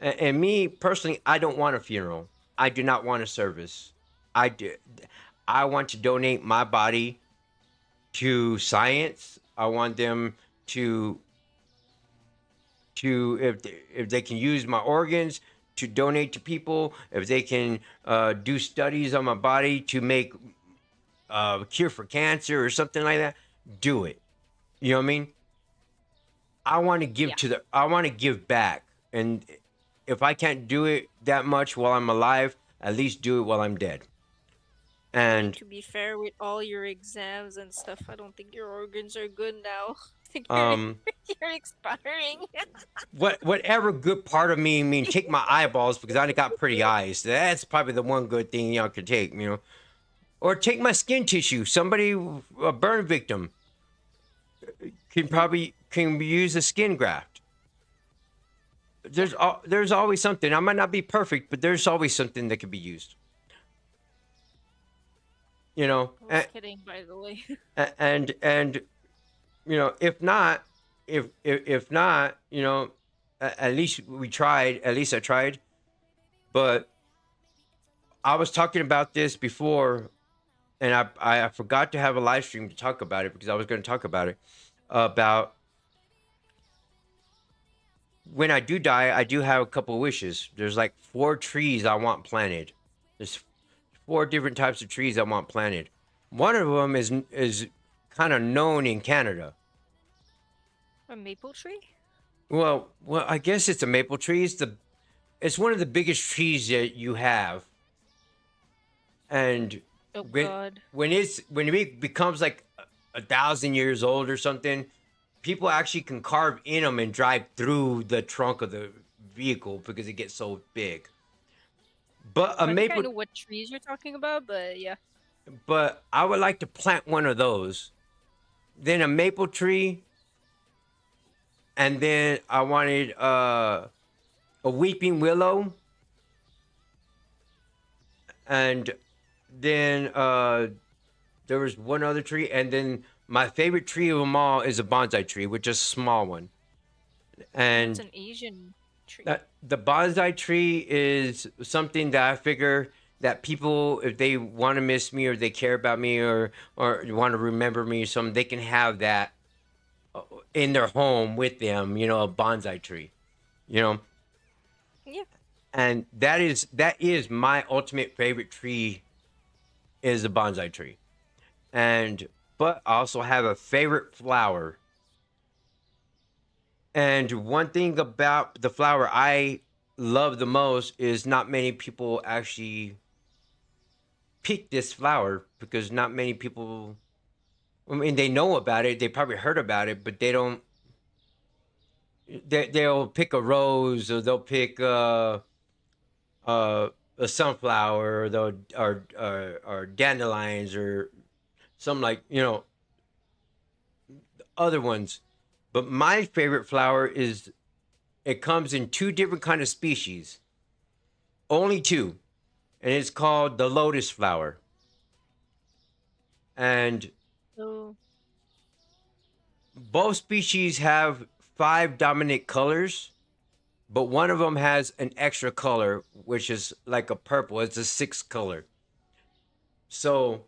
and me personally, I don't want a funeral. I do not want a service. I do. I want to donate my body to science. I want them to if they can use my organs to donate to people, if they can do studies on my body to make cure for cancer or something like that, do it. You know what I mean? I want to give Yeah. I want to give back, and if I can't do it that much while I'm alive, at least do it while I'm dead. And To be fair, with all your exams and stuff, I don't think your organs are good now. I think um, you're expiring. whatever good part of me, I mean, take my eyeballs because I got pretty eyes. That's probably the one good thing y'all could take, or take my skin tissue. Somebody, a burn victim, can use a skin graft. There's always something. I might not be perfect, but there's always something that could be used. I was kidding, by the way. And if not, if not, at least we tried. At least I tried. But I was talking about this before, and I forgot to have a live stream to talk about it because I was going to talk about it about when I do die. I do have a couple of wishes. There's like 4 trees I want planted. There's 4 different types of trees I want planted. One of them is kind of known in Canada. A maple tree? Well, I guess it's a maple tree. It's one of the biggest trees that you have. And Oh when God. when it becomes like 1,000 years old or something, people actually can carve in them and drive through the trunk of the vehicle because it gets so big. But a I think I maple, know what trees you're talking about, but yeah. but I would like to plant one of those. Then a maple tree, and then I wanted a weeping willow, and then there was one other tree, and then my favorite tree of them all is a bonsai tree, which is a small one. And It's an Asian tree. that the bonsai tree is something that I figure that people, if they want to miss me or they care about me or want to remember me or something, they can have that in their home with them. You know, a bonsai tree. You know, Yeah. and that is my ultimate favorite tree is a bonsai tree. And but I also have a favorite flower. And one thing about the flower I love the most is not many people actually pick this flower because not many people, I mean, they know about it, they probably heard about it, but they don't, they'll pick a rose or they'll pick uh, a sunflower or they'll or dandelions or some like, you know, other ones. But my favorite flower is it comes in two different kind of species, only two, and it's called the lotus flower. And So both species have five dominant colors, but one of them has an extra color, which is like a purple. It's a sixth color. So,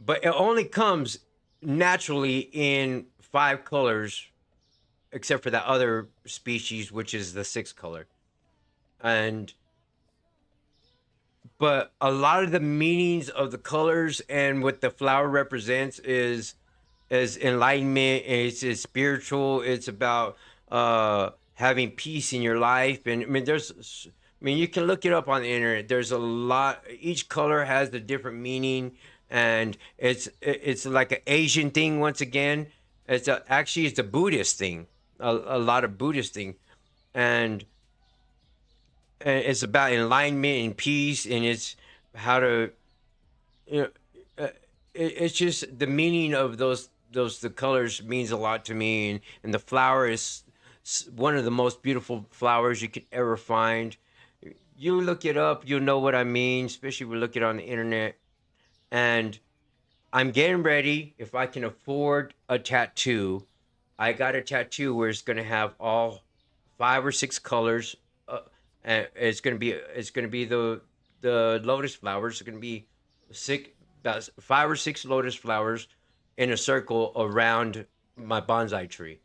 but it only comes naturally in five colors, except for that other species, which is the sixth color. And but a lot of the meanings of the colors and what the flower represents is enlightenment. It's spiritual. It's about having peace in your life. And I mean, I mean, you can look it up on the internet. There's a lot. Each color has a different meaning, and it's like an Asian thing. Once again, actually it's a Buddhist thing. A lot of Buddhist thing, and it's about enlightenment and peace, and it's how to, you know, it's just the meaning of those the colors means a lot to me, and the flower is one of the most beautiful flowers you could ever find. You look it up, you'll know what I mean, especially if we look it on the internet. And I'm getting ready. If I can afford a tattoo, I got a tattoo where it's gonna have all five or six colors. And it's gonna be the lotus flowers. It's gonna be six, about five or six lotus flowers in a circle around my bonsai tree,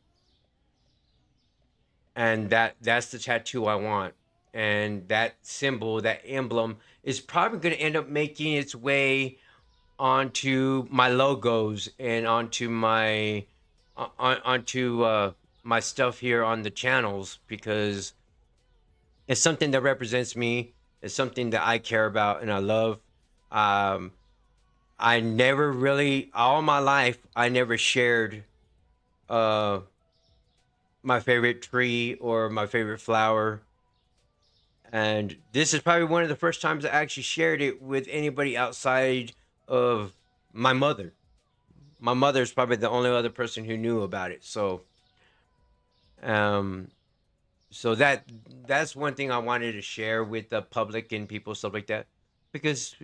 and that's the tattoo I want. And that symbol, that emblem, is probably gonna end up making its way onto my logos and onto my stuff here on the channels because it's something that represents me. It's something that I care about and I love. Um, I never really, all my life, I never shared uh, my favorite tree or my favorite flower. And this is probably one of the first times I actually shared it with anybody outside of my mother. My mother's probably the only other person who knew about it. Um, so that's one thing I wanted to share with the public and people, stuff like that, because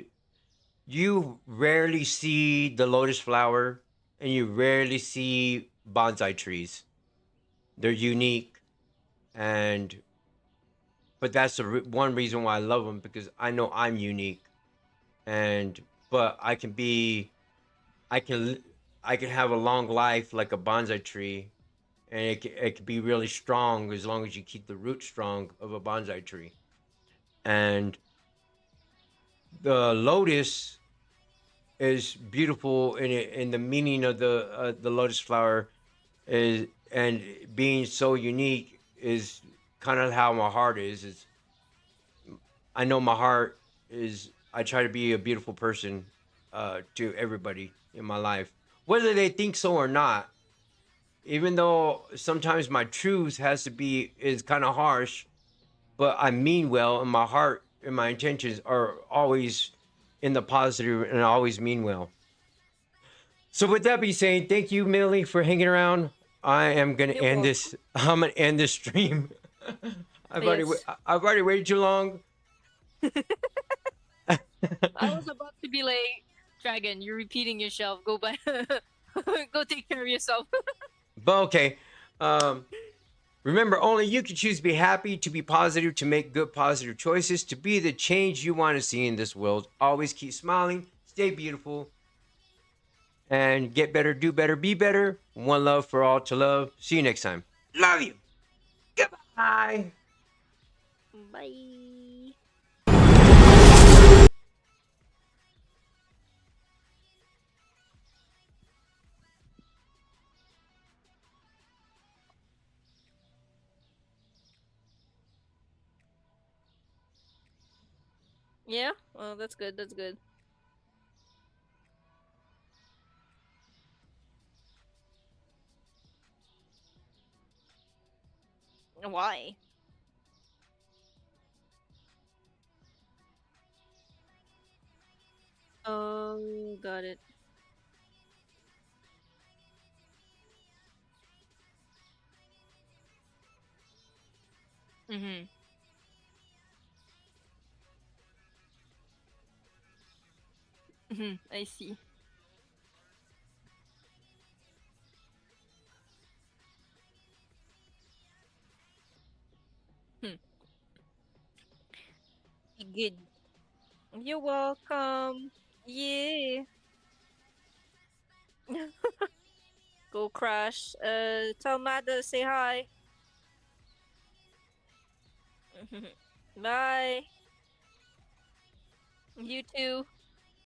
you rarely see the lotus flower and you rarely see bonsai trees. They're unique, and but that's the one reason why I love them because I know I'm unique, and but I can I can have a long life like a bonsai tree, and it can be really strong as long as you keep the root strong of a bonsai tree. And the lotus is beautiful in the meaning of the lotus flower is and being so unique is kind of how my heart is I know my heart is I try to be a beautiful person to everybody in my life whether they think so or not, even though sometimes my truth has to be is kind of harsh, but I mean well and my heart and my intentions are always in the positive and I always mean well. So with that being said, thank you, Millie, for hanging around. I am gonna You're end welcome. this. I'm gonna end this stream. Yes. I've already waited too long. I was about to be like, Dragon, you're repeating yourself. Go back. Go take care of yourself. But okay. Um, Remember, only you can choose to be happy, to be positive, to make good positive choices, to be the change you want to see in this world. Always keep smiling, stay beautiful, and get better, do better, be better. One love for all to love. See you next time. Love you. Goodbye. Bye. Yeah. Well, that's good. That's good. Why? Oh, got it. Mhm. Mhm. I see. Hmm. Good. You're welcome. Yeah. Go crash. Tell Matt to say hi. Bye. You too.